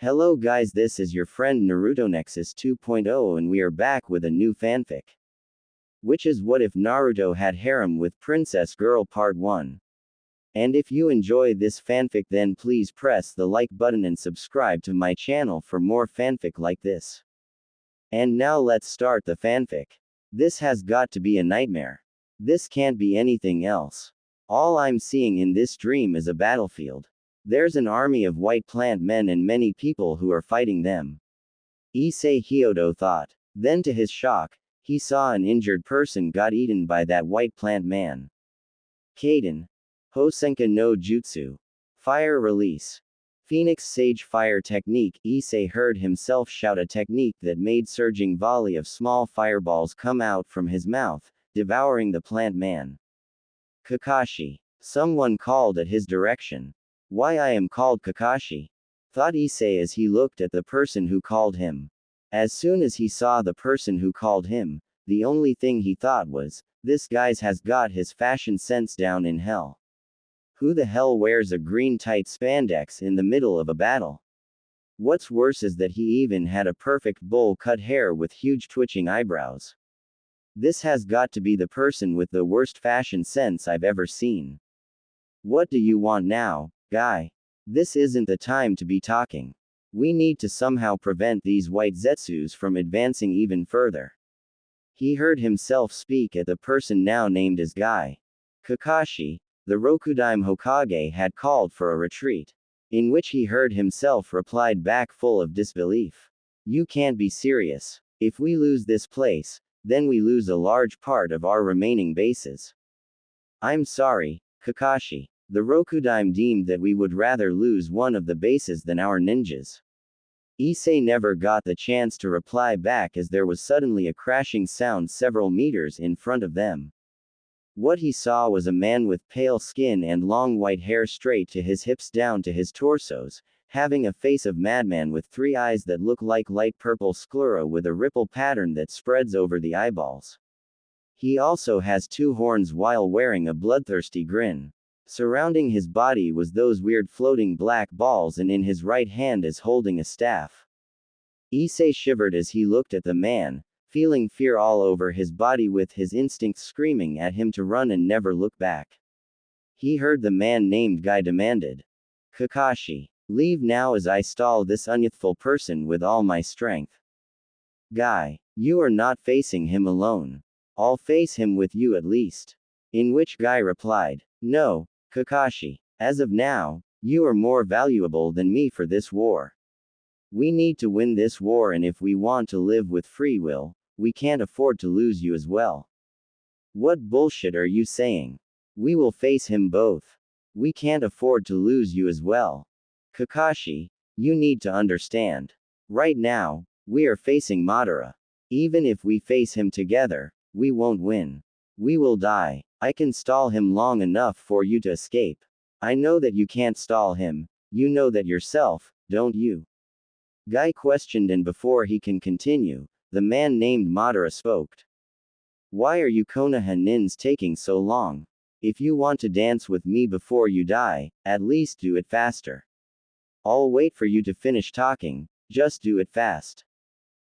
Hello guys, this is your friend Naruto Nexus 2.0 and we are back with a new fanfic. Which is What If Naruto Had Harem with Princess Girl Part 1. And if you enjoy this fanfic then please press the like button and subscribe to my channel for more fanfic like this. And now let's start the fanfic. This has got to be a nightmare. This can't be anything else. All I'm seeing in this dream is a battlefield. There's an army of white plant men and many people who are fighting them. Issei Hyodo thought. Then to his shock, he saw an injured person got eaten by that white plant man. Kaden. Hosenka no Jutsu. Fire release. Phoenix Sage Fire Technique. Issei heard himself shout a technique that made surging volley of small fireballs come out from his mouth, devouring the plant man. Kakashi. Someone called at his direction. Why I am called Kakashi? Thought Issei as he looked at the person who called him. As soon as he saw the person who called him, the only thing he thought was, this guy's has got his fashion sense down in hell. Who the hell wears a green tight spandex in the middle of a battle? What's worse is that he even had a perfect bowl cut hair with huge twitching eyebrows. This has got to be the person with the worst fashion sense I've ever seen. What do you want now, guy? This isn't the time to be talking. We need to somehow prevent these white Zetsus from advancing even further. He heard himself speak at the person now named as Guy. Kakashi, the Rokudaime Hokage, had called for a retreat. In which he heard himself replied back full of disbelief. You can't be serious. If we lose this place, then we lose a large part of our remaining bases. I'm sorry, Kakashi. The Rokudaime deemed that we would rather lose one of the bases than our ninjas. Issei never got the chance to reply back as there was suddenly a crashing sound several meters in front of them. What he saw was a man with pale skin and long white hair straight to his hips down to his torsos, having a face of madman with three eyes that look like light purple sclera with a ripple pattern that spreads over the eyeballs. He also has two horns while wearing a bloodthirsty grin. Surrounding his body was those weird floating black balls and in his right hand is holding a staff. Issei shivered as he looked at the man, feeling fear all over his body with his instincts screaming at him to run and never look back. He heard the man named Guy demanded. Kakashi, leave now as I stall this unyouthful person with all my strength. Guy, you are not facing him alone. I'll face him with you at least. In which Guy replied, no, Kakashi, as of now, you are more valuable than me for this war. We need to win this war, and if we want to live with free will, we can't afford to lose you as well. What bullshit are you saying? We will face him both. We can't afford to lose you as well. Kakashi, you need to understand. Right now, we are facing Madara. Even if we face him together, we won't win. We will die. I can stall him long enough for you to escape. I know that you can't stall him. You know that yourself, don't you? Guy questioned, and before he can continue, the man named Madara spoke. Why are you Konoha nins taking so long? If you want to dance with me before you die, at least do it faster. I'll wait for you to finish talking, just do it fast.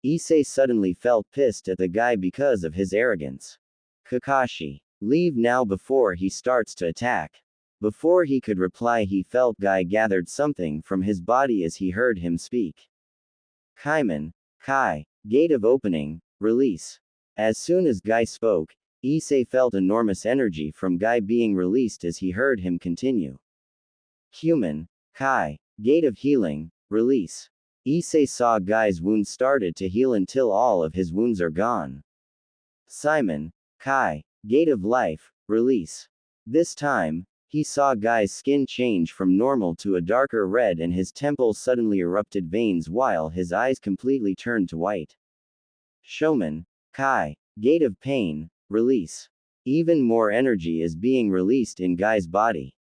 Issei suddenly felt pissed at the guy because of his arrogance. Kakashi, leave now before he starts to attack. Before he could reply, he felt Guy gathered something from his body as he heard him speak. Kaiman, Kai, gate of opening, release. As soon as Guy spoke, Issei felt enormous energy from Guy being released as he heard him continue. Human, Kai, gate of healing, release. Issei saw Guy's wounds started to heal until all of his wounds are gone. Simon, Kai, gate of life, release. This time, he saw Guy's skin change from normal to a darker red and his temples suddenly erupted veins while his eyes completely turned to white. Shoman, Kai, gate of pain, release. Even more energy is being released in Guy's body.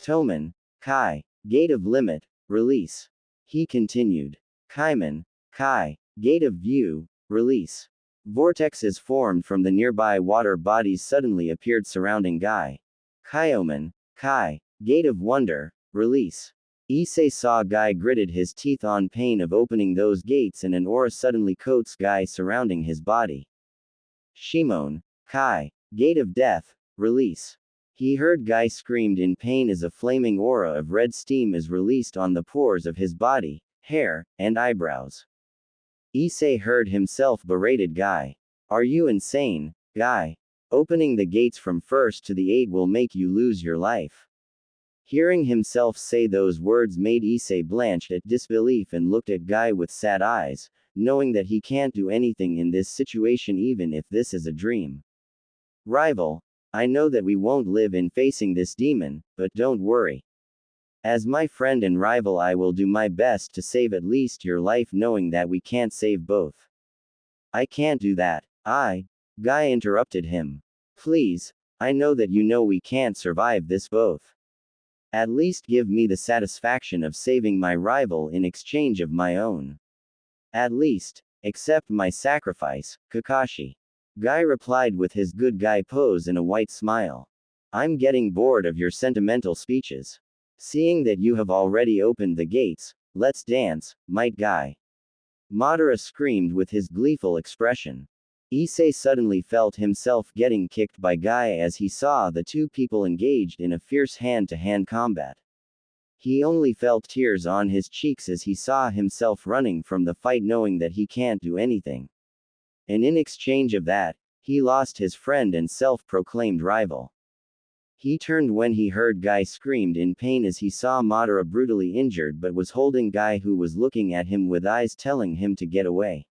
Toman, Kai, gate of limit, release. He continued. Kaiman, Kai, gate of view, release. Vortexes formed from the nearby water bodies suddenly appeared surrounding Guy. Kyoman, Kai, gate of wonder, release. Issei saw Guy gritted his teeth on pain of opening those gates and an aura suddenly coats Guy surrounding his body. Shimon, Kai, Gate of Death, release. He heard Guy screamed in pain as a flaming aura of red steam is released on the pores of his body, hair, and eyebrows. Issei heard himself berated Guy. Are you insane, Guy? Opening the gates from 1st to the 8 will make you lose your life. Hearing himself say those words made Issei blanched at disbelief and looked at Guy with sad eyes, knowing that he can't do anything in this situation even if this is a dream. Rival, I know that we won't live in facing this demon, but don't worry. As my friend and rival I will do my best to save at least your life knowing that we can't save both. I can't do that. Guy interrupted him. Please, I know that you know we can't survive this both. At least give me the satisfaction of saving my rival in exchange of my own. At least, accept my sacrifice, Kakashi. Guy replied with his good guy pose and a white smile. I'm getting bored of your sentimental speeches. Seeing that you have already opened the gates, let's dance, might Guy. Madara screamed with his gleeful expression. Issei suddenly felt himself getting kicked by Guy as he saw the two people engaged in a fierce hand-to-hand combat. He only felt tears on his cheeks as he saw himself running from the fight knowing that he can't do anything. And in exchange of that, he lost his friend and self-proclaimed rival. He turned when he heard Guy screamed in pain as he saw Madara brutally injured but was holding Guy who was looking at him with eyes telling him to get away.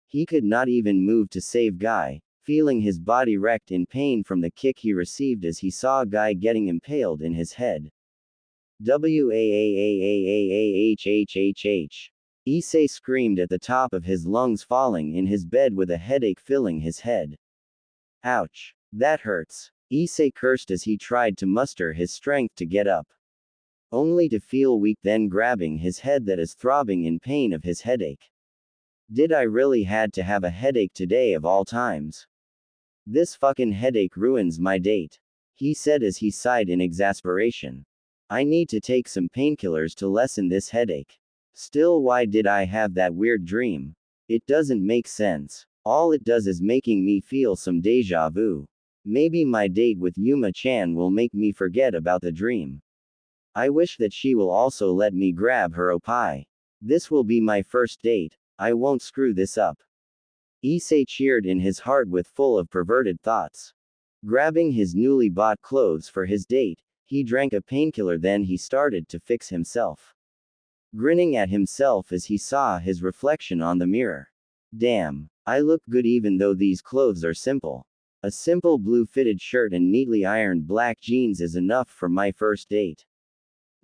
He could not even move to save Guy, feeling his body wrecked in pain from the kick he received as he saw Guy getting impaled in his head. Waaaahhhhh. Issei screamed at the top of his lungs falling in his bed with a headache filling his head. Ouch. That hurts. Issei cursed as he tried to muster his strength to get up. Only to feel weak then grabbing his head that is throbbing in pain of his headache. Did I really had to have a headache today of all times? This fucking headache ruins my date. He said as he sighed in exasperation. I need to take some painkillers to lessen this headache. Still, why did I have that weird dream? It doesn't make sense. All it does is making me feel some deja vu. Maybe my date with Yuma-chan will make me forget about the dream. I wish that she will also let me grab her oppai. This will be my first date. I won't screw this up. Issei cheered in his heart with full of perverted thoughts. Grabbing his newly bought clothes for his date, he drank a painkiller then he started to fix himself. Grinning at himself as he saw his reflection on the mirror. Damn, I look good even though these clothes are simple. A simple blue fitted shirt and neatly ironed black jeans is enough for my first date.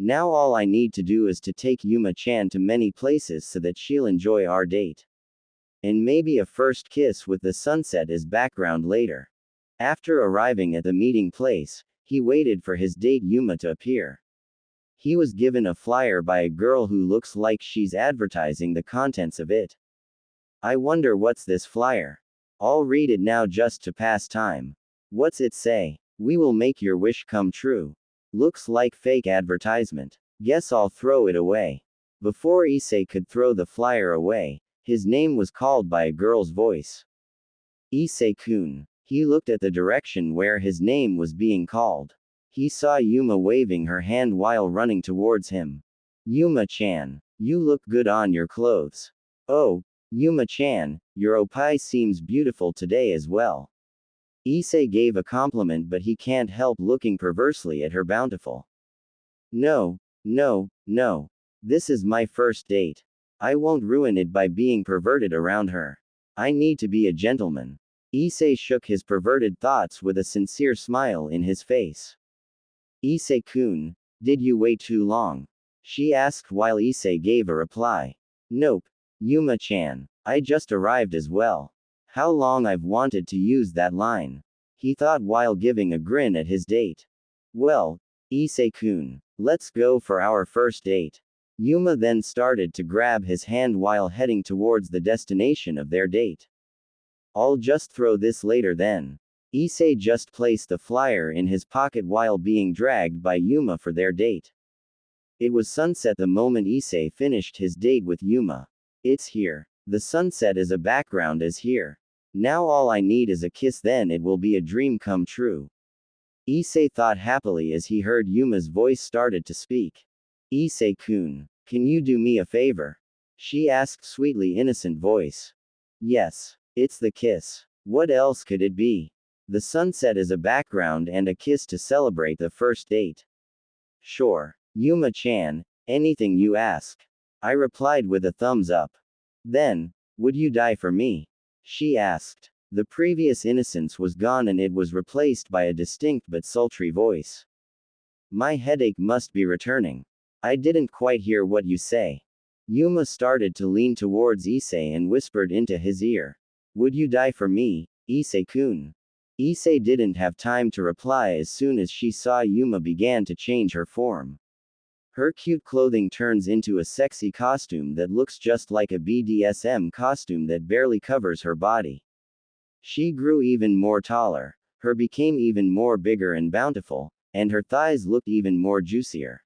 Now all I need to do is to take Yuma-chan to many places so that she'll enjoy our date. And maybe a first kiss with the sunset as background later. After arriving at the meeting place, he waited for his date Yuma to appear. He was given a flyer by a girl who looks like she's advertising the contents of it. I wonder what's this flyer. I'll read it now just to pass time. What's it say? We will make your wish come true. Looks like fake advertisement. Guess I'll throw it away. Before Issei could throw the flyer away, his name was called by a girl's voice. Issei-kun. He looked at the direction where his name was being called. He saw Yuma waving her hand while running towards him. Yuma-chan, you look good on your clothes. Oh, Yuma-chan, your oppai seems beautiful today as well. Issei gave a compliment but he can't help looking perversely at her bountiful. No. This is my first date. I won't ruin it by being perverted around her. I need to be a gentleman. Issei shook his perverted thoughts with a sincere smile in his face. Issei-kun, did you wait too long? She asked while Issei gave a reply. Nope. Yuma-chan, I just arrived as well. How long I've wanted to use that line. He thought while giving a grin at his date. Well, Issei-kun, let's go for our first date. Yuma then started to grab his hand while heading towards the destination of their date. I'll just throw this later then. Issei just placed the flyer in his pocket while being dragged by Yuma for their date. It was sunset the moment Issei finished his date with Yuma. It's here. The sunset as a background is here. Now all I need is a kiss, then it will be a dream come true. Issei thought happily as he heard Yuma's voice started to speak. Issei-kun, can you do me a favor? She asked sweetly innocent voice. Yes. It's the kiss. What else could it be? The sunset as a background and a kiss to celebrate the first date. Sure. Yuma-chan, anything you ask. I replied with a thumbs up. Then, would you die for me? She asked. The previous innocence was gone and it was replaced by a distinct but sultry voice. My headache must be returning. I didn't quite hear what you say. Yuma started to lean towards Issei and whispered into his ear. Would you die for me, Issei-kun? Issei didn't have time to reply as soon as she saw Yuma began to change her form. Her cute clothing turns into a sexy costume that looks just like a BDSM costume that barely covers her body. She grew even more taller, her became even more bigger and bountiful, and her thighs looked even more juicier.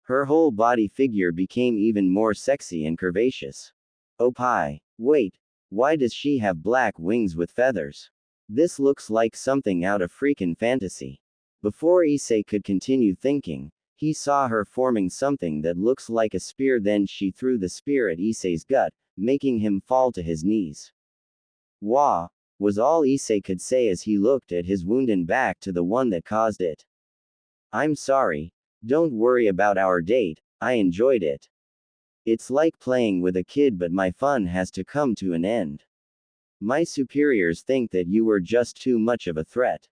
Her whole body figure became even more sexy and curvaceous. Oh pie, wait, why does she have black wings with feathers? This looks like something out of freaking fantasy. Before Issei could continue thinking, he saw her forming something that looks like a spear, then she threw the spear at Issei's gut, making him fall to his knees. Wah, was all Issei could say as he looked at his wound and back to the one that caused it. I'm sorry. Don't worry about our date, I enjoyed it. It's like playing with a kid, but my fun has to come to an end. My superiors think that you were just too much of a threat.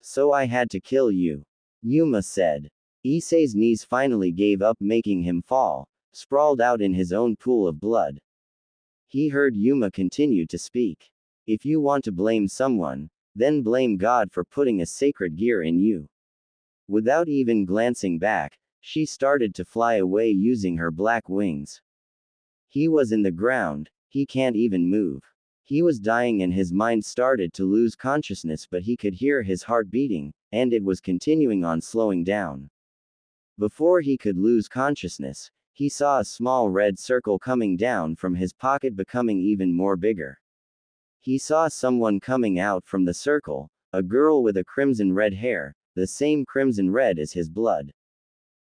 So I had to kill you. Yuma said. Issei's knees finally gave up, making him fall, sprawled out in his own pool of blood. He heard Yuma continue to speak. If you want to blame someone, then blame God for putting a sacred gear in you. Without even glancing back, she started to fly away using her black wings. He was in the ground, he can't even move. He was dying and his mind started to lose consciousness, but he could hear his heart beating, and it was continuing on, slowing down. Before he could lose consciousness, he saw a small red circle coming down from his pocket, becoming even more bigger. He saw someone coming out from the circle, a girl with a crimson red hair, the same crimson red as his blood.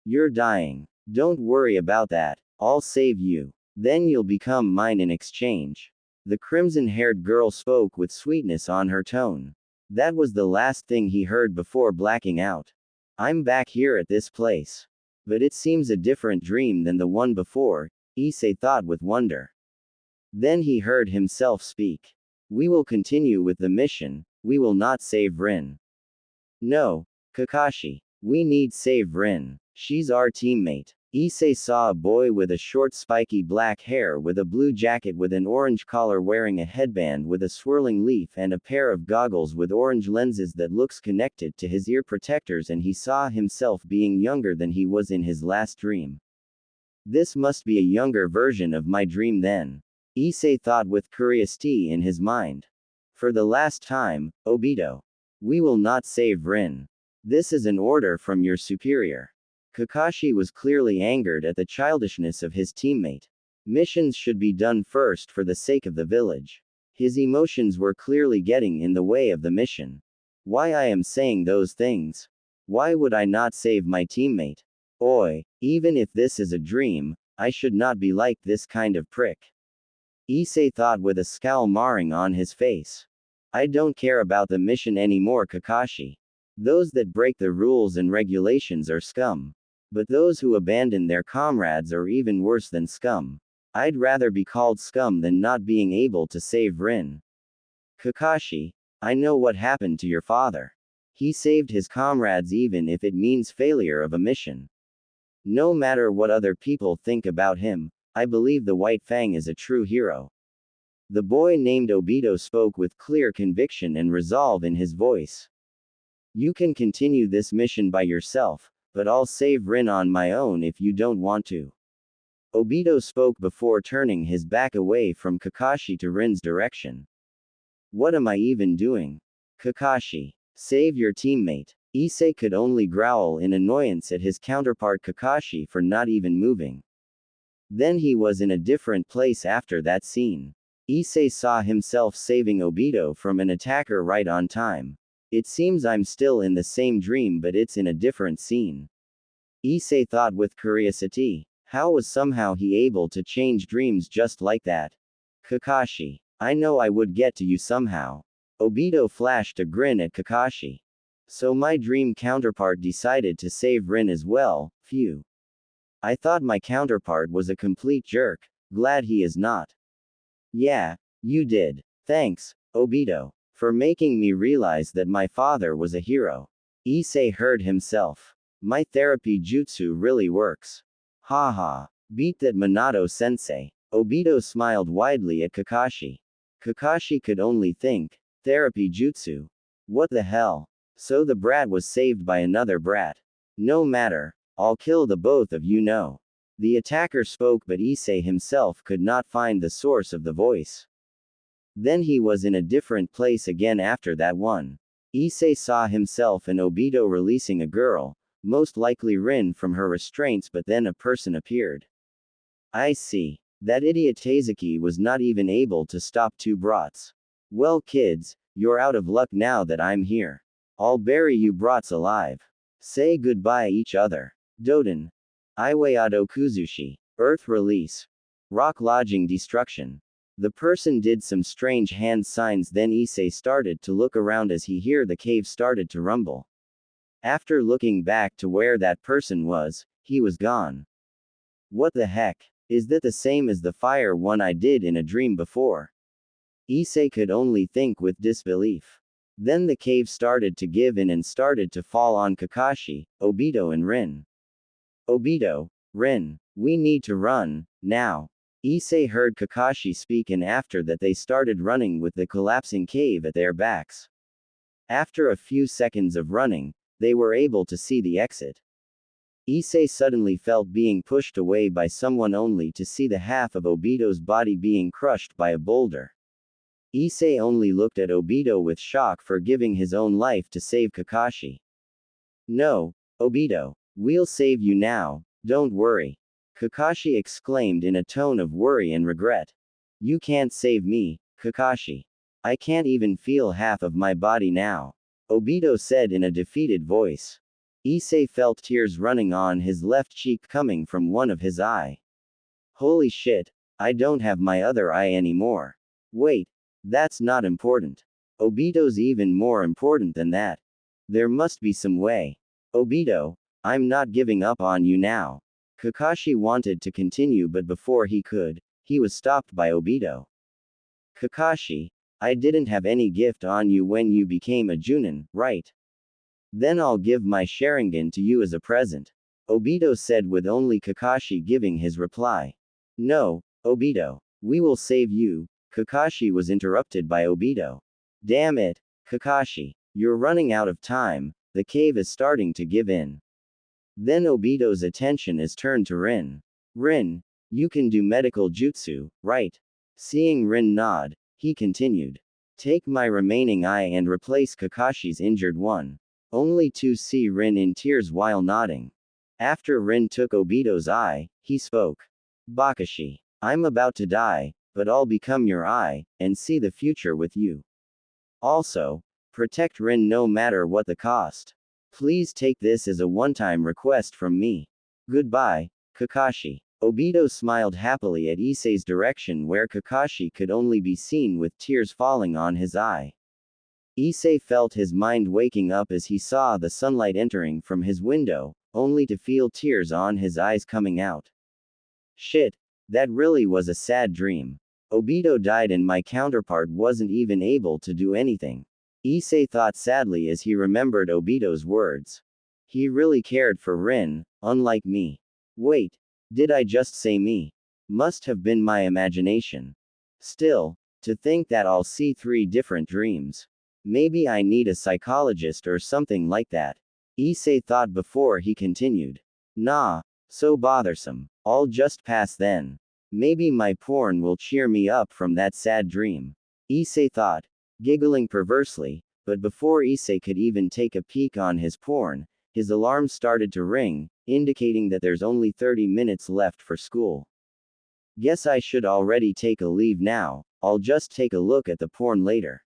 You're dying. Don't worry about that, I'll save you. Then you'll become mine in exchange. The crimson-haired girl spoke with sweetness on her tone. That was the last thing he heard before blacking out. I'm back here at this place. But it seems a different dream than the one before, Issei thought with wonder. Then he heard himself speak. We will continue with the mission, we will not save Rin. No, Kakashi. We need save Rin. She's our teammate. Issei saw a boy with a short spiky black hair with a blue jacket with an orange collar, wearing a headband with a swirling leaf and a pair of goggles with orange lenses that looks connected to his ear protectors, and he saw himself being younger than he was in his last dream. This must be a younger version of my dream then. Issei thought with curiosity in his mind. For the last time, Obito. We will not save Rin. This is an order from your superior. Kakashi was clearly angered at the childishness of his teammate. Missions should be done first for the sake of the village. His emotions were clearly getting in the way of the mission. Why I am saying those things? Why would I not save my teammate? Oi, even if this is a dream, I should not be like this kind of prick. Issei thought with a scowl marring on his face. I don't care about the mission anymore, Kakashi. Those that break the rules and regulations are scum. But those who abandon their comrades are even worse than scum. I'd rather be called scum than not being able to save Rin. Kakashi, I know what happened to your father. He saved his comrades even if it means failure of a mission. No matter what other people think about him, I believe the White Fang is a true hero. The boy named Obito spoke with clear conviction and resolve in his voice. You can continue this mission by yourself, but I'll save Rin on my own if you don't want to. Obito spoke before turning his back away from Kakashi to Rin's direction. What am I even doing? Kakashi, save your teammate. Issei could only growl in annoyance at his counterpart Kakashi for not even moving. Then he was in a different place after that scene. Issei saw himself saving Obito from an attacker right on time. It seems I'm still in the same dream, but it's in a different scene. Issei thought with curiosity. How was somehow he able to change dreams just like that? Kakashi, I know I would get to you somehow. Obito flashed a grin at Kakashi. So my dream counterpart decided to save Rin as well, phew. I thought my counterpart was a complete jerk, glad he is not. Yeah, you did. Thanks, Obito, for making me realize that my father was a hero. Issei heard himself. My therapy jutsu really works. Haha. Beat that Minato-sensei. Obito smiled widely at Kakashi. Kakashi could only think, therapy jutsu. What the hell? So the brat was saved by another brat. No matter, I'll kill the both of you know. The attacker spoke, but Issei himself could not find the source of the voice. Then he was in a different place again after that one. Issei saw himself and Obito releasing a girl, most likely Rin, from her restraints, but then a person appeared. I see. That idiot Taizaki was not even able to stop two brats. Well kids, you're out of luck now that I'm here. I'll bury you brats alive. Say goodbye each other. Doden. Iwayado Kuzushi. Earth release. Rock lodging destruction. The person did some strange hand signs, then Issei started to look around as he heard the cave started to rumble. After looking back to where that person was, he was gone. What the heck? Is that the same as the fire one I did in a dream before? Issei could only think with disbelief. Then the cave started to give in and started to fall on Kakashi, Obito and Rin. Obito, Rin, we need to run, now. Issei heard Kakashi speak, and after that they started running with the collapsing cave at their backs. After a few seconds of running, they were able to see the exit. Issei suddenly felt being pushed away by someone, only to see the half of Obito's body being crushed by a boulder. Issei only looked at Obito with shock for giving his own life to save Kakashi. No, Obito, we'll save you now, don't worry. Kakashi exclaimed in a tone of worry and regret. You can't save me, Kakashi. I can't even feel half of my body now. Obito said in a defeated voice. Issei felt tears running on his left cheek coming from one of his eye. Holy shit, I don't have my other eye anymore. Wait, that's not important. Obito's even more important than that. There must be some way. Obito, I'm not giving up on you now. Kakashi wanted to continue, but before he could, he was stopped by Obito. Kakashi, I didn't have any gift on you when you became a Junin, right? Then I'll give my Sharingan to you as a present. Obito said, with only Kakashi giving his reply. No, Obito. We will save you. Kakashi was interrupted by Obito. Damn it, Kakashi. You're running out of time, the cave is starting to give in. Then Obito's attention is turned to Rin. Rin, you can do medical jutsu, right? Seeing Rin nod, he continued. Take my remaining eye and replace Kakashi's injured one. Only to see Rin in tears while nodding. After Rin took Obito's eye, he spoke. Bakashi, I'm about to die, but I'll become your eye, and see the future with you. Also, protect Rin no matter what the cost. Please take this as a one-time request from me. Goodbye, Kakashi. Obito smiled happily at Issei's direction, where Kakashi could only be seen with tears falling on his eye. Issei felt his mind waking up as he saw the sunlight entering from his window, only to feel tears on his eyes coming out. Shit, that really was a sad dream. Obito died and my counterpart wasn't even able to do anything. Issei thought sadly as he remembered Obito's words. He really cared for Rin, unlike me. Wait, did I just say me? Must have been my imagination. Still, to think that I'll see 3 different dreams. Maybe I need a psychologist or something like that. Issei thought before he continued. Nah, so bothersome. I'll just pass then. Maybe my porn will cheer me up from that sad dream. Issei thought. Giggling perversely, but before Issei could even take a peek on his porn, his alarm started to ring, indicating that there's only 30 minutes left for school. Guess I should already take a leave now, I'll just take a look at the porn later.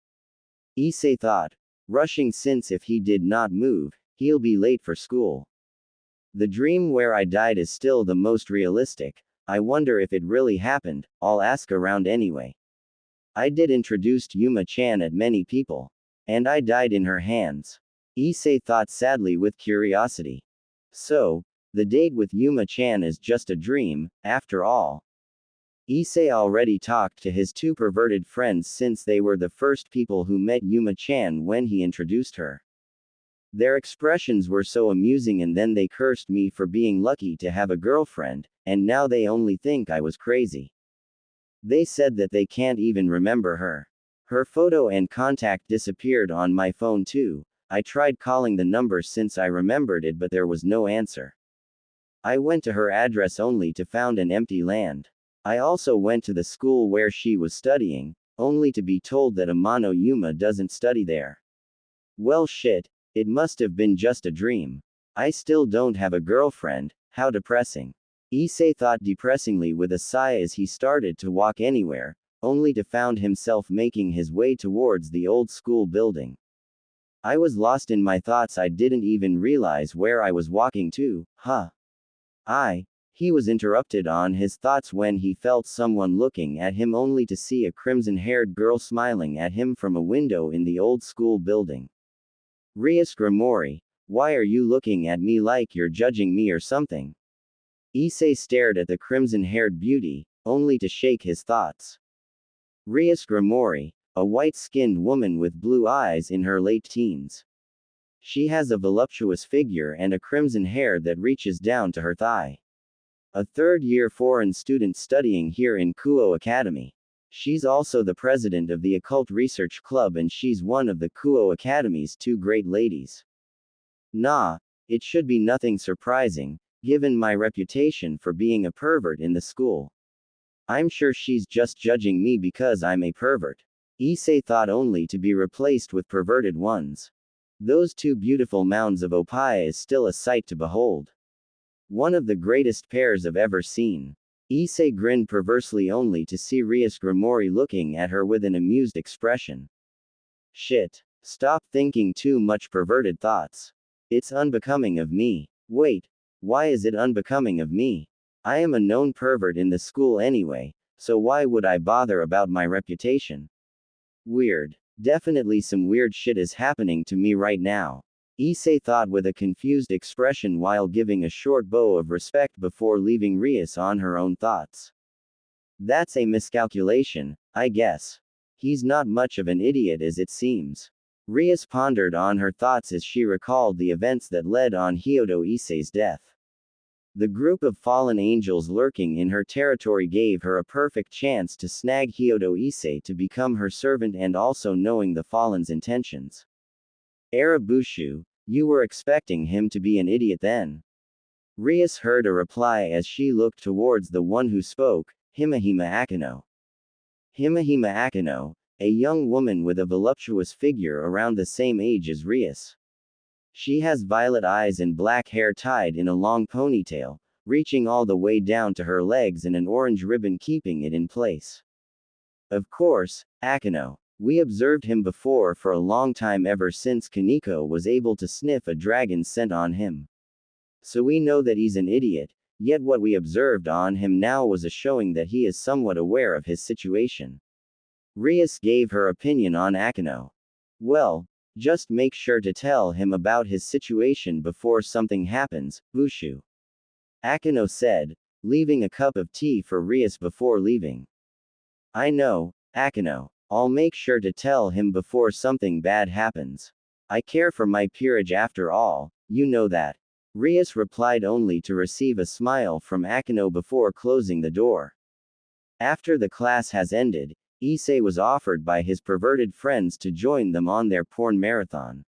Issei thought, rushing since if he did not move, he'll be late for school. The dream where I died is still the most realistic. I wonder if it really happened, I'll ask around anyway. I did introduce Yuma-chan at many people. And I died in her hands. Issei thought sadly with curiosity. So, the date with Yuma-chan is just a dream, after all. Issei already talked to his two perverted friends since they were the first people who met Yuma-chan when he introduced her. Their expressions were so amusing, and then they cursed me for being lucky to have a girlfriend, and now they only think I was crazy. They said that they can't even remember her. Her photo and contact disappeared on my phone too. I tried calling the number since I remembered it, but there was no answer. I went to her address only to found an empty land. I also went to the school where she was studying, only to be told that Amano Yuma doesn't study there. Well shit, it must have been just a dream. I still don't have a girlfriend, how depressing. Issei thought depressingly with a sigh as he started to walk anywhere, only to found himself making his way towards the old school building. I was lost in my thoughts, I didn't even realize where I was walking to, He was interrupted on his thoughts when he felt someone looking at him, only to see a crimson-haired girl smiling at him from a window in the old school building. Rias Grimori, why are you looking at me like you're judging me or something? Issei stared at the crimson-haired beauty, only to shake his thoughts. Rias Grimori, a white-skinned woman with blue eyes in her late teens. She has a voluptuous figure and a crimson hair that reaches down to her thigh. A third-year foreign student studying here in Kuo Academy. She's also the president of the Occult Research Club, and she's one of the Kuo Academy's two great ladies. Nah, it should be nothing surprising, given my reputation for being a pervert in the school. I'm sure she's just judging me because I'm a pervert. Issei thought, only to be replaced with perverted ones. Those two beautiful mounds of opia is still a sight to behold. One of the greatest pairs I've ever seen. Issei grinned perversely only to see Rias Grimori looking at her with an amused expression. Shit. Stop thinking too much perverted thoughts. It's unbecoming of me. Wait. Why is it unbecoming of me? I am a known pervert in the school anyway, so why would I bother about my reputation? Weird. Definitely some weird shit is happening to me right now. Issei thought with a confused expression while giving a short bow of respect before leaving Rias on her own thoughts. That's a miscalculation, I guess. He's not much of an idiot as it seems. Rias pondered on her thoughts as she recalled the events that led on Hyodo Issei's death. The group of fallen angels lurking in her territory gave her a perfect chance to snag Hyodo Issei to become her servant, and also knowing the fallen's intentions. Arabushu, you were expecting him to be an idiot then? Rias heard a reply as she looked towards the one who spoke, Himahima Akino. Himahima Akino, a young woman with a voluptuous figure around the same age as Rias. She has violet eyes and black hair tied in a long ponytail, reaching all the way down to her legs, and an orange ribbon keeping it in place. Of course, Akino. We observed him before for a long time, ever since Kaneko was able to sniff a dragon's scent on him. So we know that he's an idiot, yet what we observed on him now was a showing that he is somewhat aware of his situation. Rias gave her opinion on Akino. Well, just make sure to tell him about his situation before something happens, Bushu. Akino said, leaving a cup of tea for Rias before leaving. I know, Akino. I'll make sure to tell him before something bad happens. I care for my peerage after all, you know that. Rias replied only to receive a smile from Akino before closing the door. After the class has ended, Issei was offered by his perverted friends to join them on their porn marathon.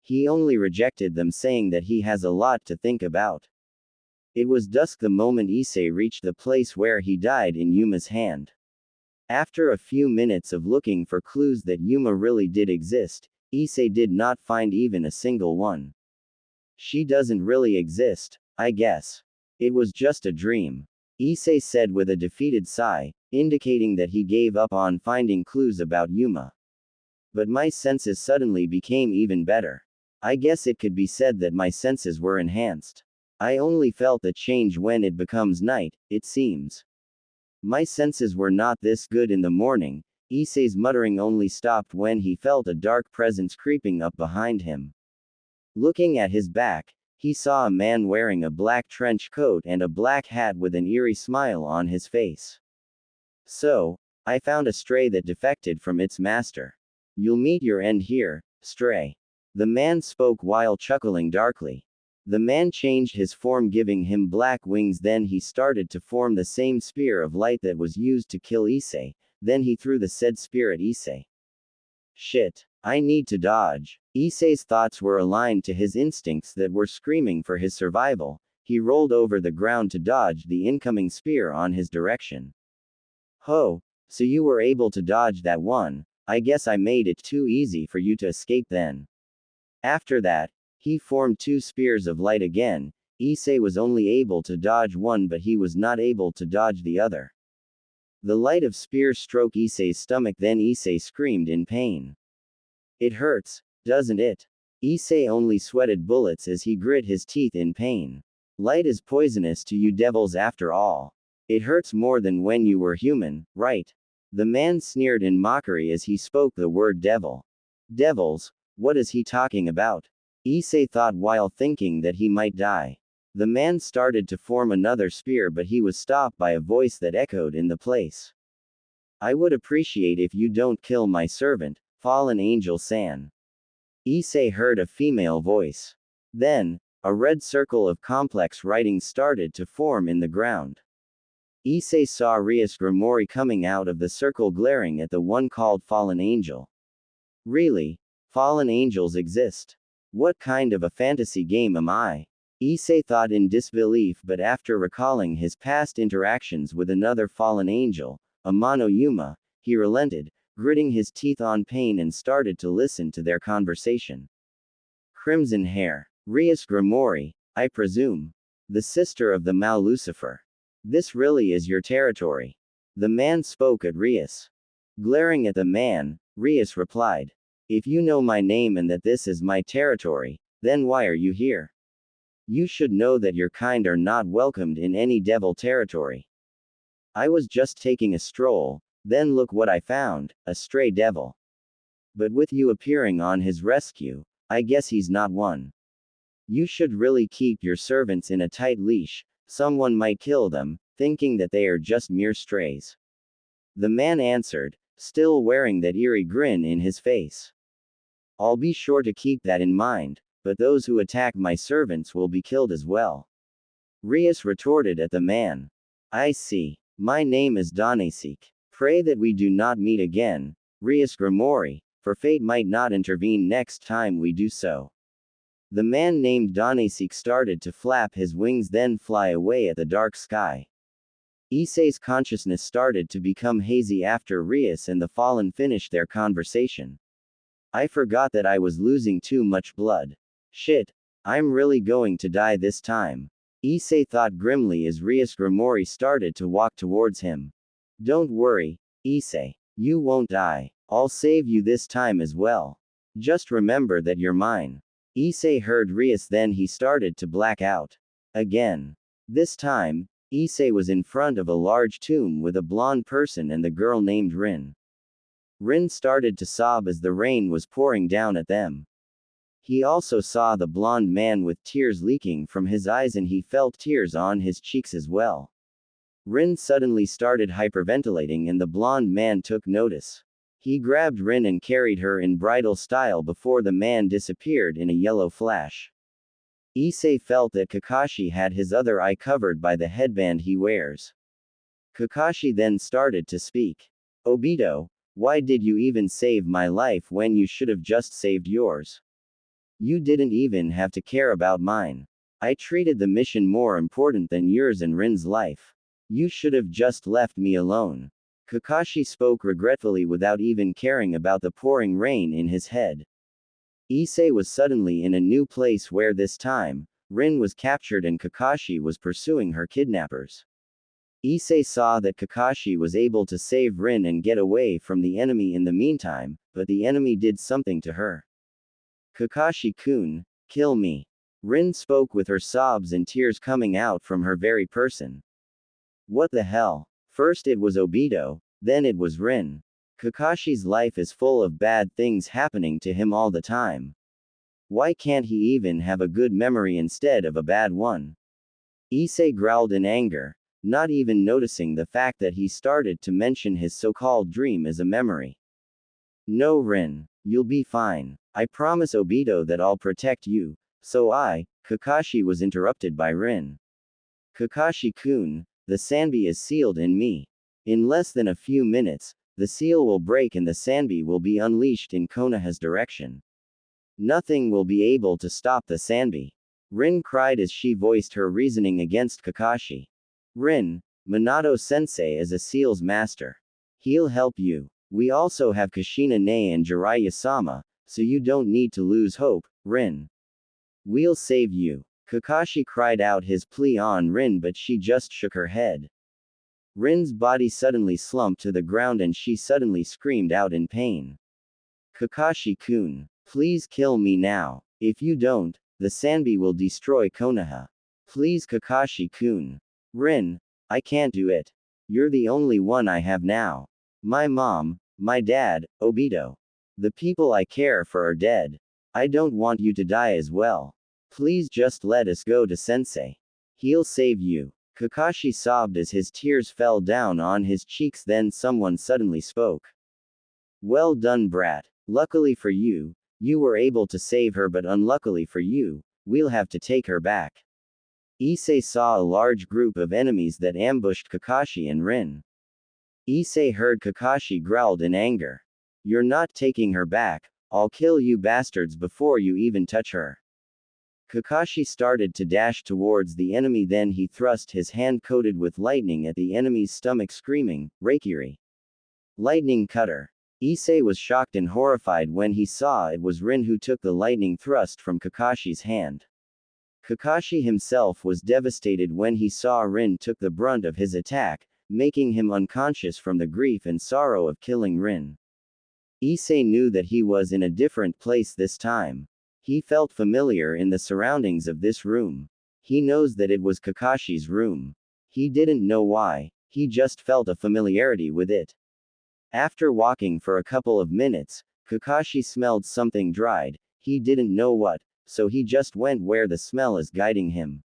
He only rejected them, saying that he has a lot to think about. It was dusk the moment Issei reached the place where he died in Yuma's hand. After a few minutes of looking for clues that Yuma really did exist, Issei did not find even a single one. She doesn't really exist, I guess. It was just a dream. Issei said with a defeated sigh, indicating that he gave up on finding clues about Yuma. But my senses suddenly became even better. I guess it could be said that my senses were enhanced. I only felt the change when it becomes night, it seems. My senses were not this good in the morning. Issei's muttering only stopped when he felt a dark presence creeping up behind him. Looking at his back, he saw a man wearing a black trench coat and a black hat with an eerie smile on his face. So, I found a stray that defected from its master. You'll meet your end here, stray. The man spoke while chuckling darkly. The man changed his form, giving him black wings. Then he started to form the same spear of light that was used to kill Issei. Then he threw the said spear at Issei. Shit. I need to dodge. Issei's thoughts were aligned to his instincts that were screaming for his survival. He rolled over the ground to dodge the incoming spear on his direction. Ho, so you were able to dodge that one. I guess I made it too easy for you to escape then. After that, he formed two spears of light again. Issei was only able to dodge one, but he was not able to dodge the other. The light of spear struck Issei's stomach, then Issei screamed in pain. It hurts, doesn't it? Issei only sweated bullets as he grit his teeth in pain. Light is poisonous to you devils after all. It hurts more than when you were human, right? The man sneered in mockery as he spoke the word devil. Devils, what is he talking about? Issei thought while thinking that he might die. The man started to form another spear, but he was stopped by a voice that echoed in the place. I would appreciate if you don't kill my servant, Fallen Angel San. Issei heard a female voice. Then, a red circle of complex writing started to form in the ground. Issei saw Rias Grimoire coming out of the circle, glaring at the one called Fallen Angel. Really? Fallen angels exist? What kind of a fantasy game am I? Issei thought in disbelief, but after recalling his past interactions with another fallen angel, Amano Yuma, he relented, gritting his teeth on pain, and started to listen to their conversation. Crimson hair. Rias Grimoire, I presume. The sister of the Mal Lucifer. This really is your territory. The man spoke at Rias. Glaring at the man, Rias replied. If you know my name and that this is my territory, then why are you here? You should know that your kind are not welcomed in any devil territory. I was just taking a stroll, then look what I found, a stray devil. But with you appearing on his rescue, I guess he's not one. You should really keep your servants in a tight leash, someone might kill them, thinking that they are just mere strays. The man answered, still wearing that eerie grin in his face. I'll be sure to keep that in mind, but those who attack my servants will be killed as well. Rias retorted at the man. I see. My name is Danesik. Pray that we do not meet again, Rias Grimoire, for fate might not intervene next time we do so. The man named Danesik started to flap his wings, then fly away at the dark sky. Issei's consciousness started to become hazy after Rias and the fallen finished their conversation. I forgot that I was losing too much blood. Shit, I'm really going to die this time. Issei thought grimly as Rias Grimoire started to walk towards him. Don't worry, Issei. You won't die. I'll save you this time as well. Just remember that you're mine. Issei heard Rias, then he started to black out. Again. This time, Issei was in front of a large tomb with a blonde person and the girl named Rin. Rin started to sob as the rain was pouring down at them. He also saw the blonde man with tears leaking from his eyes, and he felt tears on his cheeks as well. Rin suddenly started hyperventilating and the blonde man took notice. He grabbed Rin and carried her in bridal style before the man disappeared in a yellow flash. Issei felt that Kakashi had his other eye covered by the headband he wears. Kakashi then started to speak. Obito, why did you even save my life when you should have just saved yours? You didn't even have to care about mine. I treated the mission more important than yours and Rin's life. You should have just left me alone. Kakashi spoke regretfully without even caring about the pouring rain in his head. Issei was suddenly in a new place where this time, Rin was captured and Kakashi was pursuing her kidnappers. Issei saw that Kakashi was able to save Rin and get away from the enemy in the meantime, but the enemy did something to her. Kakashi-kun, kill me. Rin spoke with her sobs and tears coming out from her very person. What the hell? First it was Obito, then it was Rin. Kakashi's life is full of bad things happening to him all the time. Why can't he even have a good memory instead of a bad one? Issei growled in anger, not even noticing the fact that he started to mention his so-called dream as a memory. No, Rin, you'll be fine. I promise Obito that I'll protect you. Kakashi was interrupted by Rin. Kakashi-kun, the Sanbi is sealed in me. In less than a few minutes, the seal will break and the Sanbi will be unleashed in Konoha's direction. Nothing will be able to stop the Sanbi. Rin cried as she voiced her reasoning against Kakashi. Rin, Minato-sensei is a seal's master. He'll help you. We also have Kushina-ne and Jiraiya-sama, so you don't need to lose hope, Rin. We'll save you. Kakashi cried out his plea on Rin, but she just shook her head. Rin's body suddenly slumped to the ground and she suddenly screamed out in pain. Kakashi-kun, please kill me now. If you don't, the Sanbi will destroy Konoha. Please, Kakashi-kun. Rin, I can't do it. You're the only one I have now. My mom, my dad, Obito. The people I care for are dead. I don't want you to die as well. Please just let us go to Sensei. He'll save you. Kakashi sobbed as his tears fell down on his cheeks. Then someone suddenly spoke. Well done, brat. Luckily for you, you were able to save her, but unluckily for you, we'll have to take her back. Issei saw a large group of enemies that ambushed Kakashi and Rin. Issei heard Kakashi growled in anger. You're not taking her back, I'll kill you bastards before you even touch her. Kakashi started to dash towards the enemy, then he thrust his hand coated with lightning at the enemy's stomach, screaming, Raikiri. Lightning cutter. Issei was shocked and horrified when he saw it was Rin who took the lightning thrust from Kakashi's hand. Kakashi himself was devastated when he saw Rin took the brunt of his attack, making him unconscious from the grief and sorrow of killing Rin. Issei knew that he was in a different place this time. He felt familiar in the surroundings of this room. He knows that it was Kakashi's room. He didn't know why, he just felt a familiarity with it. After walking for a couple of minutes, Kakashi smelled something dried, he didn't know what, so he just went where the smell is guiding him.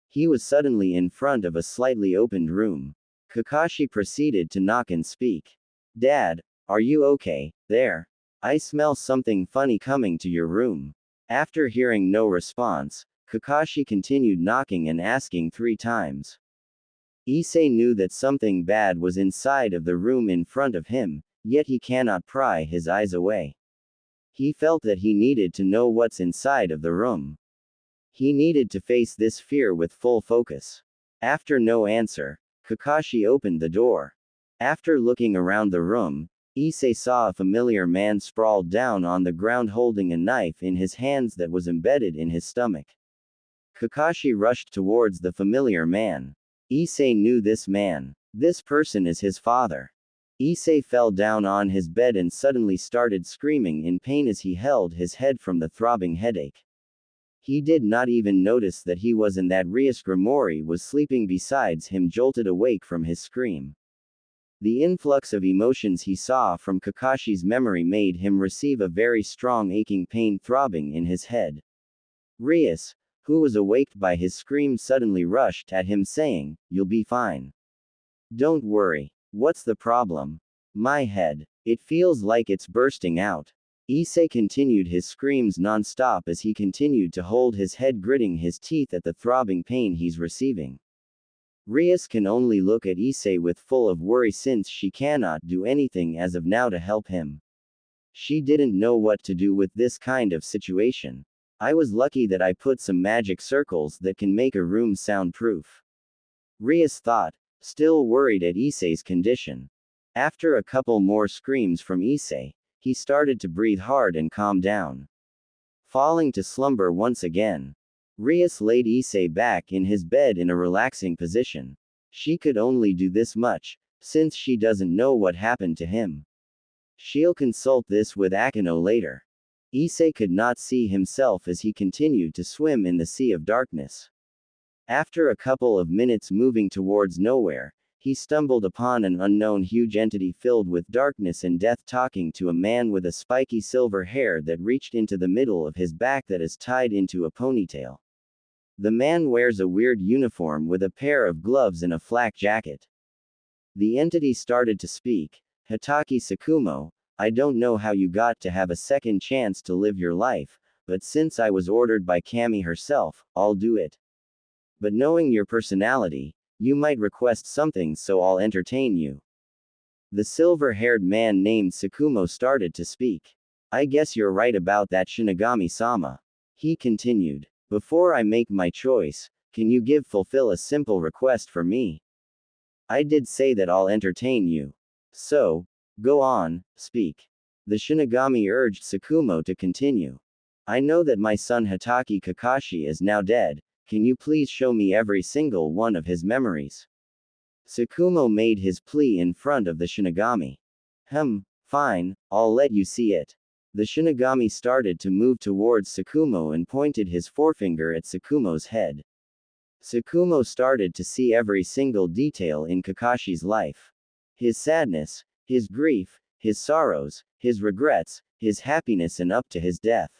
He was suddenly in front of a slightly opened room. Kakashi proceeded to knock and speak. Dad, are you okay, there? I smell something funny coming to your room. After hearing no response, Kakashi continued knocking and asking 3 times. Issei knew that something bad was inside of the room in front of him, yet he cannot pry his eyes away. He felt that he needed to know what's inside of the room. He needed to face this fear with full focus. After no answer, Kakashi opened the door. After looking around the room, Issei saw a familiar man sprawled down on the ground holding a knife in his hands that was embedded in his stomach. Kakashi rushed towards the familiar man. Issei knew this man. This person is his father. Issei fell down on his bed and suddenly started screaming in pain as he held his head from the throbbing headache. He did not even notice that he was in that Ryusgrimori was sleeping besides him, jolted awake from his scream. The influx of emotions he saw from Kakashi's memory made him receive a very strong aching pain throbbing in his head. Rias, who was awaked by his scream, suddenly rushed at him saying, "You'll be fine. Don't worry. What's the problem?" "My head. It feels like it's bursting out." Issei continued his screams non-stop as he continued to hold his head, gritting his teeth at the throbbing pain he's receiving. Rias can only look at Issei with full of worry since she cannot do anything as of now to help him. She didn't know what to do with this kind of situation. I was lucky that I put some magic circles that can make a room soundproof. Rias thought, still worried at Issei's condition. After a couple more screams from Issei, he started to breathe hard and calm down. falling to slumber once again. Rias laid Issei back in his bed in a relaxing position. She could only do this much, since she doesn't know what happened to him. She'll consult this with Akino later. Issei could not see himself as he continued to swim in the sea of darkness. After a couple of minutes moving towards nowhere, he stumbled upon an unknown huge entity filled with darkness and death talking to a man with a spiky silver hair that reached into the middle of his back that is tied into a ponytail. The man wears a weird uniform with a pair of gloves and a flak jacket. The entity started to speak. Hitaki Tsukumo, I don't know how you got to have a second chance to live your life, but since I was ordered by Kami herself, I'll do it. But knowing your personality, you might request something so I'll entertain you. The silver-haired man named Tsukumo started to speak. I guess you're right about that, Shinigami-sama. He continued. Before I make my choice, can you fulfill a simple request for me? I did say that I'll entertain you. So, go on, speak. The Shinigami urged Tsukumo to continue. I know that my son Hitaki Kakashi is now dead, can you please show me every single one of his memories? Tsukumo made his plea in front of the Shinigami. Fine, I'll let you see it. The Shinigami started to move towards Tsukumo and pointed his forefinger at Tsukumo's head. Tsukumo started to see every single detail in Kakashi's life. His sadness, his grief, his sorrows, his regrets, his happiness and up to his death.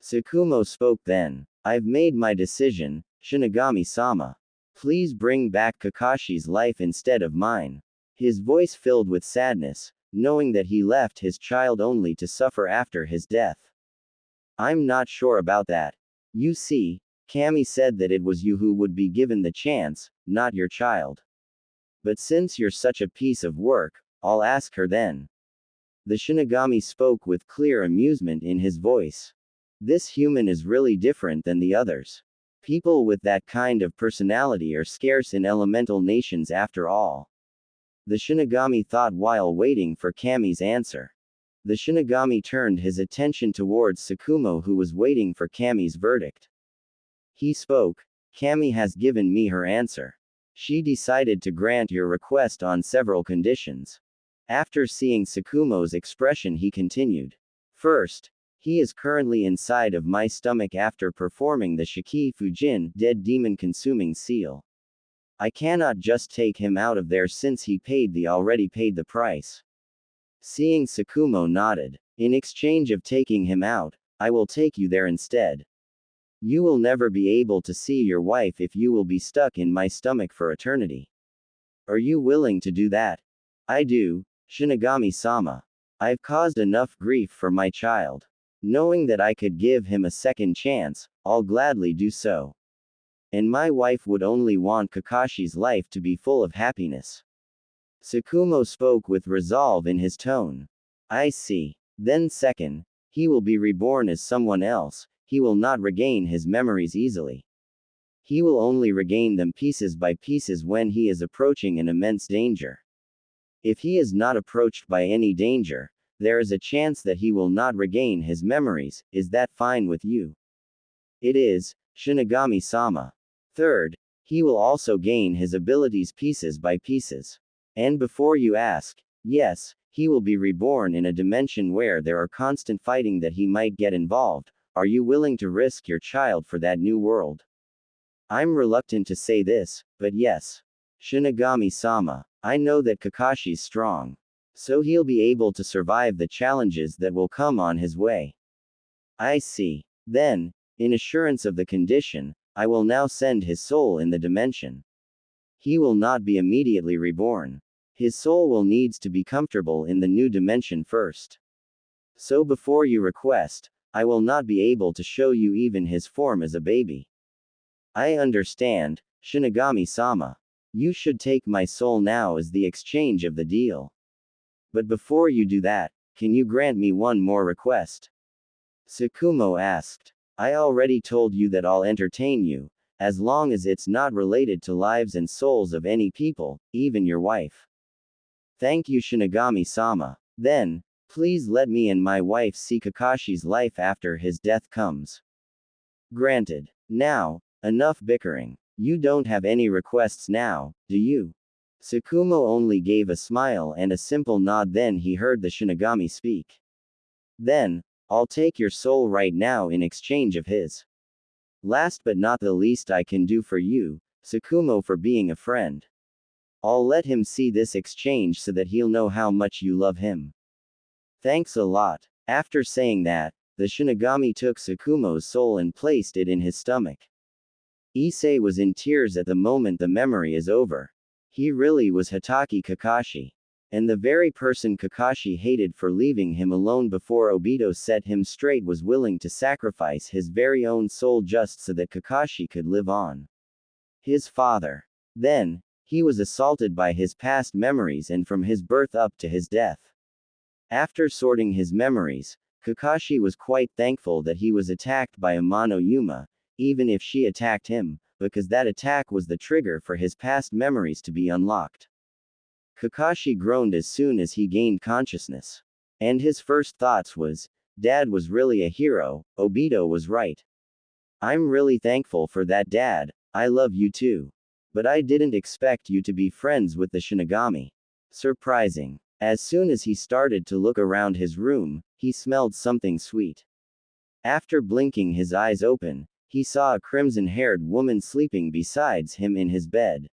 Tsukumo spoke then. I've made my decision, Shinigami-sama. Please bring back Kakashi's life instead of mine. His voice filled with sadness, knowing that he left his child only to suffer after his death. I'm not sure about that. You see, Kami said that it was you who would be given the chance, not your child. But since you're such a piece of work, I'll ask her then. The Shinigami spoke with clear amusement in his voice. This human is really different than the others. People with that kind of personality are scarce in elemental nations after all. The Shinigami thought while waiting for Kami's answer. The Shinigami turned his attention towards Tsukumo who was waiting for Kami's verdict. He spoke. Kami has given me her answer. She decided to grant your request on several conditions. After seeing Tsukumo's expression he continued. First, he is currently inside of my stomach after performing the Shiki Fujin, dead demon consuming seal. I cannot just take him out of there since he already paid the price. Seeing Tsukumo nodded. In exchange of taking him out, I will take you there instead. You will never be able to see your wife if you will be stuck in my stomach for eternity. Are you willing to do that? I do, Shinigami-sama. I've caused enough grief for my child. Knowing that I could give him a second chance, I'll gladly do so. And my wife would only want Kakashi's life to be full of happiness. Tsukumo spoke with resolve in his tone. I see. Then second, he will be reborn as someone else, he will not regain his memories easily. He will only regain them pieces by pieces when he is approaching an immense danger. If he is not approached by any danger, there is a chance that he will not regain his memories. Is that fine with you? It is, Shinigami-sama. Third, he will also gain his abilities pieces by pieces. And before you ask, yes, he will be reborn in a dimension where there are constant fighting that he might get involved. Are you willing to risk your child for that new world? I'm reluctant to say this, but yes. Shinigami-sama, I know that Kakashi's strong. So he'll be able to survive the challenges that will come on his way. I see. Then, in assurance of the condition, I will now send his soul in the dimension. He will not be immediately reborn. His soul will needs to be comfortable in the new dimension first. So before you request, I will not be able to show you even his form as a baby. I understand, Shinigami-sama. You should take my soul now as the exchange of the deal. But before you do that, can you grant me one more request? Tsukumo asked. I already told you that I'll entertain you, as long as it's not related to lives and souls of any people, even your wife. Thank you, Shinigami-sama. Then, Please let me and my wife see Kakashi's life after his death comes. Granted. Now, enough bickering. You don't have any requests now, do you? Tsukumo only gave a smile and a simple nod, then he heard the Shinigami speak. Then, I'll take your soul right now in exchange of his. Last but not the least I can do for you, Tsukumo, for being a friend. I'll let him see this exchange so that he'll know how much you love him. Thanks a lot. After saying that, the Shinigami took Tsukumo's soul and placed it in his stomach. Issei was in tears at the moment the memory is over. He really was Hitaki Kakashi. And the very person Kakashi hated for leaving him alone before Obito set him straight was willing to sacrifice his very own soul just so that Kakashi could live on. His father. Then, he was assaulted by his past memories and from his birth up to his death. After sorting his memories, Kakashi was quite thankful that he was attacked by Amano Yuma, even if she attacked him, because that attack was the trigger for his past memories to be unlocked. Kakashi groaned as soon as he gained consciousness. And his first thoughts was, Dad was really a hero, Obito was right. I'm really thankful for that, Dad, I love you too. But I didn't expect you to be friends with the Shinigami. Surprising. As soon as he started to look around his room, he smelled something sweet. After blinking his eyes open, he saw a crimson-haired woman sleeping beside him in his bed.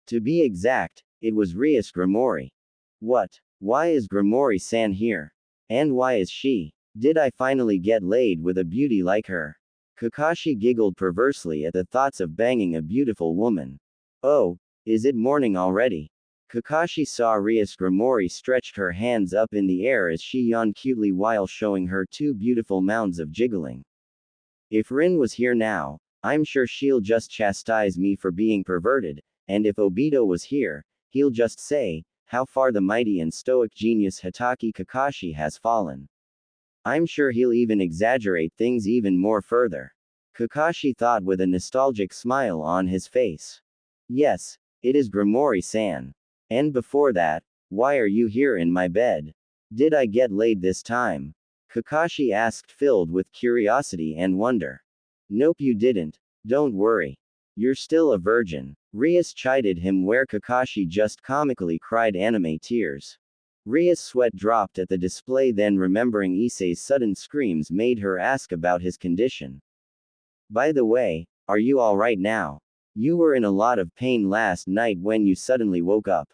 To be exact, it was Rias Grimori. What? Why is Grimori-san here? And why is she? Did I finally get laid with a beauty like her? Kakashi giggled perversely at the thoughts of banging a beautiful woman. Oh, is it morning already? Kakashi saw Rias Grimori stretched her hands up in the air as she yawned cutely while showing her two beautiful mounds of jiggling. If Rin was here now, I'm sure she'll just chastise me for being perverted, and if Obito was here, he'll just say, how far the mighty and stoic genius Hitaki Kakashi has fallen. I'm sure he'll even exaggerate things even more further. Kakashi thought with a nostalgic smile on his face. Yes, it is Grimori-san. And before that, why are you here in my bed? Did I get laid this time? Kakashi asked, filled with curiosity and wonder. Nope, you didn't. Don't worry. You're still a virgin. Rias chided him where Kakashi just comically cried anime tears. Rias' sweat dropped at the display, then remembering Issei's sudden screams made her ask about his condition. By the way, are you alright now? You were in a lot of pain last night when you suddenly woke up.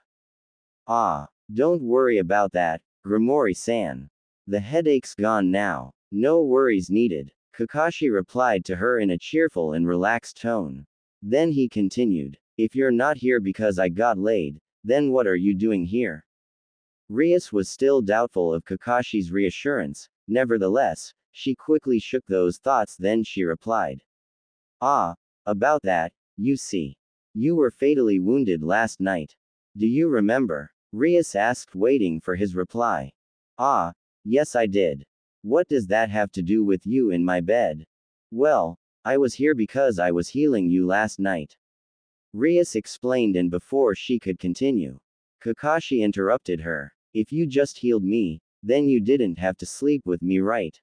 Ah, don't worry about that, Grimori-san. The headache's gone now. No worries needed. Kakashi replied to her in a cheerful and relaxed tone. Then he continued, if you're not here because I got laid, then what are you doing here? Rias was still doubtful of Kakashi's reassurance, nevertheless, she quickly shook those thoughts, then she replied. Ah, about that, you see. You were fatally wounded last night. Do you remember? Rias asked, waiting for his reply. Ah, yes I did. What does that have to do with you in my bed? Well, I was here because I was healing you last night. Rias explained, and before she could continue, Kakashi interrupted her. If you just healed me, then you didn't have to sleep with me, right?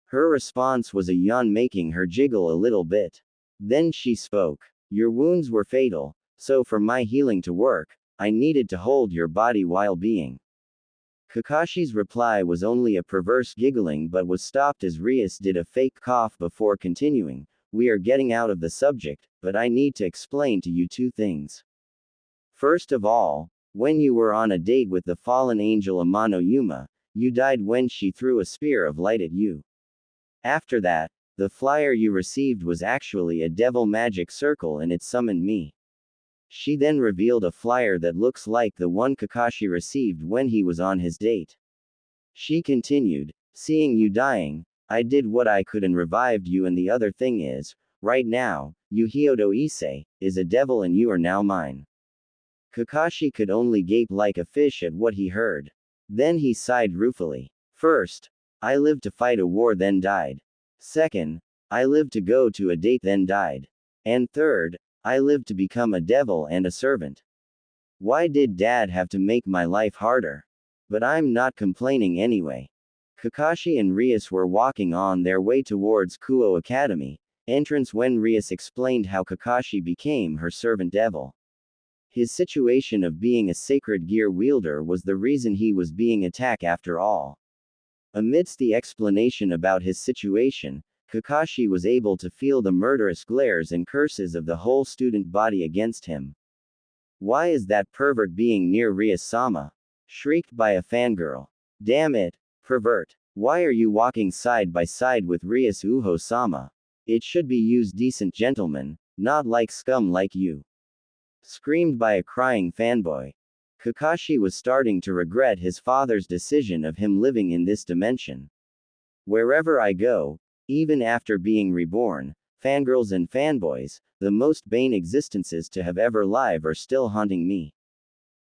Her response was a yawn, making her jiggle a little bit. Then she spoke. Your wounds were fatal, so for my healing to work, I needed to hold your body while being. Kakashi's reply was only a perverse giggling but was stopped as Rias did a fake cough before continuing. We are getting out of the subject, but I need to explain to you two things. First of all, when you were on a date with the fallen angel Amano Yuma, you died when she threw a spear of light at you. After that, the flyer you received was actually a devil magic circle and it summoned me. She then revealed a flyer that looks like the one Kakashi received when he was on his date. She continued, seeing you dying, I did what I could and revived you, and the other thing is, right now, Hyodo Issei is a devil and you are now mine. Kakashi could only gape like a fish at what he heard. Then he sighed ruefully. First, I lived to fight a war then died. Second, I lived to go to a date then died. And third, I lived to become a devil and a servant. Why did Dad have to make my life harder? But I'm not complaining anyway. Kakashi and Rias were walking on their way towards Kuo Academy entrance when Rias explained how Kakashi became her servant devil. His situation of being a sacred gear wielder was the reason he was being attacked after all. Amidst the explanation about his situation, Kakashi was able to feel the murderous glares and curses of the whole student body against him. Why is that pervert being near Rias-sama? Shrieked by a fangirl. Damn it, pervert. Why are you walking side by side with Rias Uho-sama? It should be used decent gentlemen, not like scum like you. Screamed by a crying fanboy. Kakashi was starting to regret his father's decision of him living in this dimension. Wherever I go, even after being reborn, fangirls and fanboys, the most bane existences to have ever lived, are still haunting me.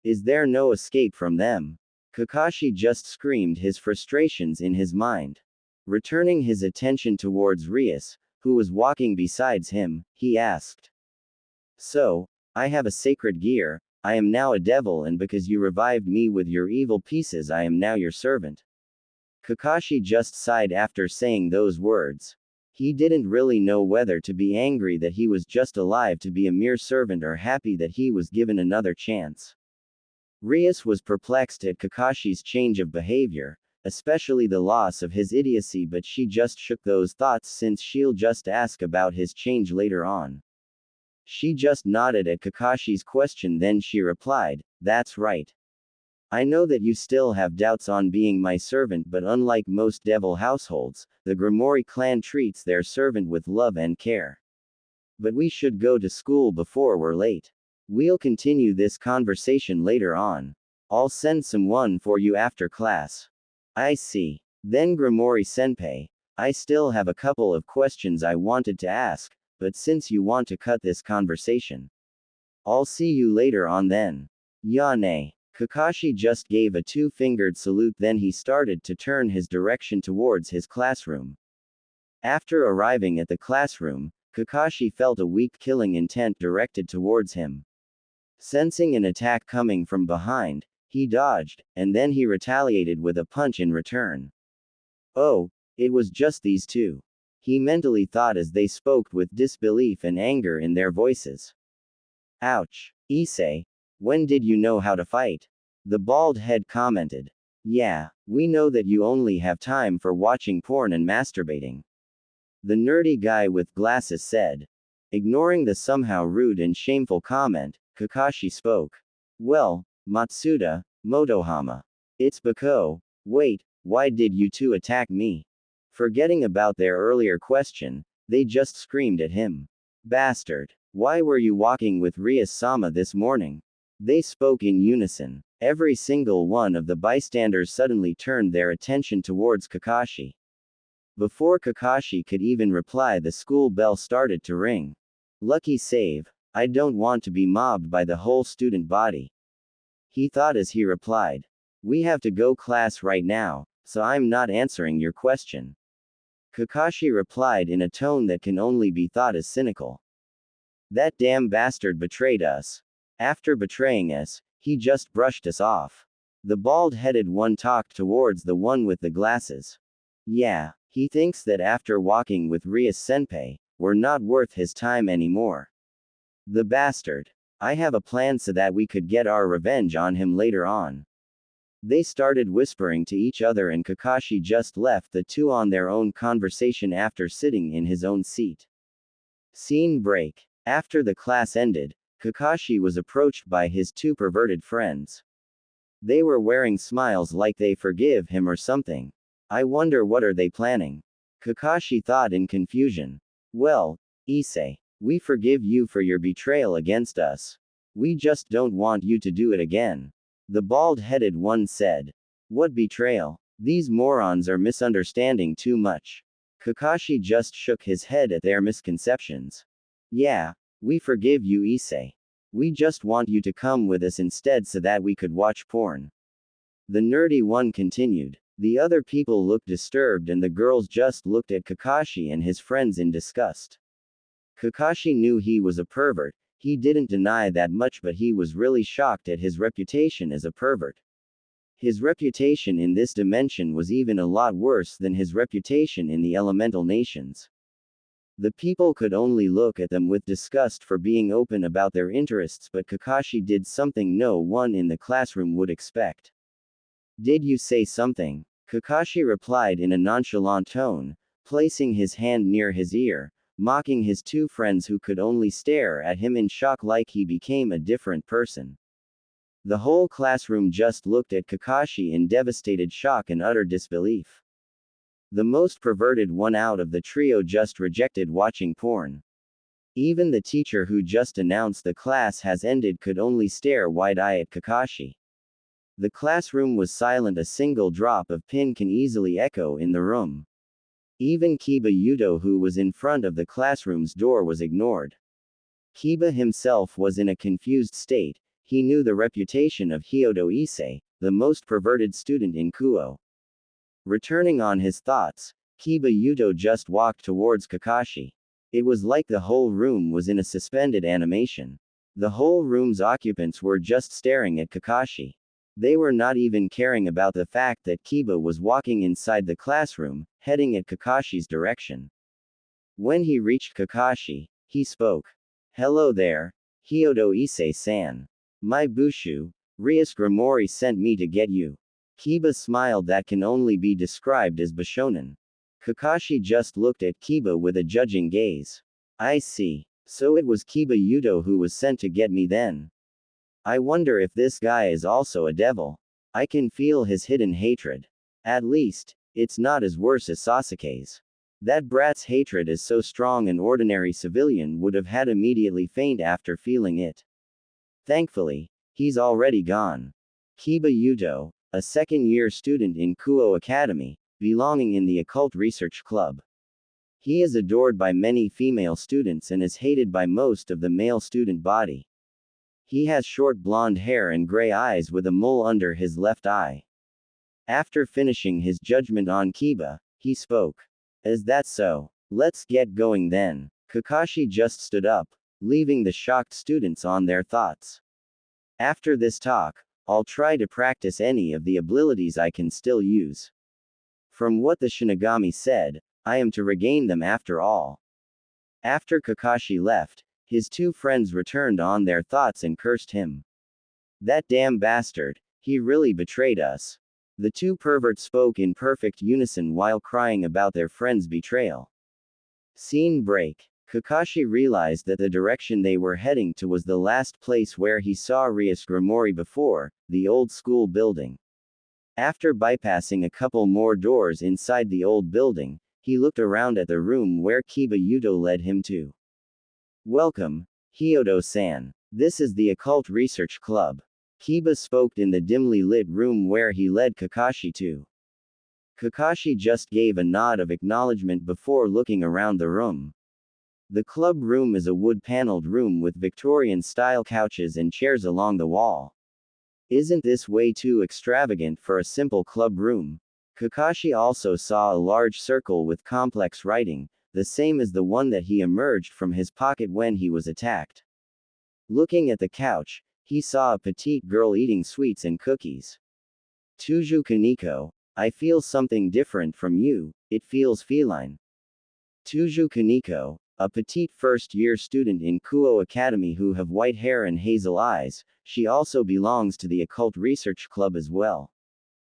Is there no escape from them? Kakashi just screamed his frustrations in his mind. Returning his attention towards Rias, who was walking besides him, he asked. So, I have a sacred gear, I am now a devil, and because you revived me with your evil pieces I am now your servant. Kakashi just sighed after saying those words. He didn't really know whether to be angry that he was just alive to be a mere servant or happy that he was given another chance. Rias was perplexed at Kakashi's change of behavior, especially the loss of his idiocy, but she just shook those thoughts since she'll just ask about his change later on. She just nodded at Kakashi's question, then she replied, "That's right. I know that you still have doubts on being my servant, but unlike most devil households, the Grimoire clan treats their servant with love and care. But we should go to school before we're late. We'll continue this conversation later on. I'll send someone for you after class." I see. Then Grimoire-senpai, I still have a couple of questions I wanted to ask, but since you want to cut this conversation, I'll see you later on then. Yane. Kakashi just gave a two-fingered salute, then he started to turn his direction towards his classroom. After arriving at the classroom, Kakashi felt a weak killing intent directed towards him. Sensing an attack coming from behind, he dodged, and then he retaliated with a punch in return. Oh, it was just these two. He mentally thought as they spoke with disbelief and anger in their voices. Ouch. Issei, when did you know how to fight? The bald head commented. Yeah, we know that you only have time for watching porn and masturbating. The nerdy guy with glasses said. Ignoring the somehow rude and shameful comment, Kakashi spoke. Well, Matsuda, Motohama. It's Bako. Wait, why did you two attack me? Forgetting about their earlier question, they just screamed at him. Bastard. Why were you walking with Rias-sama this morning? They spoke in unison. Every single one of the bystanders suddenly turned their attention towards Kakashi. Before Kakashi could even reply, the school bell started to ring. Lucky save. I don't want to be mobbed by the whole student body. He thought as he replied. We have to go class right now, so I'm not answering your question. Kakashi replied in a tone that can only be thought as cynical. That damn bastard betrayed us. After betraying us, he just brushed us off. The bald-headed one talked towards the one with the glasses. Yeah, he thinks that after walking with Rias-senpai, we're not worth his time anymore. The bastard. I have a plan so that we could get our revenge on him later on. They started whispering to each other and Kakashi just left the two on their own conversation after sitting in his own seat. Scene break. After the class ended, Kakashi was approached by his two perverted friends. They were wearing smiles like they forgive him or something. I wonder what are they planning? Kakashi thought in confusion. Well, Issei, we forgive you for your betrayal against us. We just don't want you to do it again. The bald-headed one said. What betrayal? These morons are misunderstanding too much. Kakashi just shook his head at their misconceptions. Yeah, we forgive you, Issei. We just want you to come with us instead so that we could watch porn. The nerdy one continued. The other people looked disturbed and the girls just looked at Kakashi and his friends in disgust. Kakashi knew he was a pervert. He didn't deny that much, but he was really shocked at his reputation as a pervert. His reputation in this dimension was even a lot worse than his reputation in the elemental nations. The people could only look at them with disgust for being open about their interests, but Kakashi did something no one in the classroom would expect. "Did you say something?" Kakashi replied in a nonchalant tone, placing his hand near his ear, mocking his two friends who could only stare at him in shock like he became a different person. The whole classroom just looked at Kakashi in devastated shock and utter disbelief. The most perverted one out of the trio just rejected watching porn. Even the teacher who just announced the class has ended could only stare wide-eyed at Kakashi. The classroom was silent. A single drop of pin can easily echo in the room. Even Kiba Yudo, who was in front of the classroom's door, was ignored. Kiba himself was in a confused state. He knew the reputation of Hyodo Issei, the most perverted student in Kuo. Returning on his thoughts, Kiba Yudo just walked towards Kakashi. It was like the whole room was in a suspended animation. The whole room's occupants were just staring at Kakashi. They were not even caring about the fact that Kiba was walking inside the classroom, heading at Kakashi's direction. When he reached Kakashi, he spoke. "Hello there, Hyodo Issei-san. My Bushu, Rias Grimori sent me to get you." Kiba smiled that can only be described as Bishonen. Kakashi just looked at Kiba with a judging gaze. "I see. So it was Kiba Yudo who was sent to get me then. I wonder if this guy is also a devil. I can feel his hidden hatred. At least, it's not as worse as Sasuke's. That brat's hatred is so strong an ordinary civilian would have had immediately faint after feeling it. Thankfully, he's already gone." Kiba Yudo, a second-year student in Kuo Academy, belonging in the Occult Research Club. He is adored by many female students and is hated by most of the male student body. He has short blonde hair and gray eyes with a mole under his left eye. After finishing his judgment on Kiba, he spoke. "Is that so? Let's get going then." Kakashi just stood up, leaving the shocked students on their thoughts. "After this talk, I'll try to practice any of the abilities I can still use. From what the Shinigami said, I am to regain them after all." After Kakashi left, his two friends returned on their thoughts and cursed him. "That damn bastard, he really betrayed us." The two perverts spoke in perfect unison while crying about their friend's betrayal. Scene break. Kakashi realized that the direction they were heading to was the last place where he saw Rias Grimori before, the old school building. After bypassing a couple more doors inside the old building, he looked around at the room where Kiba Yudo led him to. "Welcome, Hyodo-san. This is the Occult Research Club." Kiba spoke in the dimly lit room where he led Kakashi to. Kakashi just gave a nod of acknowledgement before looking around the room. The club room is a wood-paneled room with Victorian-style couches and chairs along the wall. Isn't this way too extravagant for a simple club room? Kakashi also saw a large circle with complex writing, the same as the one that he emerged from his pocket when he was attacked. Looking at the couch, he saw a petite girl eating sweets and cookies. "Tuju Kaneko, I feel something different from you, it feels feline." Tuju Kaneko, a petite first-year student in Kuo Academy who have white hair and hazel eyes, she also belongs to the Occult Research Club as well.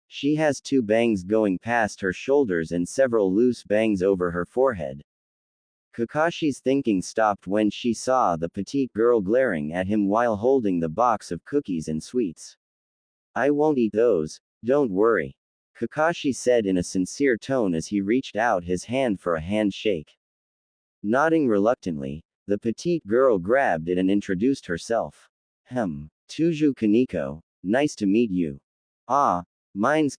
She has two bangs going past her shoulders and several loose bangs over her forehead. Kakashi's thinking stopped when she saw the petite girl glaring at him while holding the box of cookies and sweets. "I won't eat those, don't worry," Kakashi said in a sincere tone as he reached out his hand for a handshake. Nodding reluctantly, the petite girl grabbed it and introduced herself. "Tuju Kaneko, nice to meet you." "Ah, mine's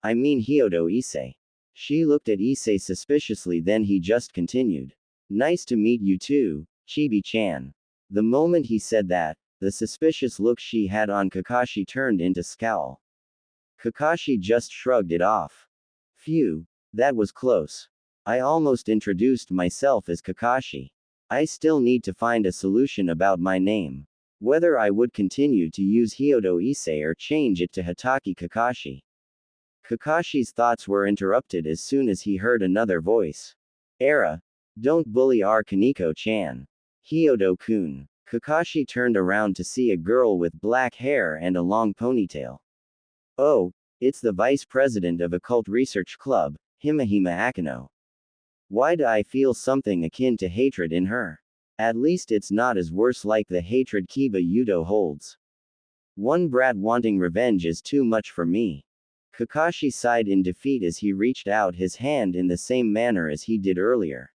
I mean Hyodo Issei." She looked at Issei suspiciously, then he just continued. "Nice to meet you too, Chibi-chan." The moment he said that, the suspicious look she had on Kakashi turned into scowl. Kakashi just shrugged it off. "Phew, that was close. I almost introduced myself as Kakashi. I still need to find a solution about my name. Whether I would continue to use Hyodo Issei or change it to Hitaki Kakashi. Kakashi's thoughts were interrupted as soon as he heard another voice. Era. Don't bully our Kaneko-chan. Hyodo-kun. Kakashi turned around to see a girl with black hair and a long ponytail. Oh, it's the vice president of Occult Research Club, Himehime Akino. Why do I feel something akin to hatred in her? At least it's not as worse like the hatred Kiba Yudo holds. One brat wanting revenge is too much for me. Kakashi sighed in defeat as he reached out his hand in the same manner as he did earlier.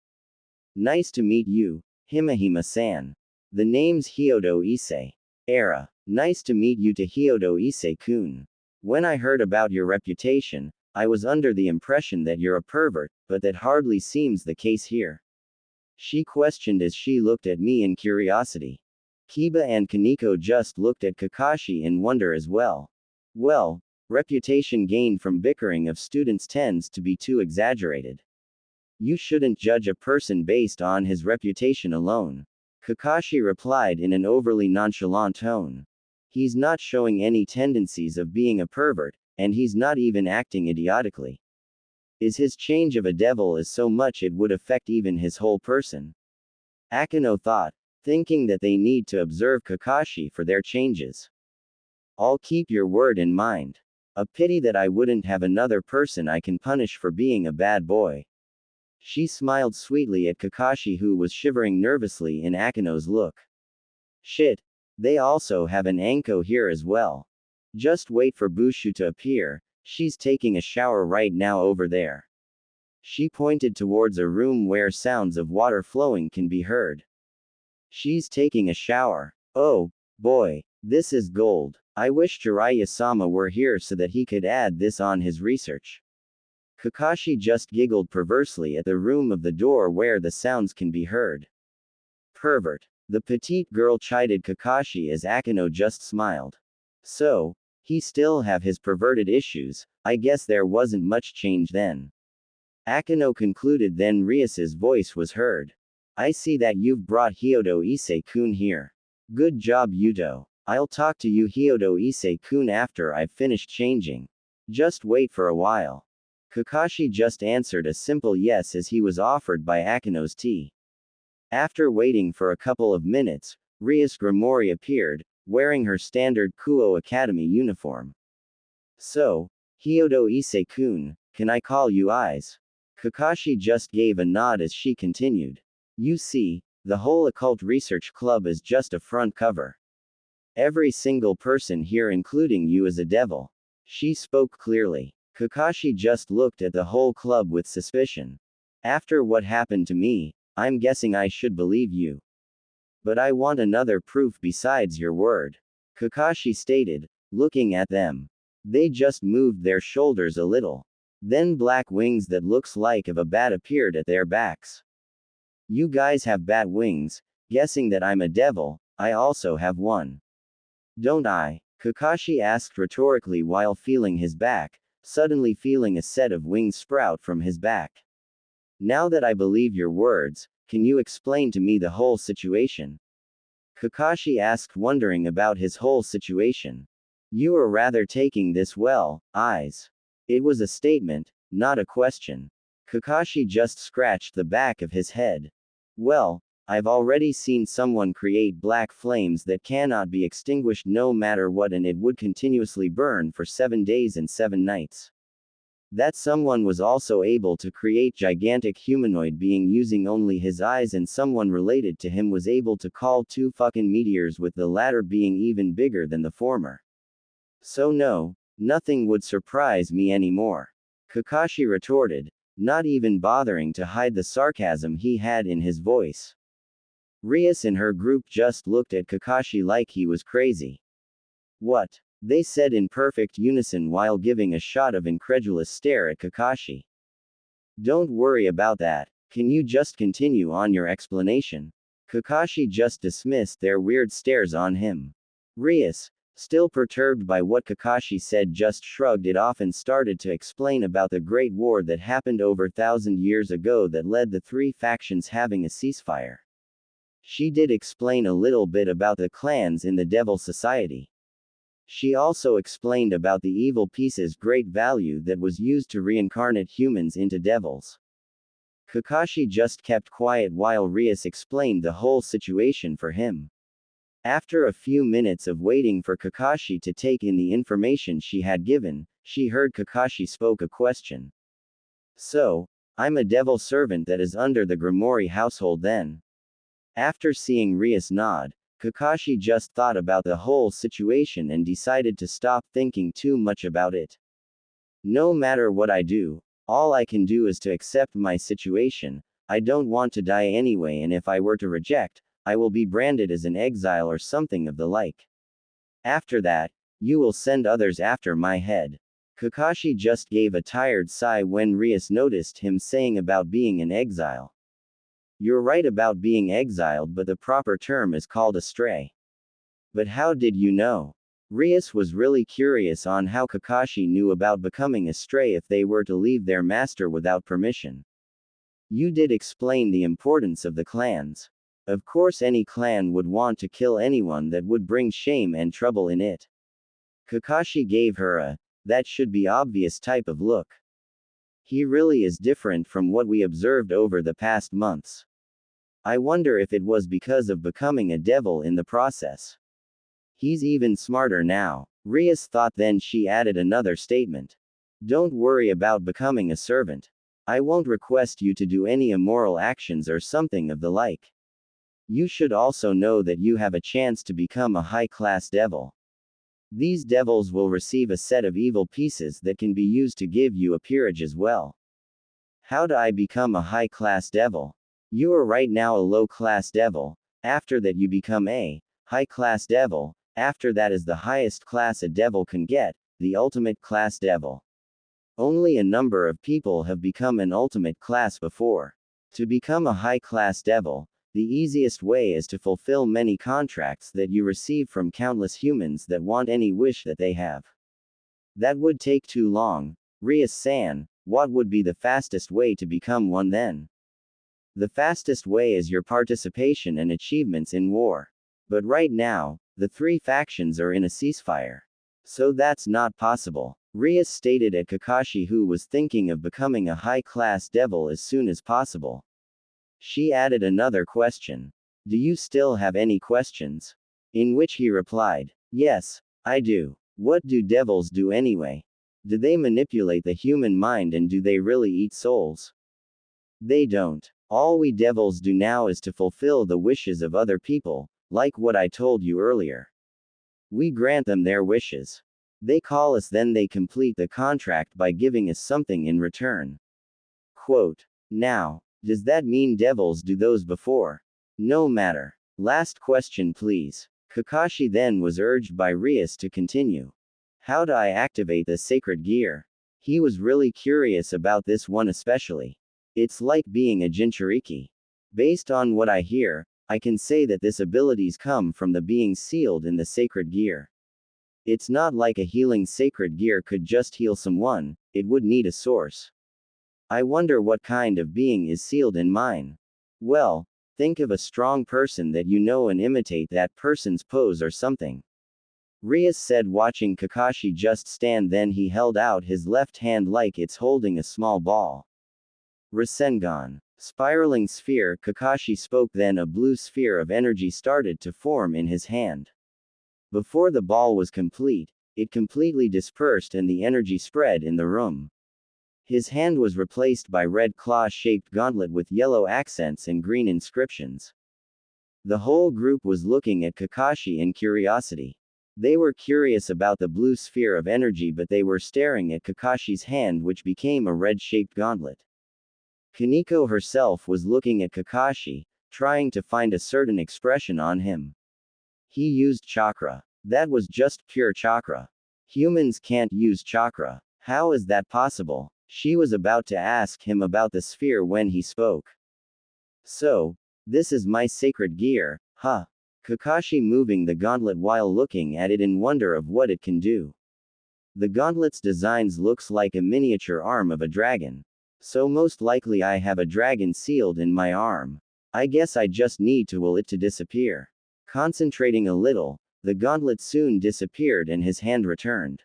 Nice to meet you, Himehime-san. The name's Hyodo Issei. Era. Nice to meet you to Hyodo Issei-kun. When I heard about your reputation, I was under the impression that you're a pervert, but that hardly seems the case here. She questioned as she looked at me in curiosity. Kiba and Kaneko just looked at Kakashi in wonder as well. Well, reputation gained from bickering of students tends to be too exaggerated. You shouldn't judge a person based on his reputation alone. Kakashi replied in an overly nonchalant tone. He's not showing any tendencies of being a pervert, and he's not even acting idiotically. Is his change of a devil as so much it would affect even his whole person? Akino thought, thinking that they need to observe Kakashi for their changes. I'll keep your word in mind. A pity that I wouldn't have another person I can punish for being a bad boy. She smiled sweetly at Kakashi, who was shivering nervously in Akino's look. Shit. They also have an Anko here as well. Just wait for Bushu to appear, she's taking a shower right now over there. She pointed towards a room where sounds of water flowing can be heard. She's taking a shower. Oh, boy, this is gold. I wish Jiraiya-sama were here so that he could add this on his research. Kakashi just giggled perversely at the room of the door where the sounds can be heard. Pervert. The petite girl chided Kakashi as Akino just smiled. So, he still have his perverted issues, I guess there wasn't much change then. Akino concluded, then Rias's voice was heard. I see that you've brought Hyodo Issei-kun here. Good job, Yudo. I'll talk to you Hyodo Issei-kun after I've finished changing. Just wait for a while. Kakashi just answered a simple yes as he was offered by Akino's tea. After waiting for a couple of minutes, Rias Grimori appeared, wearing her standard Kuo Academy uniform. So, Hyodo Issei-kun, can I call you Eyes? Kakashi just gave a nod as she continued. You see, the whole Occult Research Club is just a front cover. Every single person here including you is a devil. She spoke clearly. Kakashi just looked at the whole club with suspicion. After what happened to me, I'm guessing I should believe you. But I want another proof besides your word. Kakashi stated, looking at them. They just moved their shoulders a little. Then black wings that looks like of a bat appeared at their backs. You guys have bat wings, guessing that I'm a devil, I also have one. Don't I? Kakashi asked rhetorically while feeling his back, suddenly feeling a set of wings sprout from his back. Now that I believe your words, can you explain to me the whole situation? Kakashi asked, wondering about his whole situation. You are rather taking this well, Eyes. It was a statement, not a question. Kakashi just scratched the back of his head. Well, I've already seen someone create black flames that cannot be extinguished no matter what, and it would continuously burn for 7 days and 7 nights. That someone was also able to create gigantic humanoid being using only his eyes, and someone related to him was able to call 2 fucking meteors, with the latter being even bigger than the former. So no, nothing would surprise me anymore. Kakashi retorted, not even bothering to hide the sarcasm he had in his voice. Rias and her group just looked at Kakashi like he was crazy. What? They said in perfect unison while giving a shot of incredulous stare at Kakashi. Don't worry about that, can you just continue on your explanation? Kakashi just dismissed their weird stares on him. Rias, still perturbed by what Kakashi said, just shrugged it off and started to explain about the Great War that happened over 1,000 years ago that led the 3 factions having a ceasefire. She did explain a little bit about the clans in the Devil Society. She also explained about the evil piece's great value that was used to reincarnate humans into devils. Kakashi just kept quiet while Rias explained the whole situation for him. After a few minutes of waiting for Kakashi to take in the information she had given, she heard Kakashi spoke a question. So, I'm a devil servant that is under the Grimoire household then? After seeing Rias nod, Kakashi just thought about the whole situation and decided to stop thinking too much about it. No matter what I do, all I can do is to accept my situation. I don't want to die anyway, and if I were to reject, I will be branded as an exile or something of the like. After that, you will send others after my head. Kakashi just gave a tired sigh when Rias noticed him saying about being an exile. You're right about being exiled, but the proper term is called a stray. But how did you know? Rias was really curious on how Kakashi knew about becoming a stray if they were to leave their master without permission. You did explain the importance of the clans. Of course any clan would want to kill anyone that would bring shame and trouble in it. Kakashi gave her a, that should be obvious type of look. He really is different from what we observed over the past months. I wonder if it was because of becoming a devil in the process. He's even smarter now, Rias thought. Then she added another statement. Don't worry about becoming a servant. I won't request you to do any immoral actions or something of the like. You should also know that you have a chance to become a high-class devil. These devils will receive a set of evil pieces that can be used to give you a peerage as well. How do I become a high-class devil? You are right now a low-class devil, after that you become a high-class devil, after that is the highest class a devil can get, the ultimate class devil. Only a number of people have become an ultimate class before. To become a high-class devil, the easiest way is to fulfill many contracts that you receive from countless humans that want any wish that they have. That would take too long. Rias-san, what would be the fastest way to become one then? The fastest way is your participation and achievements in war. But right now, the three factions are in a ceasefire. So that's not possible. Rias stated at Kakashi, who was thinking of becoming a high-class devil as soon as possible. She added another question. Do you still have any questions? In which he replied, yes, I do. What do devils do anyway? Do they manipulate the human mind, and do they really eat souls? They don't. All we devils do now is to fulfill the wishes of other people, like what I told you earlier. We grant them their wishes. They call us, then they complete the contract by giving us something in return. Quote. Now, does that mean devils do those before? No matter. Last question please. Kakashi then was urged by Rias to continue. How do I activate the sacred gear? He was really curious about this one especially. It's like being a Jinchuriki. Based on what I hear, I can say that this abilities come from the being sealed in the sacred gear. It's not like a healing sacred gear could just heal someone, it would need a source. I wonder what kind of being is sealed in mine. Well, think of a strong person that you know and imitate that person's pose or something. Rias said, watching Kakashi just stand. Then he held out his left hand like it's holding a small ball. Rasengan. Spiraling sphere, Kakashi spoke. Then a blue sphere of energy started to form in his hand. Before the ball was complete, it completely dispersed and the energy spread in the room. His hand was replaced by red claw-shaped gauntlet with yellow accents and green inscriptions. The whole group was looking at Kakashi in curiosity. They were curious about the blue sphere of energy, but they were staring at Kakashi's hand, which became a red-shaped gauntlet. Kaneko herself was looking at Kakashi, trying to find a certain expression on him. He used chakra. That was just pure chakra. Humans can't use chakra. How is that possible? She was about to ask him about the sphere when he spoke. So, this is my sacred gear, huh? Kakashi moving the gauntlet while looking at it in wonder of what it can do. The gauntlet's designs looks like a miniature arm of a dragon. So most likely I have a dragon sealed in my arm. I guess I just need to will it to disappear. Concentrating a little, the gauntlet soon disappeared and his hand returned.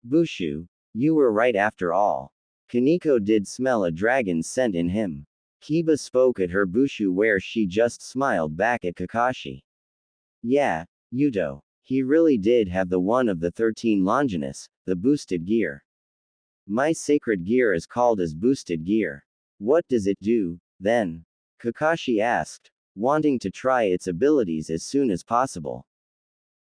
Bushu, you were right after all. Kaneko did smell a dragon's scent in him. Kiba spoke at her Bushu where she just smiled back at Kakashi. Yeah, Yuto. He really did have the one of the 13 Longinus, the boosted gear. My sacred gear is called as boosted gear. What does it do, then? Kakashi asked, wanting to try its abilities as soon as possible.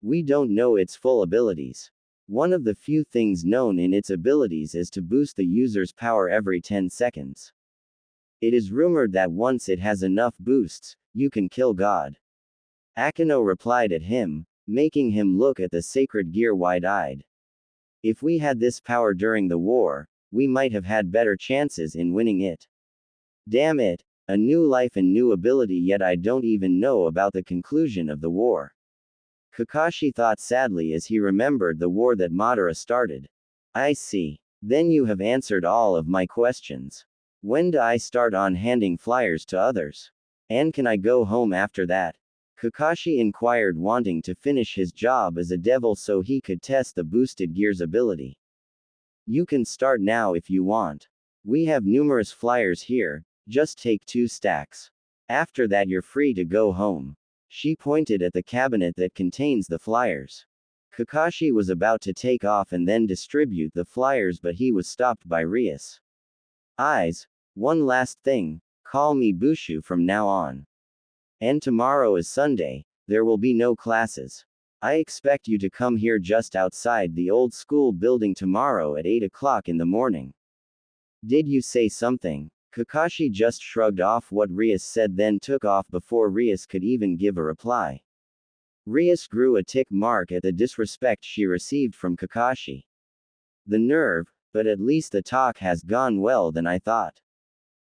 We don't know its full abilities. One of the few things known in its abilities is to boost the user's power every 10 seconds. It is rumored that once it has enough boosts, you can kill God. Akeno replied at him, making him look at the sacred gear wide-eyed. If we had this power during the war, we might have had better chances in winning it. Damn it, a new life and new ability, yet I don't even know about the conclusion of the war. Kakashi thought sadly as he remembered the war that Madara started. I see. Then you have answered all of my questions. When do I start on handing flyers to others? And can I go home after that? Kakashi inquired, wanting to finish his job as a devil so he could test the boosted gear's ability. You can start now if you want. We have numerous flyers here, just take 2 stacks. After that you're free to go home. She pointed at the cabinet that contains the flyers. Kakashi was about to take off and then distribute the flyers, but he was stopped by Rias. Eyes, one last thing, call me Bushu from now on. And tomorrow is Sunday, there will be no classes. I expect you to come here just outside the old school building tomorrow at 8 o'clock in the morning. Did you say something? Kakashi just shrugged off what Rias said, then took off before Rias could even give a reply. Rias grew a tick mark at the disrespect she received from Kakashi. The nerve, but at least the talk has gone well than I thought.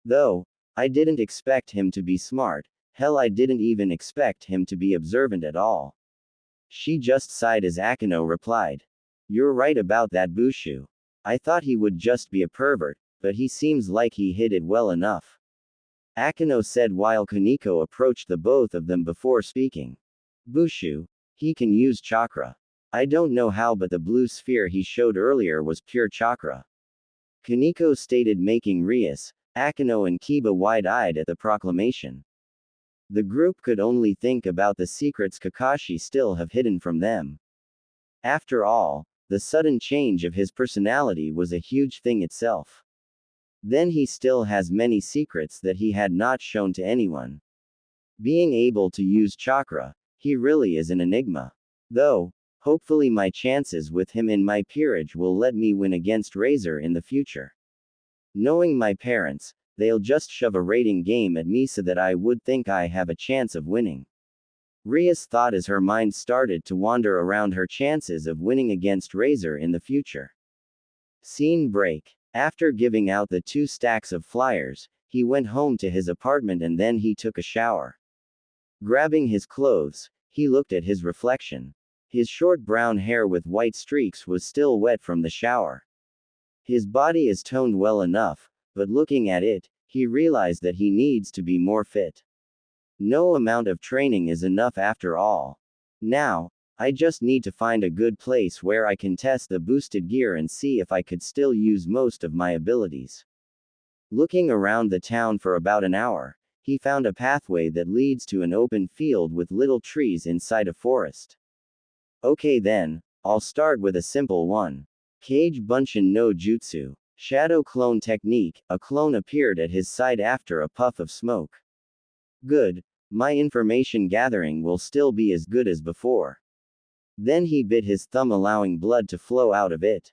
Though, I didn't expect him to be smart, hell I didn't even expect him to be observant at all. She just sighed as Akeno replied. You're right about that Bushu. I thought he would just be a pervert, but he seems like he hid it well enough. Akeno said while Kaneko approached the both of them before speaking. Bushu, he can use chakra. I don't know how, but the blue sphere he showed earlier was pure chakra. Kaneko stated, making Rias, Akeno and Kiba wide-eyed at the proclamation. The group could only think about the secrets Kakashi still have hidden from them. After all, the sudden change of his personality was a huge thing itself. Then he still has many secrets that he had not shown to anyone. Being able to use chakra, he really is an enigma. Though, hopefully my chances with him in my peerage will let me win against Razor in the future. Knowing my parents, they'll just shove a rating game at me so that I would think I have a chance of winning. Rias thought as her mind started to wander around her chances of winning against Razor in the future. Scene break. After giving out the 2 stacks of flyers, he went home to his apartment and then he took a shower. Grabbing his clothes, he looked at his reflection. His short brown hair with white streaks was still wet from the shower. His body is toned well enough, but looking at it, he realized that he needs to be more fit. No amount of training is enough after all. Now, I just need to find a good place where I can test the boosted gear and see if I could still use most of my abilities. Looking around the town for about an hour, he found a pathway that leads to an open field with little trees inside a forest. Okay then, I'll start with a simple one. Kage Bunshin no Jutsu. Shadow clone technique. A clone appeared at his side after a puff of smoke. Good. My information gathering will still be as good as before. Then he bit his thumb, allowing blood to flow out of it.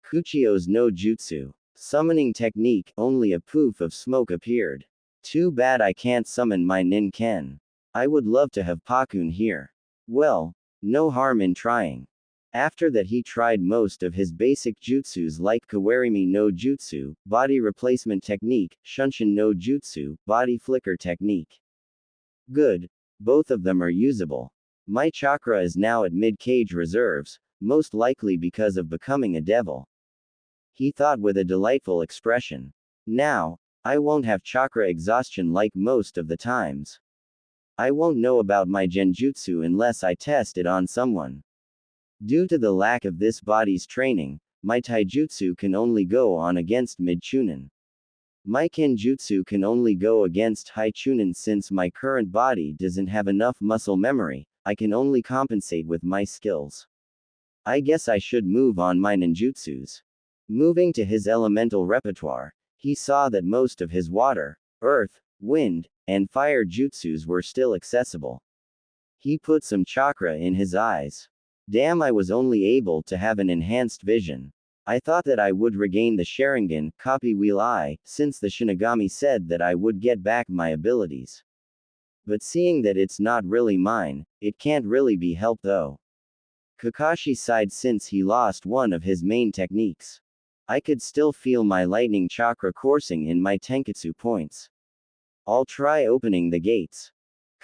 Kuchio's no Jutsu. Summoning technique. Only a poof of smoke appeared. Too bad I can't summon my Nin-Ken. I would love to have Pakun here. Well, no harm in trying. After that he tried most of his basic jutsus like Kawarimi no Jutsu, body replacement technique, Shunshin no Jutsu, body flicker technique. Good. Both of them are usable. My chakra is now at mid-cage reserves, most likely because of becoming a devil. He thought with a delightful expression. Now, I won't have chakra exhaustion like most of the times. I won't know about my genjutsu unless I test it on someone. Due to the lack of this body's training, my taijutsu can only go on against mid-chunin. My kenjutsu can only go against high chunin. Since my current body doesn't have enough muscle memory, I can only compensate with my skills. I guess I should move on my ninjutsus. Moving to his elemental repertoire, he saw that most of his water, earth, wind, and fire jutsus were still accessible. He put some chakra in his eyes. Damn, I was only able to have an enhanced vision. I thought that I would regain the Sharingan, copy wheel eye, since the Shinigami said that I would get back my abilities. But seeing that it's not really mine, it can't really be helped though. Kakashi sighed since he lost one of his main techniques. I could still feel my lightning chakra coursing in my tenketsu points. I'll try opening the gates.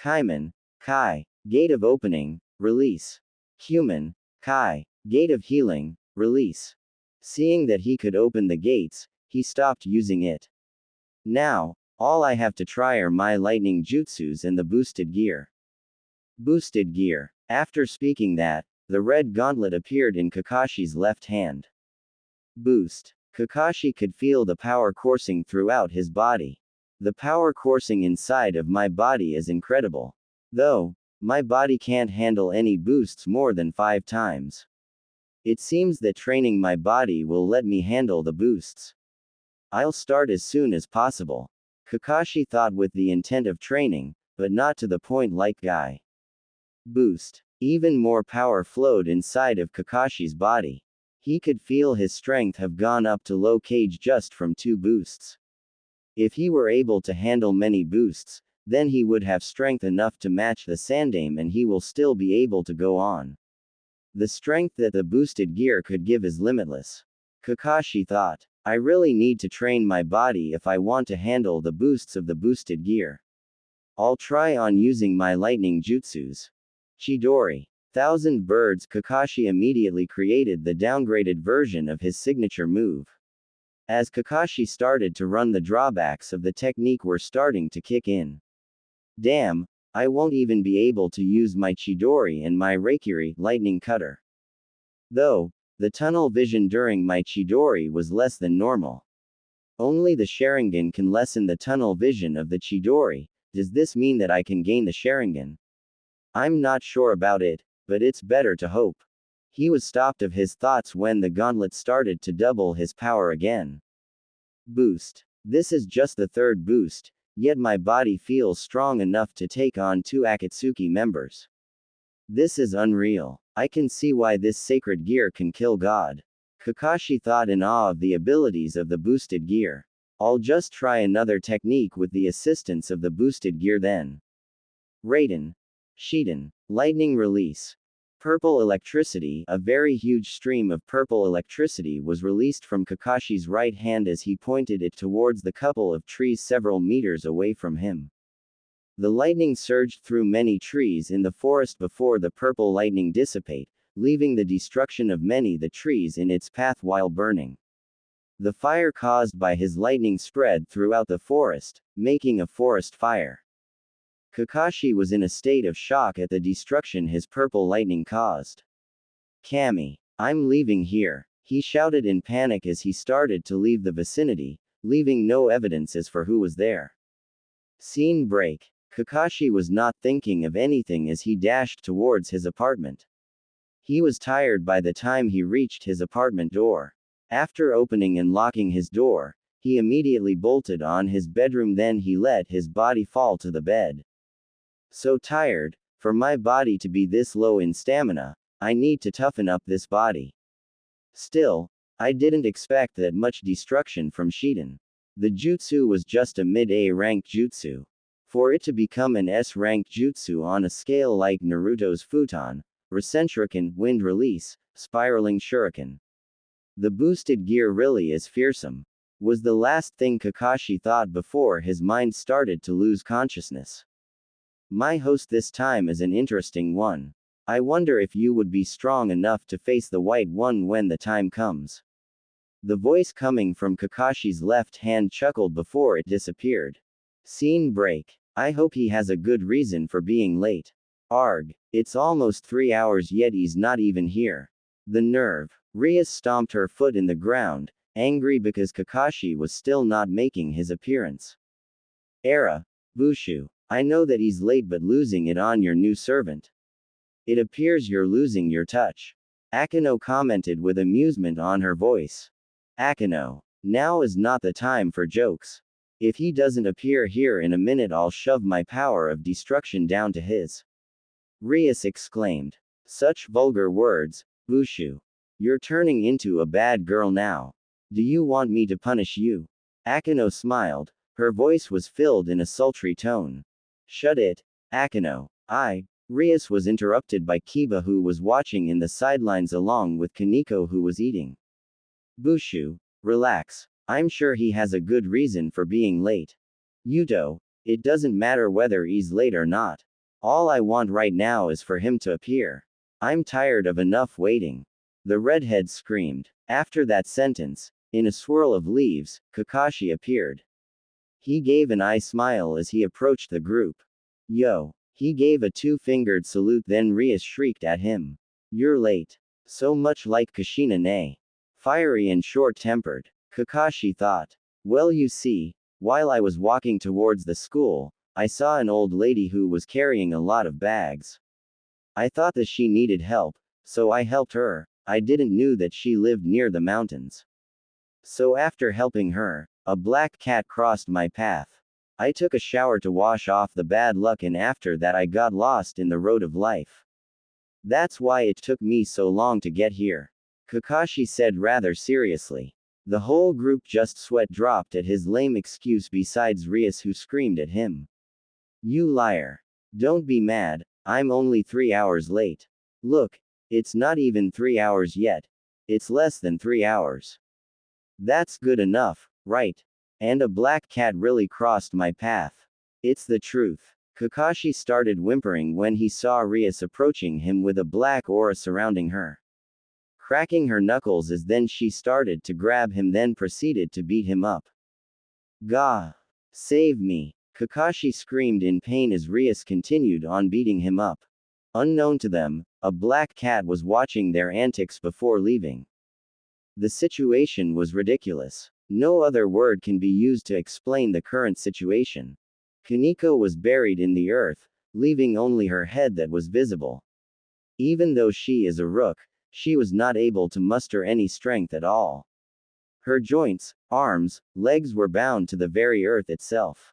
Kaiman, Kai, gate of opening, release. Human, Kai, gate of healing, release. Seeing that he could open the gates, he stopped using it. Now, all I have to try are my lightning jutsus and the boosted gear. Boosted gear. After speaking that, the red gauntlet appeared in Kakashi's left hand. Boost. Kakashi could feel the power coursing throughout his body. The power coursing inside of my body is incredible. Though, my body can't handle any boosts more than 5 times. It seems that training my body will let me handle the boosts. I'll start as soon as possible. Kakashi thought with the intent of training, but not to the point like Guy. Boost. Even more power flowed inside of Kakashi's body. He could feel his strength have gone up to low gauge just from 2 boosts. If he were able to handle many boosts, then he would have strength enough to match the Sandaime and he will still be able to go on. The strength that the boosted gear could give is limitless. Kakashi thought, I really need to train my body if I want to handle the boosts of the boosted gear. I'll try on using my lightning jutsus. Chidori. Thousand birds. Kakashi immediately created the downgraded version of his signature move. As Kakashi started to run, the drawbacks of the technique were starting to kick in. Damn, I won't even be able to use my Chidori and my Reikiri, lightning cutter. Though, the tunnel vision during my Chidori was less than normal. Only the Sharingan can lessen the tunnel vision of the Chidori. Does this mean that I can gain the Sharingan? I'm not sure about it, but it's better to hope. He was stopped of his thoughts when the gauntlet started to double his power again. Boost. This is just the 3rd boost, yet my body feels strong enough to take on 2 Akatsuki members. This is unreal. I can see why this sacred gear can kill God. Kakashi thought in awe of the abilities of the boosted gear. I'll just try another technique with the assistance of the boosted gear then. Raiden. Shiden. Lightning release. Purple electricity. A very huge stream of purple electricity was released from Kakashi's right hand as he pointed it towards the couple of trees several meters away from him. The lightning surged through many trees in the forest before the purple lightning dissipate, leaving the destruction of many the trees in its path while burning. The fire caused by his lightning spread throughout the forest, making a forest fire. Kakashi was in a state of shock at the destruction his purple lightning caused. Kami, I'm leaving here, he shouted in panic as he started to leave the vicinity, leaving no evidence as for who was there. Scene break. Kakashi was not thinking of anything as he dashed towards his apartment. He was tired by the time he reached his apartment door. After opening and locking his door, he immediately bolted on his bedroom, then he let his body fall to the bed. So tired, for my body to be this low in stamina, I need to toughen up this body. Still, I didn't expect that much destruction from Shiden. The jutsu was just a mid-A rank jutsu. For it to become an S-rank jutsu on a scale like Naruto's Futon, Rasenshuriken, Wind Release, Spiraling Shuriken. The boosted gear really is fearsome, was the last thing Kakashi thought before his mind started to lose consciousness. My host this time is an interesting one. I wonder if you would be strong enough to face the White One when the time comes. The voice coming from Kakashi's left hand chuckled before it disappeared. Scene break. I hope he has a good reason for being late. Arg. It's almost 3 hours yet he's not even here. The nerve. Ria stomped her foot in the ground, angry because Kakashi was still not making his appearance. Era. Bushu. I know that he's late but losing it on your new servant. It appears you're losing your touch. Akino commented with amusement on her voice. Akino. Now is not the time for jokes. If he doesn't appear here in a minute I'll shove my power of destruction down to his. Rias exclaimed. Such vulgar words, Bushu. You're turning into a bad girl now. Do you want me to punish you? Akino smiled. Her voice was filled in a sultry tone. Shut it, Akino. Rias was interrupted by Kiba who was watching in the sidelines along with Kaneko who was eating. Bushu, relax. I'm sure he has a good reason for being late. Yuto, it doesn't matter whether he's late or not. All I want right now is for him to appear. I'm tired of enough waiting. The redhead screamed. After that sentence, in a swirl of leaves, Kakashi appeared. He gave an eye smile as he approached the group. Yo. He gave a two-fingered salute then Rias shrieked at him. You're late. So much like Kushina ne. Fiery and short-tempered. Kakashi thought. Well you see, while I was walking towards the school, I saw an old lady who was carrying a lot of bags. I thought that she needed help, so I helped her. I didn't know that she lived near the mountains. So after helping her, a black cat crossed my path. I took a shower to wash off the bad luck and after that I got lost in the road of life. That's why it took me so long to get here. Kakashi said rather seriously. The whole group just sweat dropped at his lame excuse besides Rias who screamed at him. You liar. Don't be mad, I'm only 3 hours late. Look, it's not even 3 hours yet. It's less than 3 hours. That's good enough, right? And a black cat really crossed my path. It's the truth. Kakashi started whimpering when he saw Rias approaching him with a black aura surrounding her. Cracking her knuckles as then she started to grab him then proceeded to beat him up. Gah! Save me! Kakashi screamed in pain as Rias continued on beating him up. Unknown to them, a black cat was watching their antics before leaving. The situation was ridiculous. No other word can be used to explain the current situation. Kaneko was buried in the earth, leaving only her head that was visible. Even though she is a rook, she was not able to muster any strength at all. Her joints, arms, legs were bound to the very earth itself.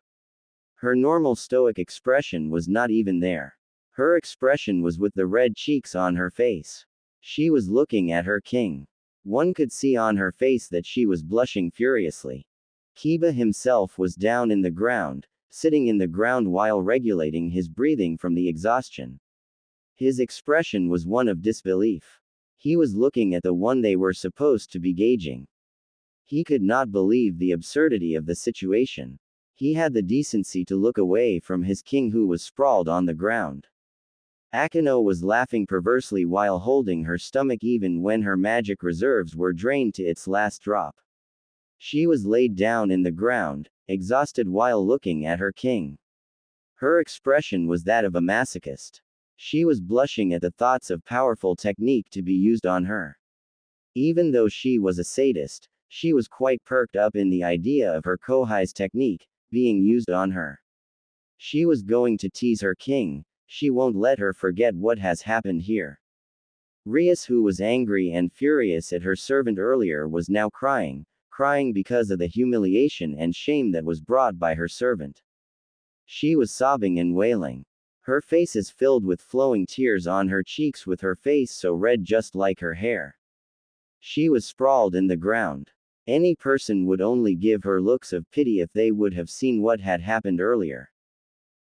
Her normal stoic expression was not even there. Her expression was with the red cheeks on her face. She was looking at her king. One could see on her face that she was blushing furiously. Kiba himself was down in the ground, sitting in the ground while regulating his breathing from the exhaustion. His expression was one of disbelief. He was looking at the one they were supposed to be gauging. He could not believe the absurdity of the situation. He had the decency to look away from his king who was sprawled on the ground. Akino was laughing perversely while holding her stomach even when her magic reserves were drained to its last drop. She was laid down in the ground, exhausted while looking at her king. Her expression was that of a masochist. She was blushing at the thoughts of powerful technique to be used on her. Even though she was a sadist, she was quite perked up in the idea of her Kohai's technique being used on her. She was going to tease her king. She won't let her forget what has happened here. Rias, who was angry and furious at her servant earlier, was now crying because of the humiliation and shame that was brought by her servant. She was sobbing and wailing. Her face is filled with flowing tears on her cheeks with her face so red just like her hair. She was sprawled in the ground. Any person would only give her looks of pity if they would have seen what had happened earlier.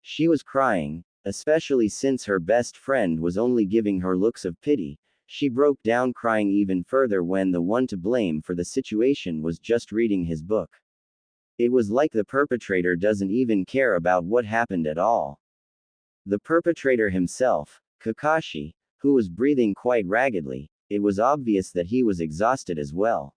She was crying, especially since her best friend was only giving her looks of pity. She broke down crying even further when the one to blame for the situation was just reading his book. It was like the perpetrator doesn't even care about what happened at all. The perpetrator himself, Kakashi, who was breathing quite raggedly, it was obvious that he was exhausted as well.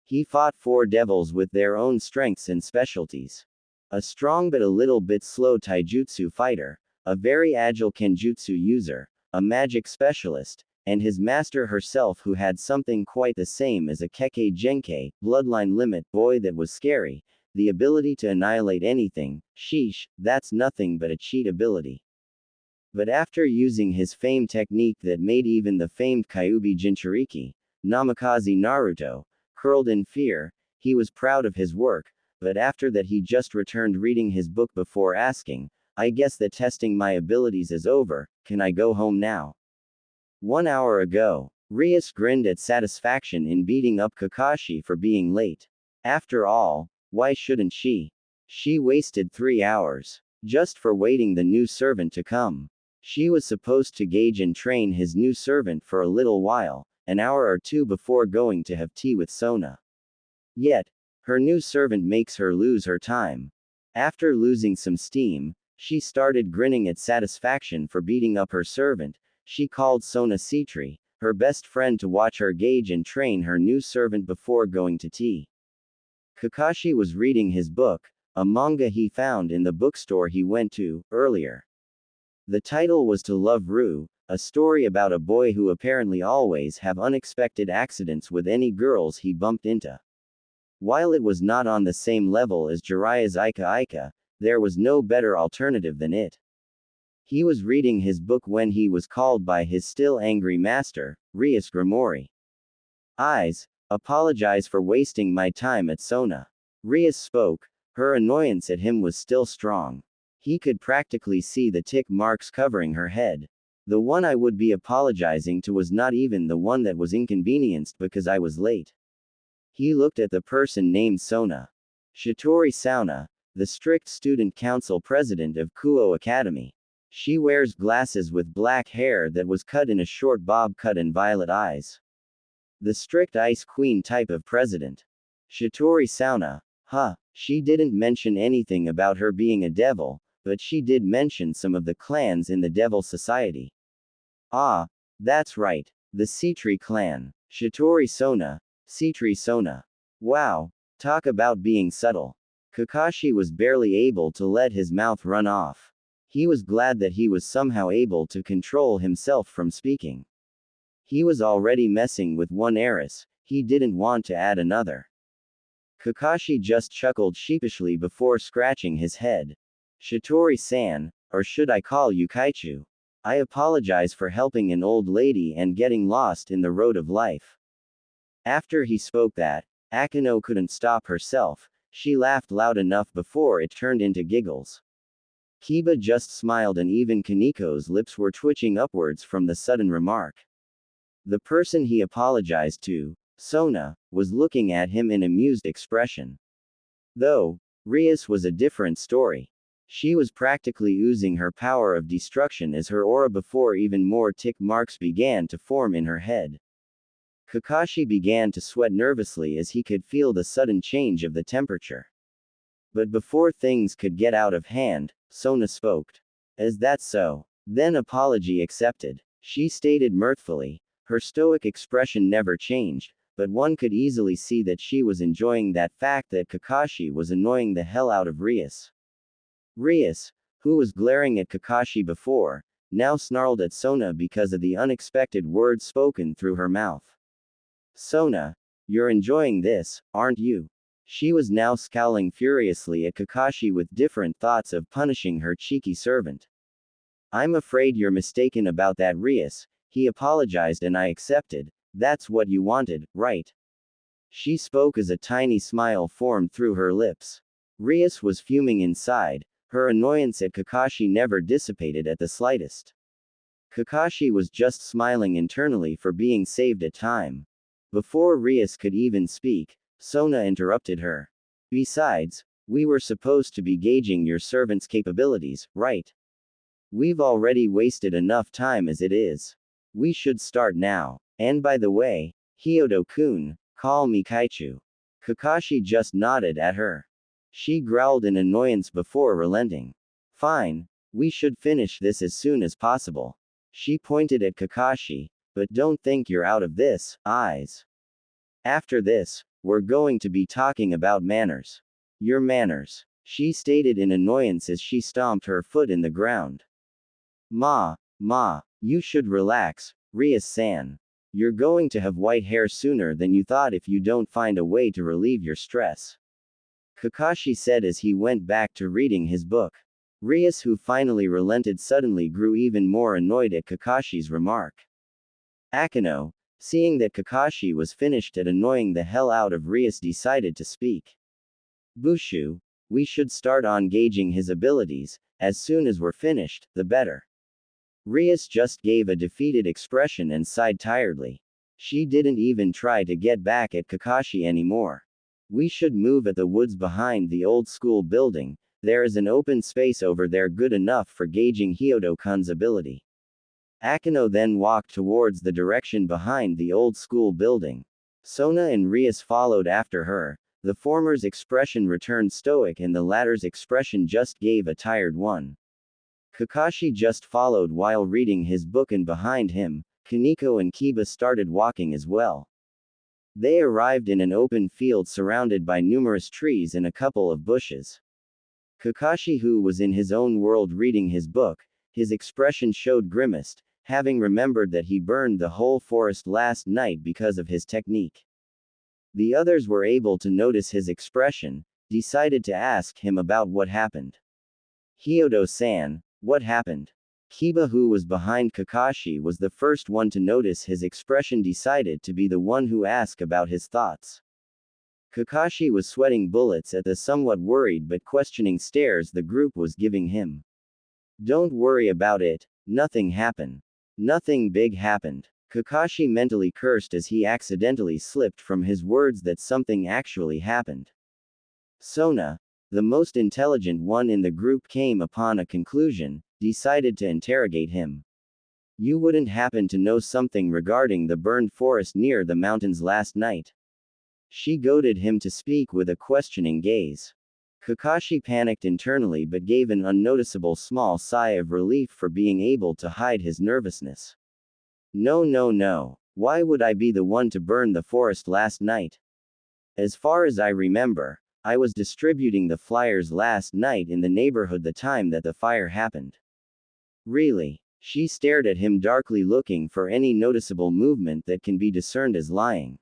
He fought 4 devils with their own strengths and specialties. A strong but a little bit slow taijutsu fighter, a very agile kenjutsu user, a magic specialist, and his master herself who had something quite the same as a Kekkei Genkei, bloodline limit boy that was scary, the ability to annihilate anything. Sheesh, that's nothing but a cheat ability. But after using his famed technique that made even the famed Kyuubi Jinchuriki, Namikaze Naruto, curled in fear, he was proud of his work, but after that he just returned reading his book before asking, I guess that testing my abilities is over, can I go home now? 1 hour ago, Rias grinned at satisfaction in beating up Kakashi for being late. After all, why shouldn't she? She wasted 3 hours just for waiting the new servant to come. She was supposed to gauge and train his new servant for a little while, an hour or two before going to have tea with Sona. Yet, her new servant makes her lose her time. After losing some steam, she started grinning at satisfaction for beating up her servant. She called Sona Citri, her best friend, to watch her gauge and train her new servant before going to tea. Kakashi was reading his book, a manga he found in the bookstore he went to earlier. The title was To Love Ru, a story about a boy who apparently always have unexpected accidents with any girls he bumped into. While it was not on the same level as Jiraiya's Ika Ika, there was no better alternative than it. He was reading his book when he was called by his still angry master, Rias Grimori. Eyes, apologize for wasting my time at Sona. Rias spoke, her annoyance at him was still strong. He could practically see the tick marks covering her head. The one I would be apologizing to was not even the one that was inconvenienced because I was late. He looked at the person named Sona. Shitori Sauna, the strict student council president of Kuo Academy. She wears glasses with black hair that was cut in a short bob cut and violet eyes. The strict ice queen type of president. Shitori Sauna, she didn't mention anything about her being a devil, but she did mention some of the clans in the Devil Society. Ah, that's right, the Citri clan. Shitori Sona, Citri Sona. Wow, talk about being subtle. Kakashi was barely able to let his mouth run off. He was glad that he was somehow able to control himself from speaking. He was already messing with one heiress, he didn't want to add another. Kakashi just chuckled sheepishly before scratching his head. Shitori-san, or should I call you Kaichu? I apologize for helping an old lady and getting lost in the road of life. After he spoke that, Akino couldn't stop herself, she laughed loud enough before it turned into giggles. Kiba just smiled and even Kaniko's lips were twitching upwards from the sudden remark. The person he apologized to, Sona, was looking at him in amused expression. Though, Rias was a different story. She was practically oozing her power of destruction as her aura before even more tick marks began to form in her head. Kakashi began to sweat nervously as he could feel the sudden change of the temperature. But before things could get out of hand, Sona spoke. Is that so? Then apology accepted. She stated mirthfully. Her stoic expression never changed, but one could easily see that she was enjoying that fact that Kakashi was annoying the hell out of Rias. Rias, who was glaring at Kakashi before, now snarled at Sona because of the unexpected words spoken through her mouth. Sona, you're enjoying this, aren't you? She was now scowling furiously at Kakashi with different thoughts of punishing her cheeky servant. I'm afraid you're mistaken about that, Rias. He apologized and I accepted. That's what you wanted, right? She spoke as a tiny smile formed through her lips. Rias was fuming inside, her annoyance at Kakashi never dissipated at the slightest. Kakashi was just smiling internally for being saved a time. Before Rias could even speak, Sona interrupted her. Besides, we were supposed to be gauging your servant's capabilities, right? We've already wasted enough time as it is. We should start now. And by the way, Hyodo-kun, call me Kaichu. Kakashi just nodded at her. She growled in annoyance before relenting. Fine, we should finish this as soon as possible. She pointed at Kakashi, but don't think you're out of this, eyes. After this, we're going to be talking about manners. Your manners, she stated in annoyance as she stomped her foot in the ground. Ma, you should relax, Rias-san. You're going to have white hair sooner than you thought if you don't find a way to relieve your stress. Kakashi said as he went back to reading his book. Rias, who finally relented, suddenly grew even more annoyed at Kakashi's remark. Akino, seeing that Kakashi was finished at annoying the hell out of Rias, decided to speak. Bushu, we should start on gauging his abilities, as soon as we're finished, the better. Rias just gave a defeated expression and sighed tiredly. She didn't even try to get back at Kakashi anymore. We should move at the woods behind the old school building. There is an open space over there good enough for gauging Hyodo-kun's ability. Akino then walked towards the direction behind the old school building. Sona and Rias followed after her. The former's expression returned stoic and the latter's expression just gave a tired one. Kakashi just followed while reading his book, and behind him, Kaneko and Kiba started walking as well. They arrived in an open field surrounded by numerous trees and a couple of bushes. Kakashi, who was in his own world reading his book, his expression showed grimaced, having remembered that he burned the whole forest last night because of his technique. The others were able to notice his expression, decided to ask him about what happened. Hyodo-san, what happened? Kiba, who was behind Kakashi, was the first one to notice his expression, decided to be the one who asked about his thoughts. Kakashi was sweating bullets at the somewhat worried but questioning stares the group was giving him. Don't worry about it, nothing happened. Nothing big happened. Kakashi mentally cursed as he accidentally slipped from his words that something actually happened. Sona, the most intelligent one in the group, came upon a conclusion, decided to interrogate him. You wouldn't happen to know something regarding the burned forest near the mountains last night? She goaded him to speak with a questioning gaze. Kakashi panicked internally but gave an unnoticeable small sigh of relief for being able to hide his nervousness. No. Why would I be the one to burn the forest last night? As far as I remember, I was distributing the flyers last night in the neighborhood the time that the fire happened. Really? She stared at him darkly, looking for any noticeable movement that can be discerned as lying.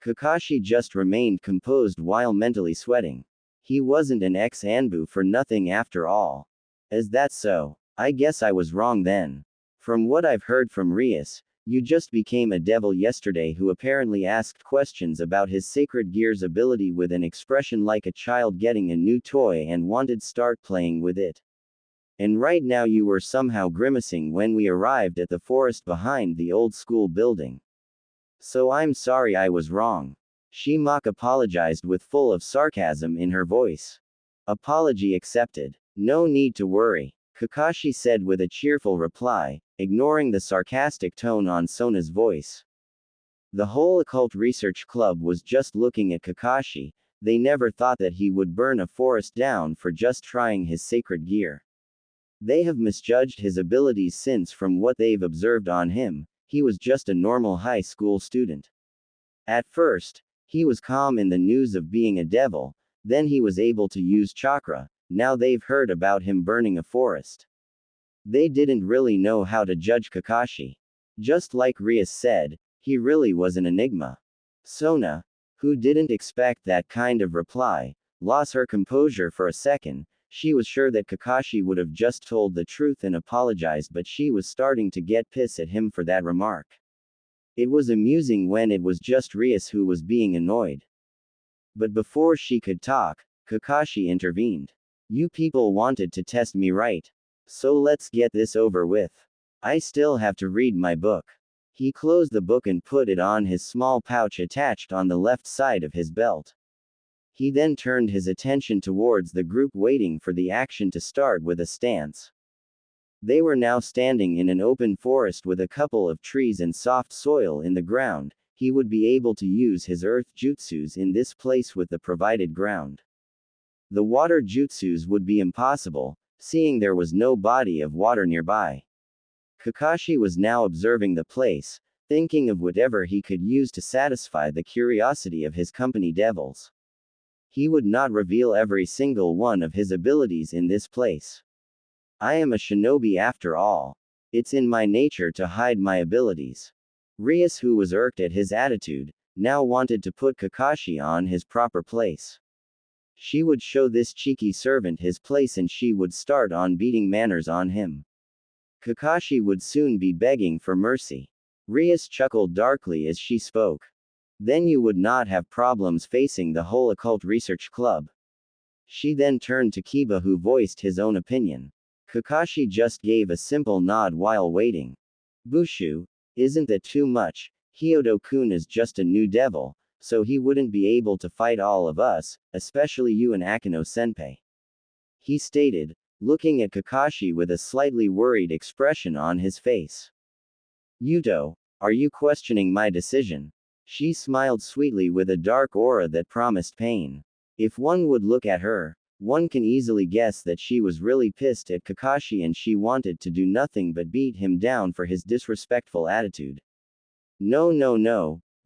Kakashi just remained composed while mentally sweating. He wasn't an ex-Anbu for nothing after all. Is that so? I guess I was wrong then. From what I've heard from Rias, you just became a devil yesterday who apparently asked questions about his sacred gear's ability with an expression like a child getting a new toy and wanted start playing with it. And right now you were somehow grimacing when we arrived at the forest behind the old school building. So I'm sorry I was wrong. She mock apologized with full of sarcasm in her voice. Apology accepted. No need to worry, Kakashi said with a cheerful reply, ignoring the sarcastic tone on Sona's voice. The whole occult research club was just looking at Kakashi. They never thought that he would burn a forest down for just trying his sacred gear. They have misjudged his abilities since, from what they've observed on him, he was just a normal high school student. At first, he was calm in the news of being a devil, then he was able to use chakra, now they've heard about him burning a forest. They didn't really know how to judge Kakashi. Just like Rias said, he really was an enigma. Sona, who didn't expect that kind of reply, lost her composure for a second. She was sure that Kakashi would have just told the truth and apologized, but she was starting to get pissed at him for that remark. It was amusing when it was just Rias who was being annoyed. But before she could talk, Kakashi intervened. You people wanted to test me, right? So let's get this over with. I still have to read my book. He closed the book and put it on his small pouch attached on the left side of his belt. He then turned his attention towards the group, waiting for the action to start with a stance. They were now standing in an open forest with a couple of trees and soft soil in the ground. He would be able to use his earth jutsus in this place with the provided ground. The water jutsus would be impossible, seeing there was no body of water nearby. Kakashi was now observing the place. thinking of whatever he could use to satisfy the curiosity of his company devils. He would not reveal every single one of his abilities in this place. I am a shinobi after all. It's in my nature to hide my abilities. Rias, who was irked at his attitude, now wanted to put Kakashi on his proper place. She would show this cheeky servant his place and she would start on beating manners on him. Kakashi would soon be begging for mercy. Rias chuckled darkly as she spoke. Then you would not have problems facing the whole occult research club. She then turned to Kiba, who voiced his own opinion. Kakashi just gave a simple nod while waiting. Bushu, isn't that too much? Hyodo-kun is just a new devil, so he wouldn't be able to fight all of us, especially you and Akino-senpai. He stated, looking at Kakashi with a slightly worried expression on his face. Yuto, are you questioning my decision? She smiled sweetly with a dark aura that promised pain. If one would look at her, one can easily guess that she was really pissed at Kakashi and she wanted to do nothing but beat him down for his disrespectful attitude. No,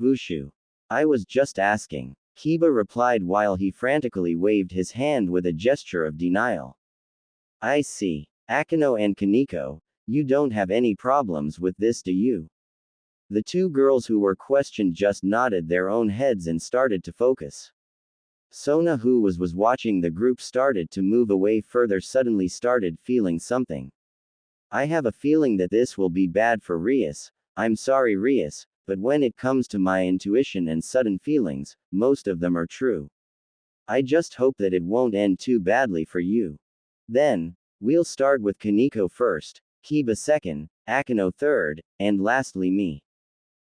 Bushu. I was just asking. Kiba replied while he frantically waved his hand with a gesture of denial. I see. Akino and Kaneko, you don't have any problems with this, do you? The two girls who were questioned just nodded their own heads and started to focus. Sona, who was watching the group, started to move away further, suddenly started feeling something. I have a feeling that this will be bad for Rias. I'm sorry, Rias, but when it comes to my intuition and sudden feelings, most of them are true. I just hope that it won't end too badly for you. Then, we'll start with Kaneko first, Kiba second, Akino third, and lastly me.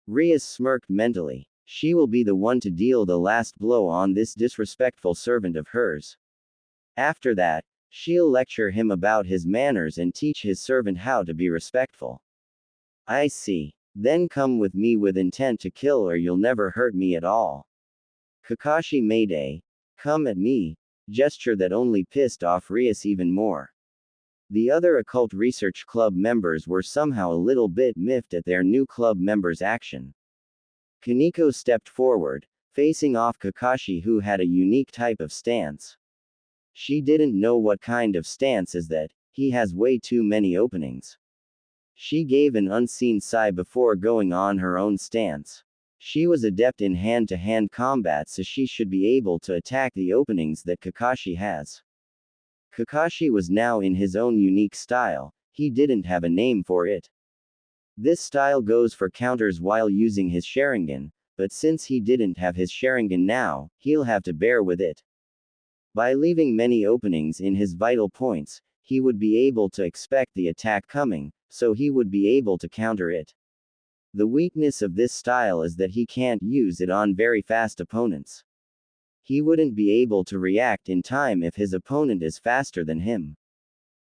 Rias smirked mentally. She will be the one to deal the last blow on this disrespectful servant of hers. After that, she'll lecture him about his manners and teach his servant how to be respectful. I see. Then come with me with intent to kill or you'll never hurt me at all. Kakashi made a come at me gesture that only pissed off Rias even more. The other occult research club members were somehow a little bit miffed at their new club members' action. Kaneko stepped forward, facing off Kakashi, who had a unique type of stance. She didn't know what kind of stance is that. He has way too many openings. She gave an unseen sigh before going on her own stance. She was adept in hand-to-hand combat, so she should be able to attack the openings that Kakashi has. Kakashi was now in his own unique style. He didn't have a name for it. This style goes for counters while using his Sharingan, but since he didn't have his Sharingan now, he'll have to bear with it. By leaving many openings in his vital points, he would be able to expect the attack coming, so he would be able to counter it. The weakness of this style is that he can't use it on very fast opponents. He wouldn't be able to react in time if his opponent is faster than him.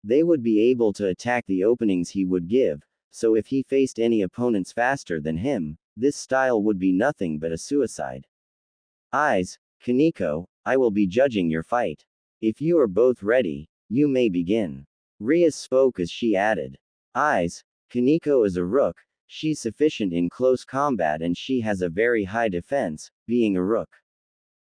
They would be able to attack the openings he would give, so if he faced any opponents faster than him, this style would be nothing but a suicide. Kaneko, I will be judging your fight. If you are both ready, you may begin. Rias spoke as she added. Kaneko is a rook, she's sufficient in close combat and she has a very high defense, being a rook.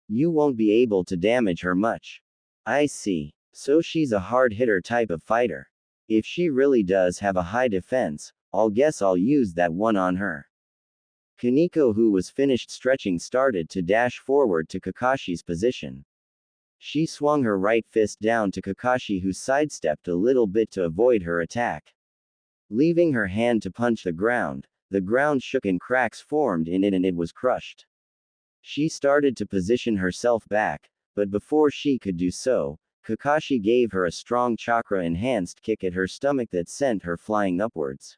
You won't be able to damage her much. I see. So she's a hard hitter type of fighter. If she really does have a high defense, I'll use that one on her. Kaneko, who was finished stretching, started to dash forward to Kakashi's position. She swung her right fist down to Kakashi, who sidestepped a little bit to avoid her attack. Leaving her hand to punch the ground shook and cracks formed in it and it was crushed. She started to position herself back, but before she could do so, Kakashi gave her a strong chakra-enhanced kick at her stomach that sent her flying upwards.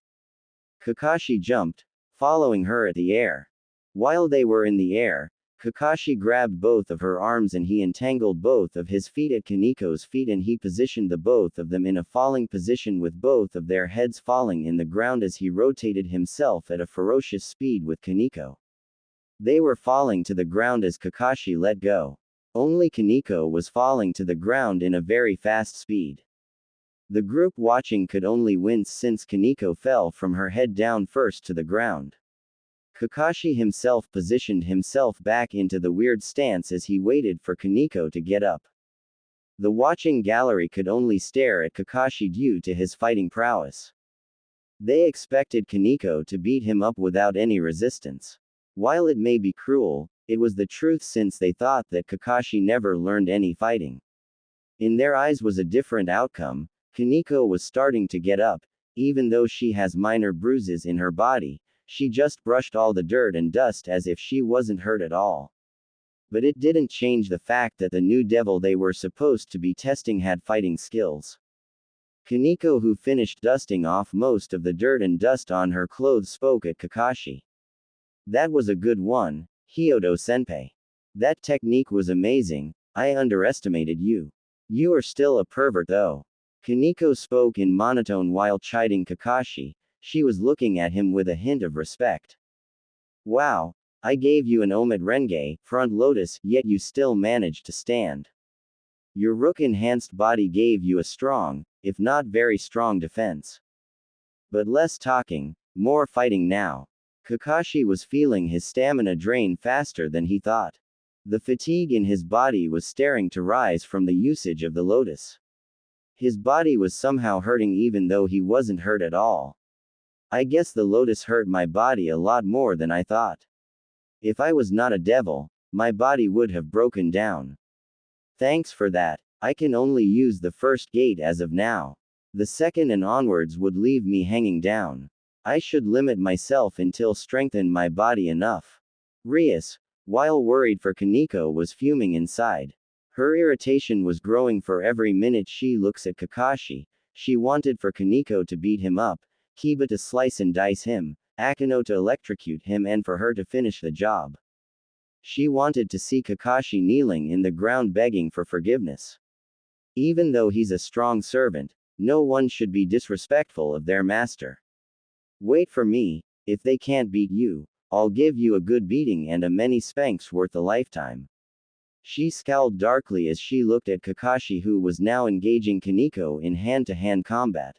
Kakashi jumped, following her at the air. While they were in the air, Kakashi grabbed both of her arms and he entangled both of his feet at Kaneko's feet and he positioned the both of them in a falling position with both of their heads falling in the ground as he rotated himself at a ferocious speed with Kaneko. They were falling to the ground as Kakashi let go. Only Kaneko was falling to the ground in a very fast speed. The group watching could only wince since Kaneko fell from her head down first to the ground. Kakashi himself positioned himself back into the weird stance as he waited for Kaneko to get up. The watching gallery could only stare at Kakashi due to his fighting prowess. They expected Kaneko to beat him up without any resistance. While it may be cruel, it was the truth since they thought that Kakashi never learned any fighting. In their eyes was a different outcome. Kaneko was starting to get up, even though she has minor bruises in her body, she just brushed all the dirt and dust as if she wasn't hurt at all. But it didn't change the fact that the new devil they were supposed to be testing had fighting skills. Kaneko, who finished dusting off most of the dirt and dust on her clothes, spoke at Kakashi. That was a good one, Hyodo-senpai. That technique was amazing, I underestimated you. You are still a pervert though. Kaneko spoke in monotone while chiding Kakashi, she was looking at him with a hint of respect. Wow, I gave you an Omid Renge, front lotus, yet you still managed to stand. Your rook-enhanced body gave you a strong, if not very strong defense. But less talking, more fighting now. Kakashi was feeling his stamina drain faster than he thought. The fatigue in his body was starting to rise from the usage of the lotus. His body was somehow hurting even though he wasn't hurt at all. I guess the lotus hurt my body a lot more than I thought. If I was not a devil, my body would have broken down. Thanks for that. I can only use the first gate as of now. The second and onwards would leave me hanging down. I should limit myself until strengthen my body enough. Rias, while worried for Kaneko, was fuming inside. Her irritation was growing for every minute she looks at Kakashi. She wanted for Kaneko to beat him up, Kiba to slice and dice him, Akeno to electrocute him, and for her to finish the job. She wanted to see Kakashi kneeling in the ground begging for forgiveness. Even though he's a strong servant, no one should be disrespectful of their master. Wait for me, if they can't beat you, I'll give you a good beating and a many spanks worth a lifetime. She scowled darkly as she looked at Kakashi, who was now engaging Kaneko in hand-to-hand combat.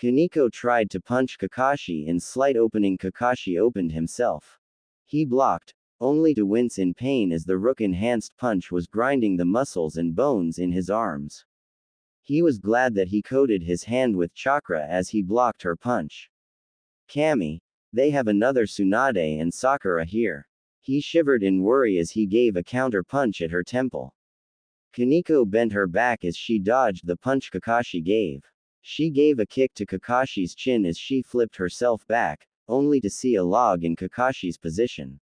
Kaneko tried to punch Kakashi in slight opening. Kakashi opened himself. He blocked, only to wince in pain as the rook-enhanced punch was grinding the muscles and bones in his arms. He was glad that he coated his hand with chakra as he blocked her punch. Kami, they have another Tsunade and Sakura here. He shivered in worry as he gave a counter punch at her temple. Kaneko bent her back as she dodged the punch Kakashi gave. She gave a kick to Kakashi's chin as she flipped herself back, only to see a log in Kakashi's position.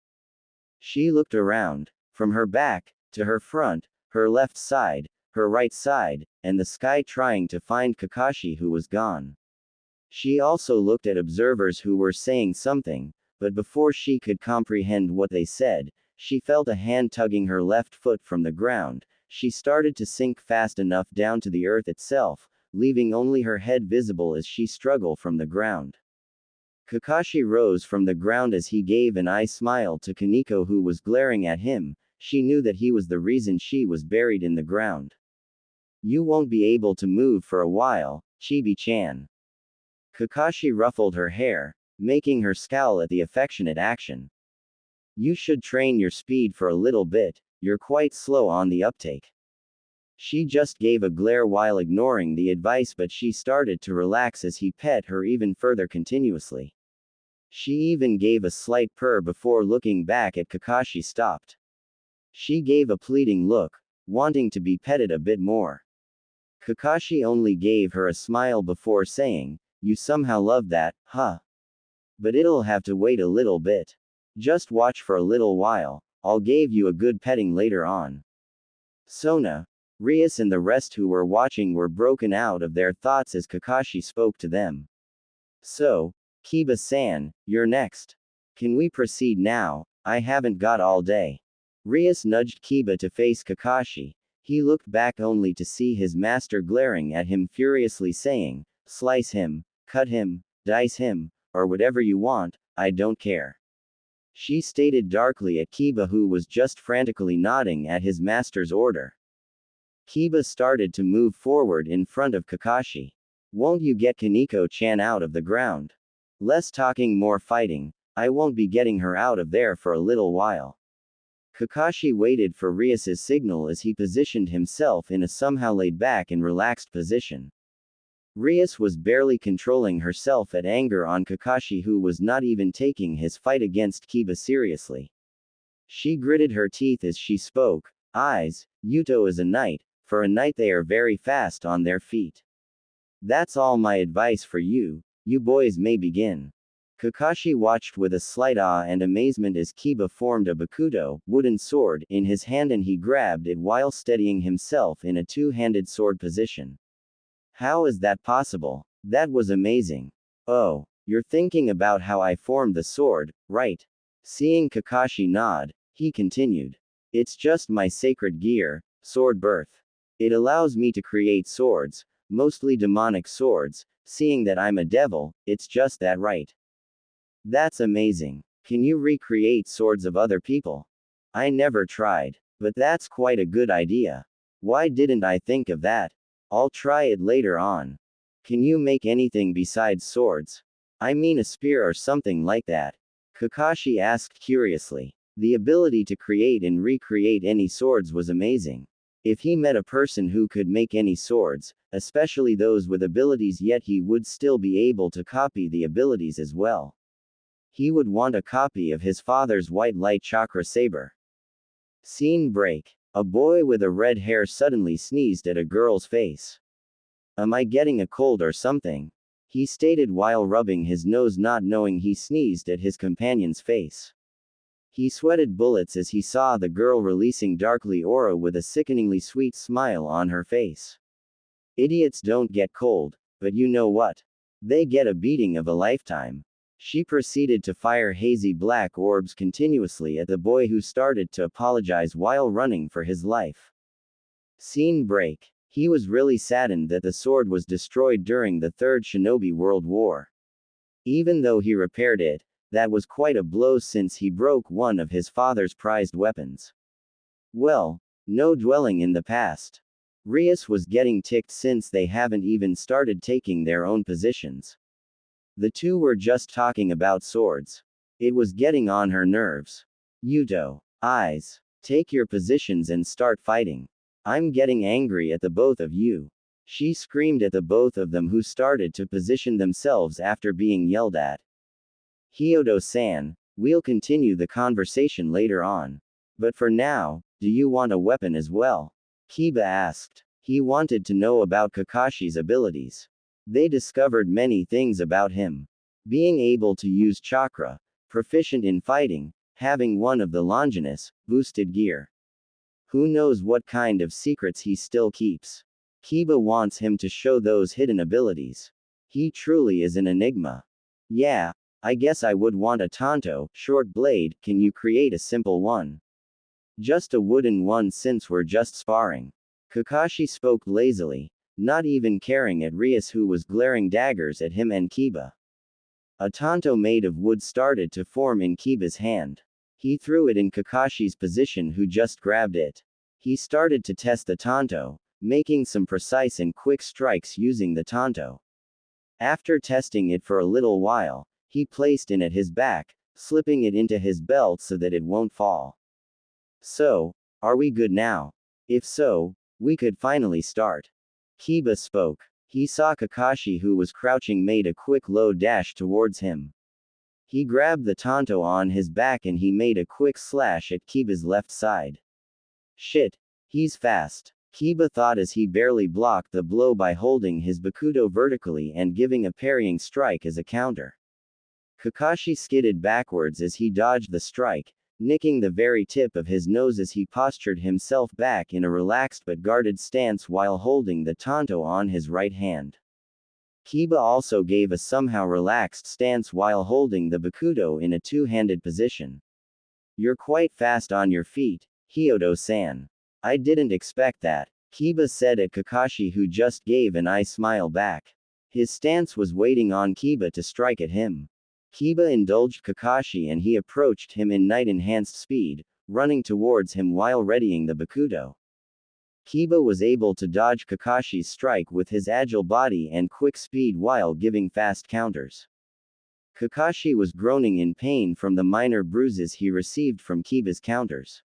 She looked around, from her back, to her front, her left side, her right side, and the sky, trying to find Kakashi, who was gone. She also looked at observers who were saying something, but before she could comprehend what they said, she felt a hand tugging her left foot from the ground. She started to sink fast enough down to the earth itself, leaving only her head visible as she struggled from the ground. Kakashi rose from the ground as he gave an eye smile to Kaneko, who was glaring at him. She knew that he was the reason she was buried in the ground. You won't be able to move for a while, Chibi-chan. Kakashi ruffled her hair, making her scowl at the affectionate action. You should train your speed for a little bit, you're quite slow on the uptake. She just gave a glare while ignoring the advice, but she started to relax as he pet her even further continuously. She even gave a slight purr before looking back at Kakashi. Stopped. She gave a pleading look, wanting to be petted a bit more. Kakashi only gave her a smile before saying, you somehow love that, huh? But it'll have to wait a little bit. Just watch for a little while, I'll give you a good petting later on. Sona, Rias and the rest who were watching were broken out of their thoughts as Kakashi spoke to them. So, Kiba-san, you're next. Can we proceed now? I haven't got all day. Rias nudged Kiba to face Kakashi. He looked back only to see his master glaring at him furiously, saying, slice him, cut him, dice him, or whatever you want, I don't care. She stated darkly at Kiba, who was just frantically nodding at his master's order. Kiba started to move forward in front of Kakashi. Won't you get Kaneko-chan out of the ground? Less talking, more fighting. I won't be getting her out of there for a little while. Kakashi waited for Rias's signal as he positioned himself in a somehow laid-back and relaxed position. Rias was barely controlling herself at anger on Kakashi, who was not even taking his fight against Kiba seriously. She gritted her teeth as she spoke. Eyes, Yuto is a knight. For a knight they are very fast on their feet. That's all my advice for you. You boys may begin. Kakashi watched with a slight awe and amazement as Kiba formed a bakudo, wooden sword, in his hand, and he grabbed it while steadying himself in a two-handed sword position. How is that possible? That was amazing. Oh, you're thinking about how I formed the sword, right? Seeing Kakashi nod, he continued. It's just my sacred gear, sword birth. It allows me to create swords, mostly demonic swords. Seeing that I'm a devil, it's just that right. That's amazing. Can you recreate swords of other people? I never tried, but that's quite a good idea. Why didn't I think of that? I'll try it later on. Can you make anything besides swords? I mean a spear or something like that? Kakashi asked curiously. The ability to create and recreate any swords was amazing. If he met a person who could make any swords, especially those with abilities, yet he would still be able to copy the abilities as well. He would want a copy of his father's white light chakra saber. Scene break. A boy with a red hair suddenly sneezed at a girl's face. Am I getting a cold or something? He stated while rubbing his nose, not knowing he sneezed at his companion's face. He sweated bullets as he saw the girl releasing darkly aura with a sickeningly sweet smile on her face. Idiots don't get cold, but you know what? They get a beating of a lifetime. She proceeded to fire hazy black orbs continuously at the boy, who started to apologize while running for his life. Scene break. He was really saddened that the sword was destroyed during the Third Shinobi World War. Even though he repaired it, that was quite a blow since he broke one of his father's prized weapons. Well, no dwelling in the past. Rias was getting ticked since they haven't even started taking their own positions. The two were just talking about swords. It was getting on her nerves. Yuto. Eyes. Take your positions and start fighting. I'm getting angry at the both of you. She screamed at the both of them, who started to position themselves after being yelled at. Hyodo-san, we'll continue the conversation later on. But for now, do you want a weapon as well? Kiba asked. He wanted to know about Kakashi's abilities. They discovered many things about him. Being able to use chakra, proficient in fighting, having one of the Longinus, boosted gear. Who knows what kind of secrets he still keeps. Kiba wants him to show those hidden abilities. He truly is an enigma. Yeah, I guess I would want a tanto, short blade. Can you create a simple one? Just a wooden one, since we're just sparring. Kakashi spoke lazily, not even caring at Rias, who was glaring daggers at him and Kiba. A tanto made of wood started to form in Kiba's hand. He threw it in Kakashi's position, who just grabbed it. He started to test the tanto, making some precise and quick strikes using the tanto. After testing it for a little while, he placed it at his back, slipping it into his belt so that it won't fall. So, are we good now? If so, we could finally start. Kiba spoke. He saw Kakashi, who was crouching, made a quick low dash towards him. He grabbed the tanto on his back and he made a quick slash at Kiba's left side. Shit. He's fast. Kiba thought as he barely blocked the blow by holding his bakudo vertically and giving a parrying strike as a counter. Kakashi skidded backwards as he dodged the strike, nicking the very tip of his nose as he postured himself back in a relaxed but guarded stance while holding the tanto on his right hand. Kiba also gave a somehow relaxed stance while holding the bakudo in a two-handed position. You're quite fast on your feet, Hyodo-san. I didn't expect that, Kiba said at Kakashi, who just gave an eye smile back. His stance was waiting on Kiba to strike at him. Kiba indulged Kakashi and he approached him in night-enhanced speed, running towards him while readying the bakudo. Kiba was able to dodge Kakashi's strike with his agile body and quick speed while giving fast counters. Kakashi was groaning in pain from the minor bruises he received from Kiba's counters.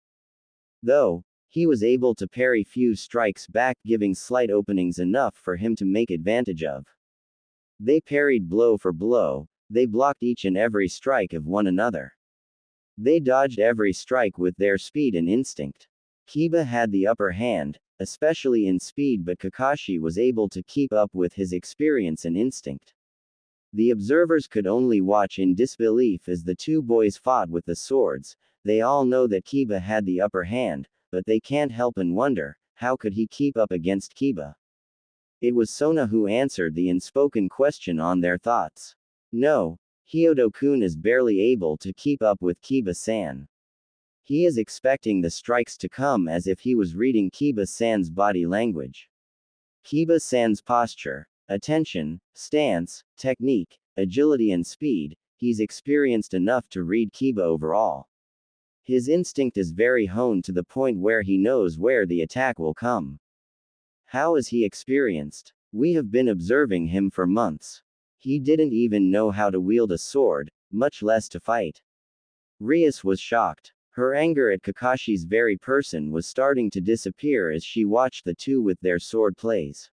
Though, he was able to parry few strikes back, giving slight openings enough for him to make advantage of. They parried blow for blow, they blocked each and every strike of one another. They dodged every strike with their speed and instinct. Kiba had the upper hand, especially in speed, but Kakashi was able to keep up with his experience and instinct. The observers could only watch in disbelief as the two boys fought with the swords. They all know that Kiba had the upper hand, but they can't help and wonder, how could he keep up against Kiba? It was Sona who answered the unspoken question on their thoughts. No, Hyodo-kun is barely able to keep up with Kiba-san. He is expecting the strikes to come as if he was reading Kiba-san's body language. Kiba-san's posture, attention, stance, technique, agility and speed, he's experienced enough to read Kiba overall. His instinct is very honed to the point where he knows where the attack will come. How is he experienced? We have been observing him for months. He didn't even know how to wield a sword, much less to fight. Rias was shocked. Her anger at Kakashi's very person was starting to disappear as she watched the two with their sword plays.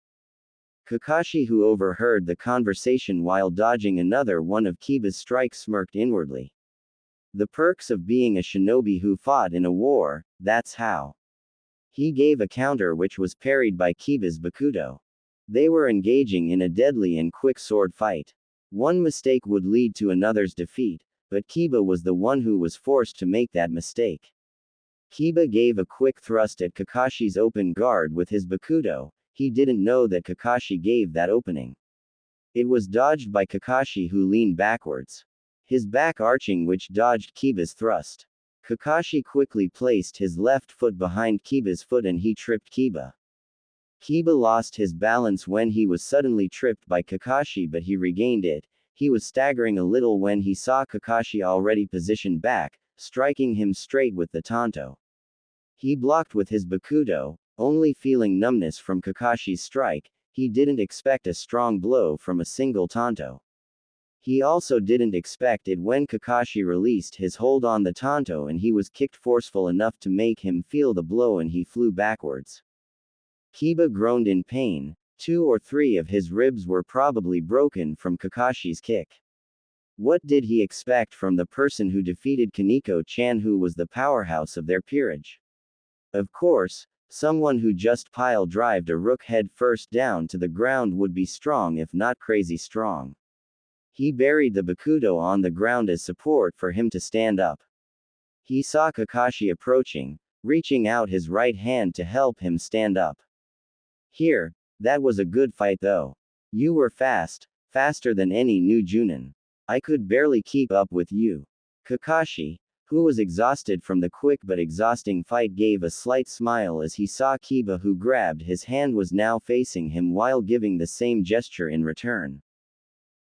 Kakashi, who overheard the conversation while dodging another one of Kiba's strikes, smirked inwardly. The perks of being a shinobi who fought in a war, that's how. He gave a counter which was parried by Kiba's bakudo. They were engaging in a deadly and quick sword fight. One mistake would lead to another's defeat, but Kiba was the one who was forced to make that mistake. Kiba gave a quick thrust at Kakashi's open guard with his bakudo. He didn't know that Kakashi gave that opening. It was dodged by Kakashi, who leaned backwards. His back arching, which dodged Kiba's thrust. Kakashi quickly placed his left foot behind Kiba's foot and he tripped Kiba. Kiba lost his balance when he was suddenly tripped by Kakashi, but he regained it. He was staggering a little when he saw Kakashi already positioned back, striking him straight with the tanto. He blocked with his bakudo, only feeling numbness from Kakashi's strike. He didn't expect a strong blow from a single tanto. He also didn't expect it when Kakashi released his hold on the tanto and he was kicked forceful enough to make him feel the blow and he flew backwards. Kiba groaned in pain. 2 or 3 of his ribs were probably broken from Kakashi's kick. What did he expect from the person who defeated Kaneko-chan, who was the powerhouse of their peerage? Of course, someone who just pile-drived a rook head first down to the ground would be strong, if not crazy strong. He buried the bakudo on the ground as support for him to stand up. He saw Kakashi approaching, reaching out his right hand to help him stand up. Here, that was a good fight though. You were fast, faster than any new Junin. I could barely keep up with you. Kakashi, who was exhausted from the quick but exhausting fight, gave a slight smile as he saw Kiba, who grabbed his hand, was now facing him while giving the same gesture in return.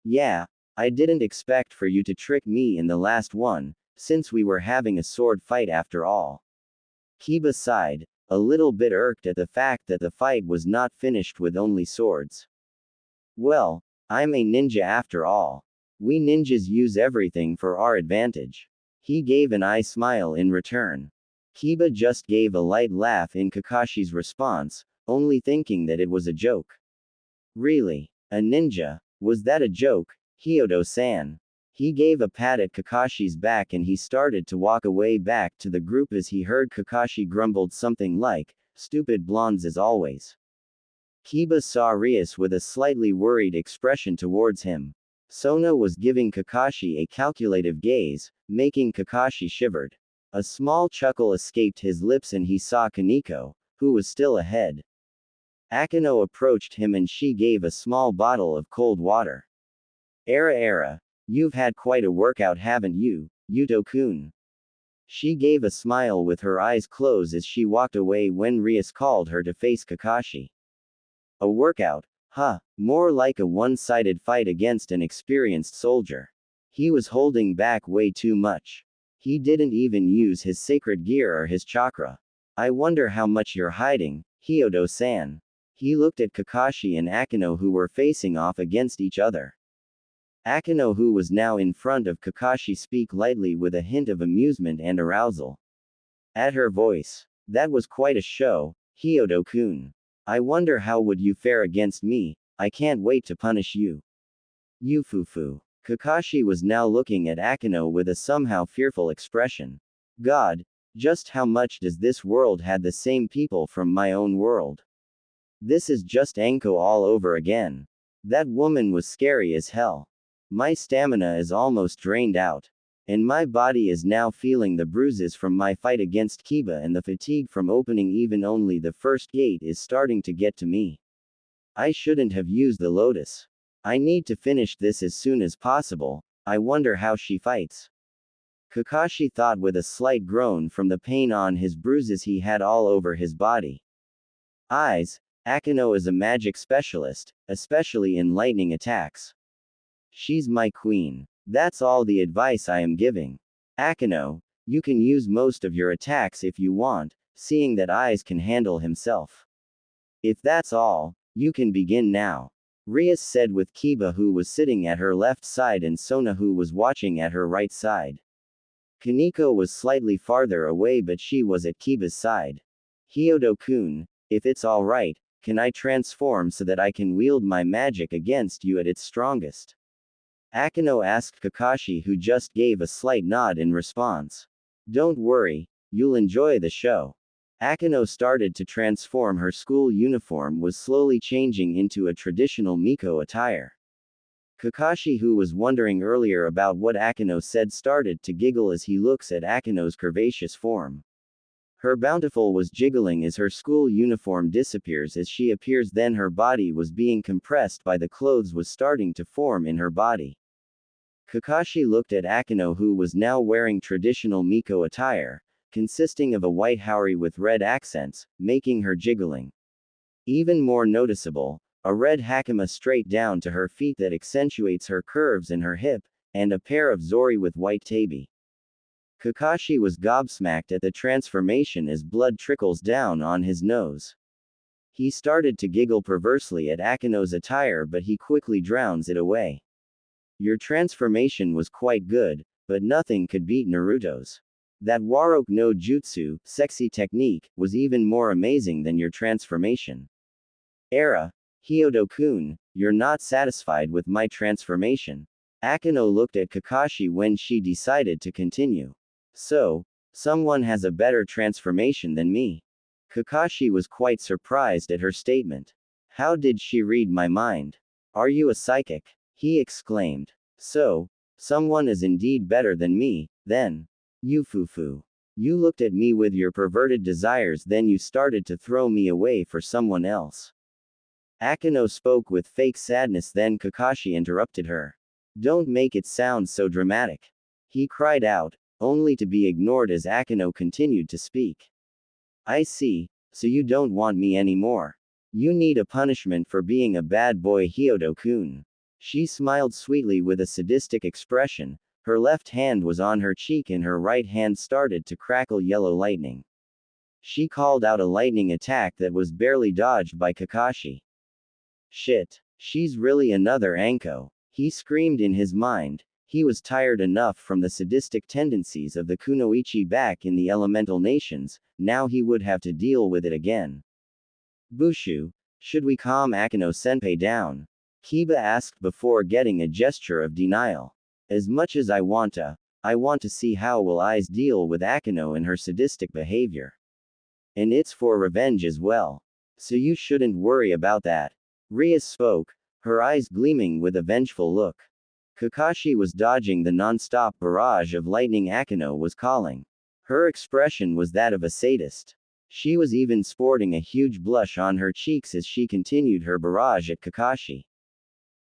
Yeah, I didn't expect for you to trick me in the last one, since we were having a sword fight after all. Kiba sighed, a little bit irked at the fact that the fight was not finished with only swords. Well, I'm a ninja after all. We ninjas use everything for our advantage. He gave an eye smile in return. Kiba just gave a light laugh in Kakashi's response, only thinking that it was a joke. Really? A ninja? Was that a joke, Hyodo-san? He gave a pat at Kakashi's back and he started to walk away back to the group as he heard Kakashi grumbled something like, "Stupid blondes as always." Kiba saw Rias with a slightly worried expression towards him. Sona was giving Kakashi a calculative gaze, making Kakashi shivered. A small chuckle escaped his lips and he saw Kaneko, who was still ahead. Akino approached him and she gave a small bottle of cold water. Era, you've had quite a workout, haven't you, Yuto-kun? She gave a smile with her eyes closed as she walked away when Rias called her to face Kakashi. A workout? Huh, more like a one-sided fight against an experienced soldier. He was holding back way too much. He didn't even use his sacred gear or his chakra. I wonder how much you're hiding, Hyodo-san. He looked at Kakashi and Akino, who were facing off against each other. Akino, who was now in front of Kakashi, spoke lightly with a hint of amusement and arousal. At her voice. That was quite a show, Hyodo-kun. I wonder how would you fare against me, I can't wait to punish you. Yufufu. Kakashi was now looking at Akino with a somehow fearful expression. God, just how much does this world had the same people from my own world? This is just Anko all over again. That woman was scary as hell. My stamina is almost drained out. And my body is now feeling the bruises from my fight against Kiba, and the fatigue from opening even only the first gate is starting to get to me. I shouldn't have used the lotus. I need to finish this as soon as possible. I wonder how she fights. Kakashi thought with a slight groan from the pain on his bruises he had all over his body. Eyes. Akino is a magic specialist, especially in lightning attacks. She's my queen. That's all the advice I am giving. Akino, you can use most of your attacks if you want, seeing that Eyes can handle himself. If that's all, you can begin now. Rias said with Kiba, who was sitting at her left side, and Sona, who was watching at her right side. Kaneko was slightly farther away, but she was at Kiba's side. Hyodo-kun, if it's alright, can I transform so that I can wield my magic against you at its strongest? Akino asked Kakashi, who just gave a slight nod in response. Don't worry, you'll enjoy the show. Akino started to transform. Her school uniform was slowly changing into a traditional Miko attire. Kakashi, who was wondering earlier about what Akino said, started to giggle as he looks at Akino's curvaceous form. Her bountiful was jiggling as her school uniform disappears as she appears, then her body was being compressed by the clothes was starting to form in her body. Kakashi looked at Akino, who was now wearing traditional Miko attire, consisting of a white haori with red accents, making her jiggling. Even more noticeable, a red hakama straight down to her feet that accentuates her curves in her hip, and a pair of zori with white tabi. Kakashi was gobsmacked at the transformation as blood trickles down on his nose. He started to giggle perversely at Akino's attire, but he quickly drowns it away. Your transformation was quite good, but nothing could beat Naruto's. That Waroke no Jutsu, sexy technique, was even more amazing than your transformation. Hyodo-kun, you're not satisfied with my transformation. Akino looked at Kakashi when she decided to continue. So, someone has a better transformation than me. Kakashi was quite surprised at her statement. How did she read my mind? Are you a psychic? He exclaimed. So, someone is indeed better than me, then. Yufufu. You looked at me with your perverted desires, then you started to throw me away for someone else. Akino spoke with fake sadness, then Kakashi interrupted her. Don't make it sound so dramatic. He cried out, only to be ignored as Akino continued to speak. I see, so you don't want me anymore. You need a punishment for being a bad boy, Hyodo-kun. She smiled sweetly with a sadistic expression. Her left hand was on her cheek and her right hand started to crackle yellow lightning. She called out a lightning attack that was barely dodged by Kakashi. Shit. She's really another Anko. He screamed in his mind. He was tired enough from the sadistic tendencies of the Kunoichi back in the elemental nations, now he would have to deal with it again. Bushu, should we calm Akino-senpai down? Kiba asked before getting a gesture of denial. As much as I want to see how will Eyes deal with Akino and her sadistic behavior. And it's for revenge as well. So you shouldn't worry about that. Rias spoke, her eyes gleaming with a vengeful look. Kakashi was dodging the non-stop barrage of lightning Akino was calling. Her expression was that of a sadist. She was even sporting a huge blush on her cheeks as she continued her barrage at Kakashi.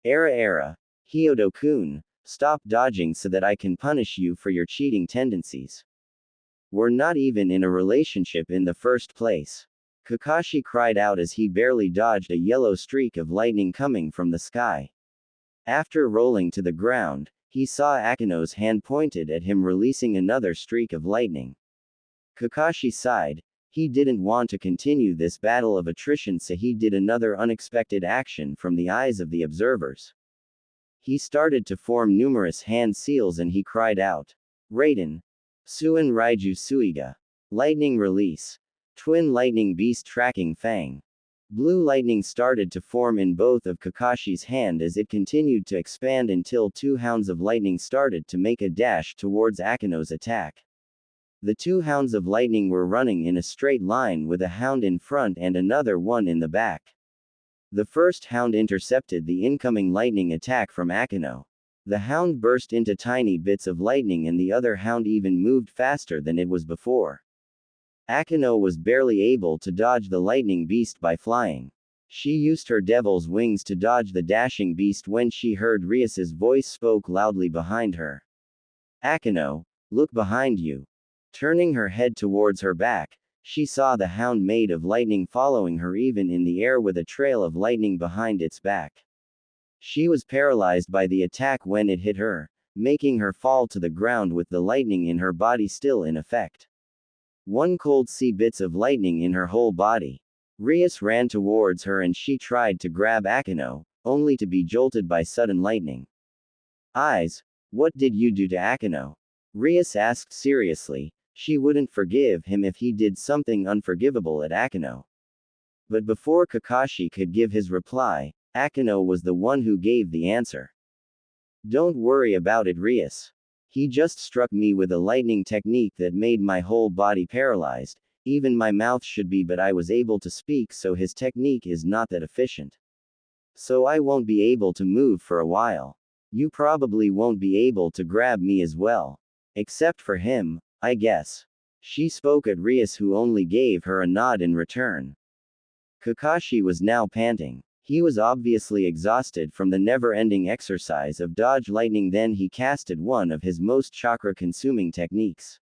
Hyodo-kun, stop dodging so that I can punish you for your cheating tendencies. We're not even in a relationship in the first place. Kakashi cried out as he barely dodged a yellow streak of lightning coming from the sky. After rolling to the ground, he saw Akino's hand pointed at him, releasing another streak of lightning. Kakashi sighed. He didn't want to continue this battle of attrition, so he did another unexpected action from the eyes of the observers. He started to form numerous hand seals and he cried out. Raiden. Suin Raiju Suiga. Lightning release. Twin lightning beast tracking Fang. Blue lightning started to form in both of Kakashi's hand as it continued to expand until two hounds of lightning started to make a dash towards Akino's attack. The two hounds of lightning were running in a straight line with a hound in front and another one in the back. The first hound intercepted the incoming lightning attack from Akino. The hound burst into tiny bits of lightning and the other hound even moved faster than it was before. Akino was barely able to dodge the lightning beast by flying. She used her devil's wings to dodge the dashing beast when she heard Rias's voice spoke loudly behind her. Akino, look behind you. Turning her head towards her back, she saw the hound made of lightning following her even in the air with a trail of lightning behind its back. She was paralyzed by the attack when it hit her, making her fall to the ground with the lightning in her body still in effect. One could see bits of lightning in her whole body. Rias ran towards her and she tried to grab Akino, only to be jolted by sudden lightning. Eyes, what did you do to Akino? Rias asked seriously. She wouldn't forgive him if he did something unforgivable at Akino. But before Kakashi could give his reply, Akino was the one who gave the answer. Don't worry about it, Rias. He just struck me with a lightning technique that made my whole body paralyzed, even my mouth should be, but I was able to speak, so his technique is not that efficient. So I won't be able to move for a while. You probably won't be able to grab me as well. Except for him, I guess. She spoke at Rias, who only gave her a nod in return. Kakashi was now panting. He was obviously exhausted from the never-ending exercise of dodge lightning. Then he casted one of his most chakra-consuming techniques.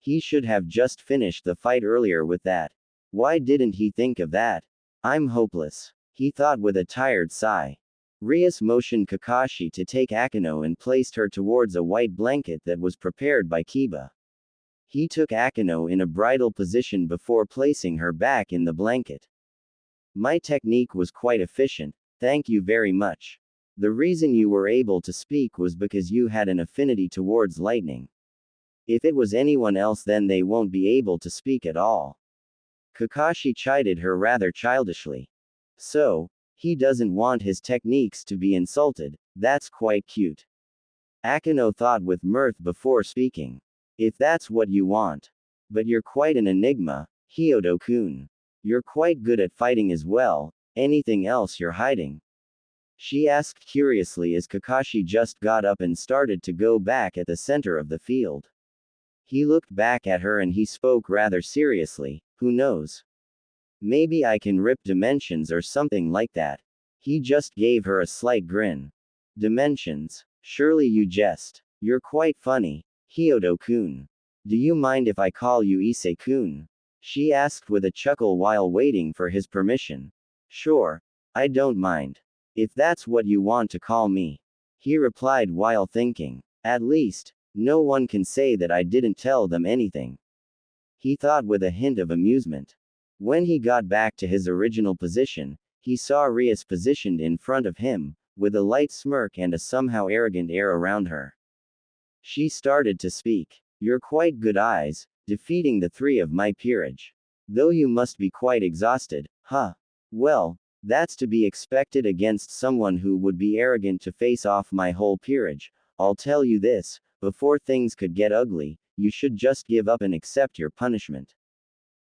He should have just finished the fight earlier with that. Why didn't he think of that? I'm hopeless, he thought with a tired sigh. Rias motioned Kakashi to take Akino and placed her towards a white blanket that was prepared by Kiba. He took Akino in a bridal position before placing her back in the blanket. My technique was quite efficient, thank you very much. The reason you were able to speak was because you had an affinity towards lightning. If it was anyone else, then they won't be able to speak at all. Kakashi chided her rather childishly. So, he doesn't want his techniques to be insulted, that's quite cute. Akino thought with mirth before speaking. If that's what you want. But you're quite an enigma, Hyodo-kun. You're quite good at fighting as well, anything else you're hiding? She asked curiously as Kakashi just got up and started to go back at the center of the field. He looked back at her and he spoke rather seriously, who knows? Maybe I can rip dimensions or something like that. He just gave her a slight grin. Dimensions? Surely you jest. You're quite funny, Hyodo-kun. Do you mind if I call you Issei-kun? She asked with a chuckle while waiting for his permission. Sure, I don't mind. If that's what you want to call me. He replied while thinking. At least, no one can say that I didn't tell them anything. He thought with a hint of amusement. When he got back to his original position, he saw Rias positioned in front of him, with a light smirk and a somehow arrogant air around her. She started to speak. You're quite good, eyes, defeating the three of my peerage. Though you must be quite exhausted, huh? Well, that's to be expected against someone who would be arrogant to face off my whole peerage. I'll tell you this, before things could get ugly, you should just give up and accept your punishment.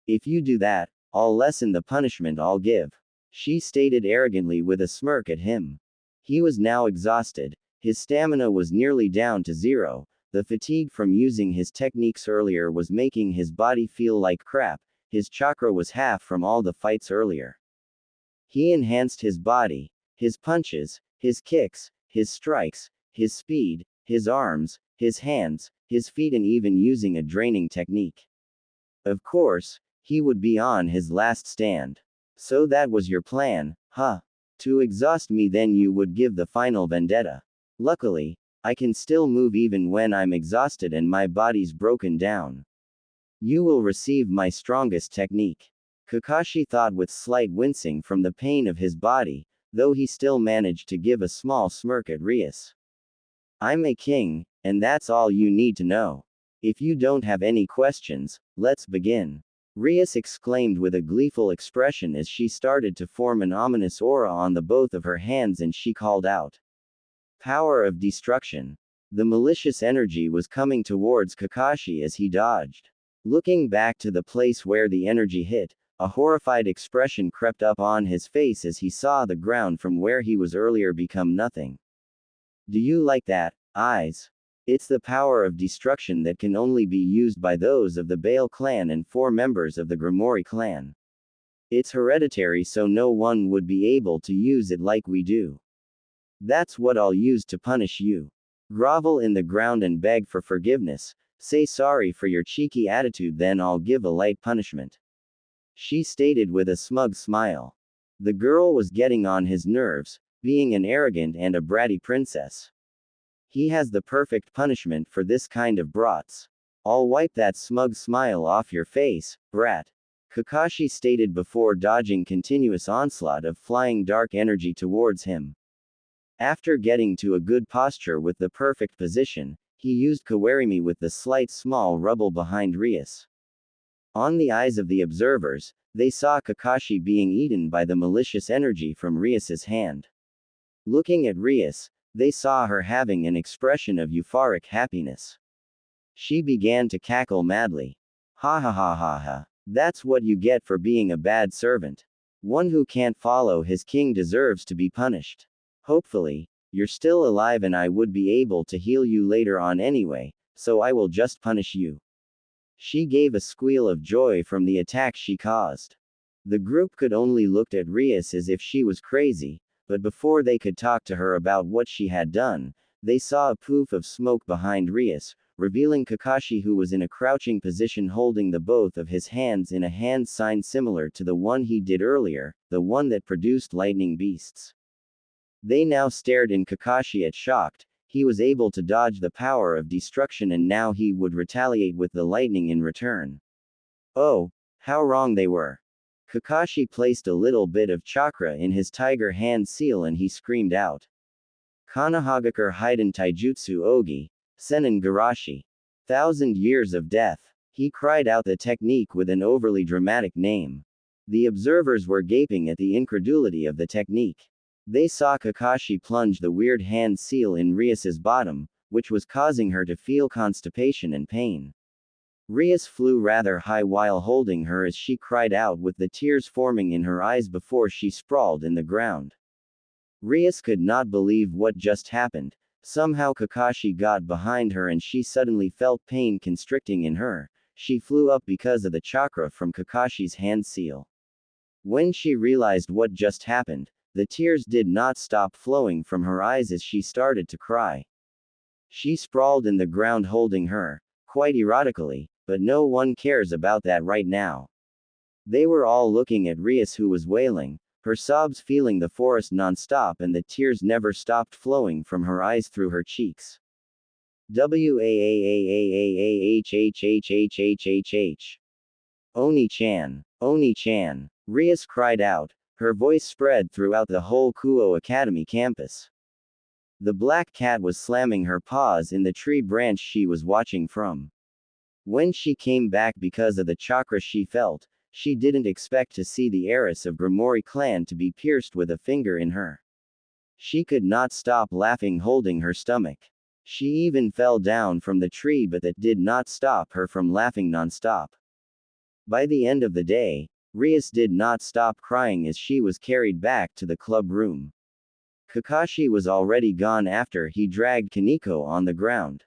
If you do that, I'll lessen the punishment I'll give. She stated arrogantly with a smirk at him. He was now exhausted, his stamina was nearly down to zero. The fatigue from using his techniques earlier was making his body feel like crap, his chakra was half from all the fights earlier. He enhanced his body, his punches, his kicks, his strikes, his speed, his arms, his hands, his feet, and even using a draining technique. Of course, he would be on his last stand. So that was your plan, huh? To exhaust me, then you would give the final vendetta. Luckily, I can still move even when I'm exhausted and my body's broken down. You will receive my strongest technique. Kakashi thought with slight wincing from the pain of his body, though he still managed to give a small smirk at Rias. I'm a king, and that's all you need to know. If you don't have any questions, let's begin. Rias exclaimed with a gleeful expression as she started to form an ominous aura on the both of her hands, and she called out. Power of destruction. The malicious energy was coming towards Kakashi as he dodged. Looking back to the place where the energy hit, a horrified expression crept up on his face as he saw the ground from where he was earlier become nothing. Do you like that, eyes? It's the power of destruction that can only be used by those of the Bale clan and 4 members of the Grimoire clan. It's hereditary, so no one would be able to use it like we do. That's what I'll use to punish you. Grovel in the ground and beg for forgiveness, say sorry for your cheeky attitude, then I'll give a light punishment. She stated with a smug smile. The girl was getting on his nerves, being an arrogant and a bratty princess. He has the perfect punishment for this kind of brats. I'll wipe that smug smile off your face, brat. Kakashi stated before dodging continuous onslaught of flying dark energy towards him. After getting to a good posture with the perfect position, he used Kawarimi with the slight small rubble behind Rias. On the eyes of the observers, they saw Kakashi being eaten by the malicious energy from Rias's hand. Looking at Rias, they saw her having an expression of euphoric happiness. She began to cackle madly. Ha ha ha ha ha. That's what you get for being a bad servant. One who can't follow his king deserves to be punished. Hopefully, you're still alive and I would be able to heal you later on anyway, so I will just punish you. She gave a squeal of joy from the attack she caused. The group could only look at Rias as if she was crazy, but before they could talk to her about what she had done, they saw a poof of smoke behind Rias, revealing Kakashi, who was in a crouching position holding the both of his hands in a hand sign similar to the one he did earlier, the one that produced lightning beasts. They now stared in Kakashi at shocked. He was able to dodge the power of destruction and now he would retaliate with the lightning in return. Oh, how wrong they were. Kakashi placed a little bit of chakra in his tiger hand seal and he screamed out. Kanahagakure Hiden Taijutsu Ogi, Senin Garashi. 1,000 years of death. He cried out the technique with an overly dramatic name. The observers were gaping at the incredulity of the technique. They saw Kakashi plunge the weird hand seal in Rias's bottom, which was causing her to feel constipation and pain. Rias flew rather high while holding her as she cried out with the tears forming in her eyes before she sprawled in the ground. Rias could not believe what just happened. Somehow Kakashi got behind her and she suddenly felt pain constricting in her. She flew up because of the chakra from Kakashi's hand seal. When she realized what just happened, the tears did not stop flowing from her eyes as she started to cry. She sprawled in the ground holding her, quite erotically, but no one cares about that right now. They were all looking at Rias, who was wailing, her sobs filling the forest non-stop, and the tears never stopped flowing from her eyes through her cheeks. Waahhhhhhhhhhhh. Oni-chan. Oni-chan. Rias cried out. Her voice spread throughout the whole Kuo Academy campus. The black cat was slamming her paws in the tree branch she was watching from. When she came back because of the chakra she felt, she didn't expect to see the heiress of Grimoire clan to be pierced with a finger in her. She could not stop laughing holding her stomach. She even fell down from the tree, but that did not stop her from laughing non-stop. By the end of the day, Rias did not stop crying as she was carried back to the club room. Kakashi was already gone after he dragged Kaneko on the ground.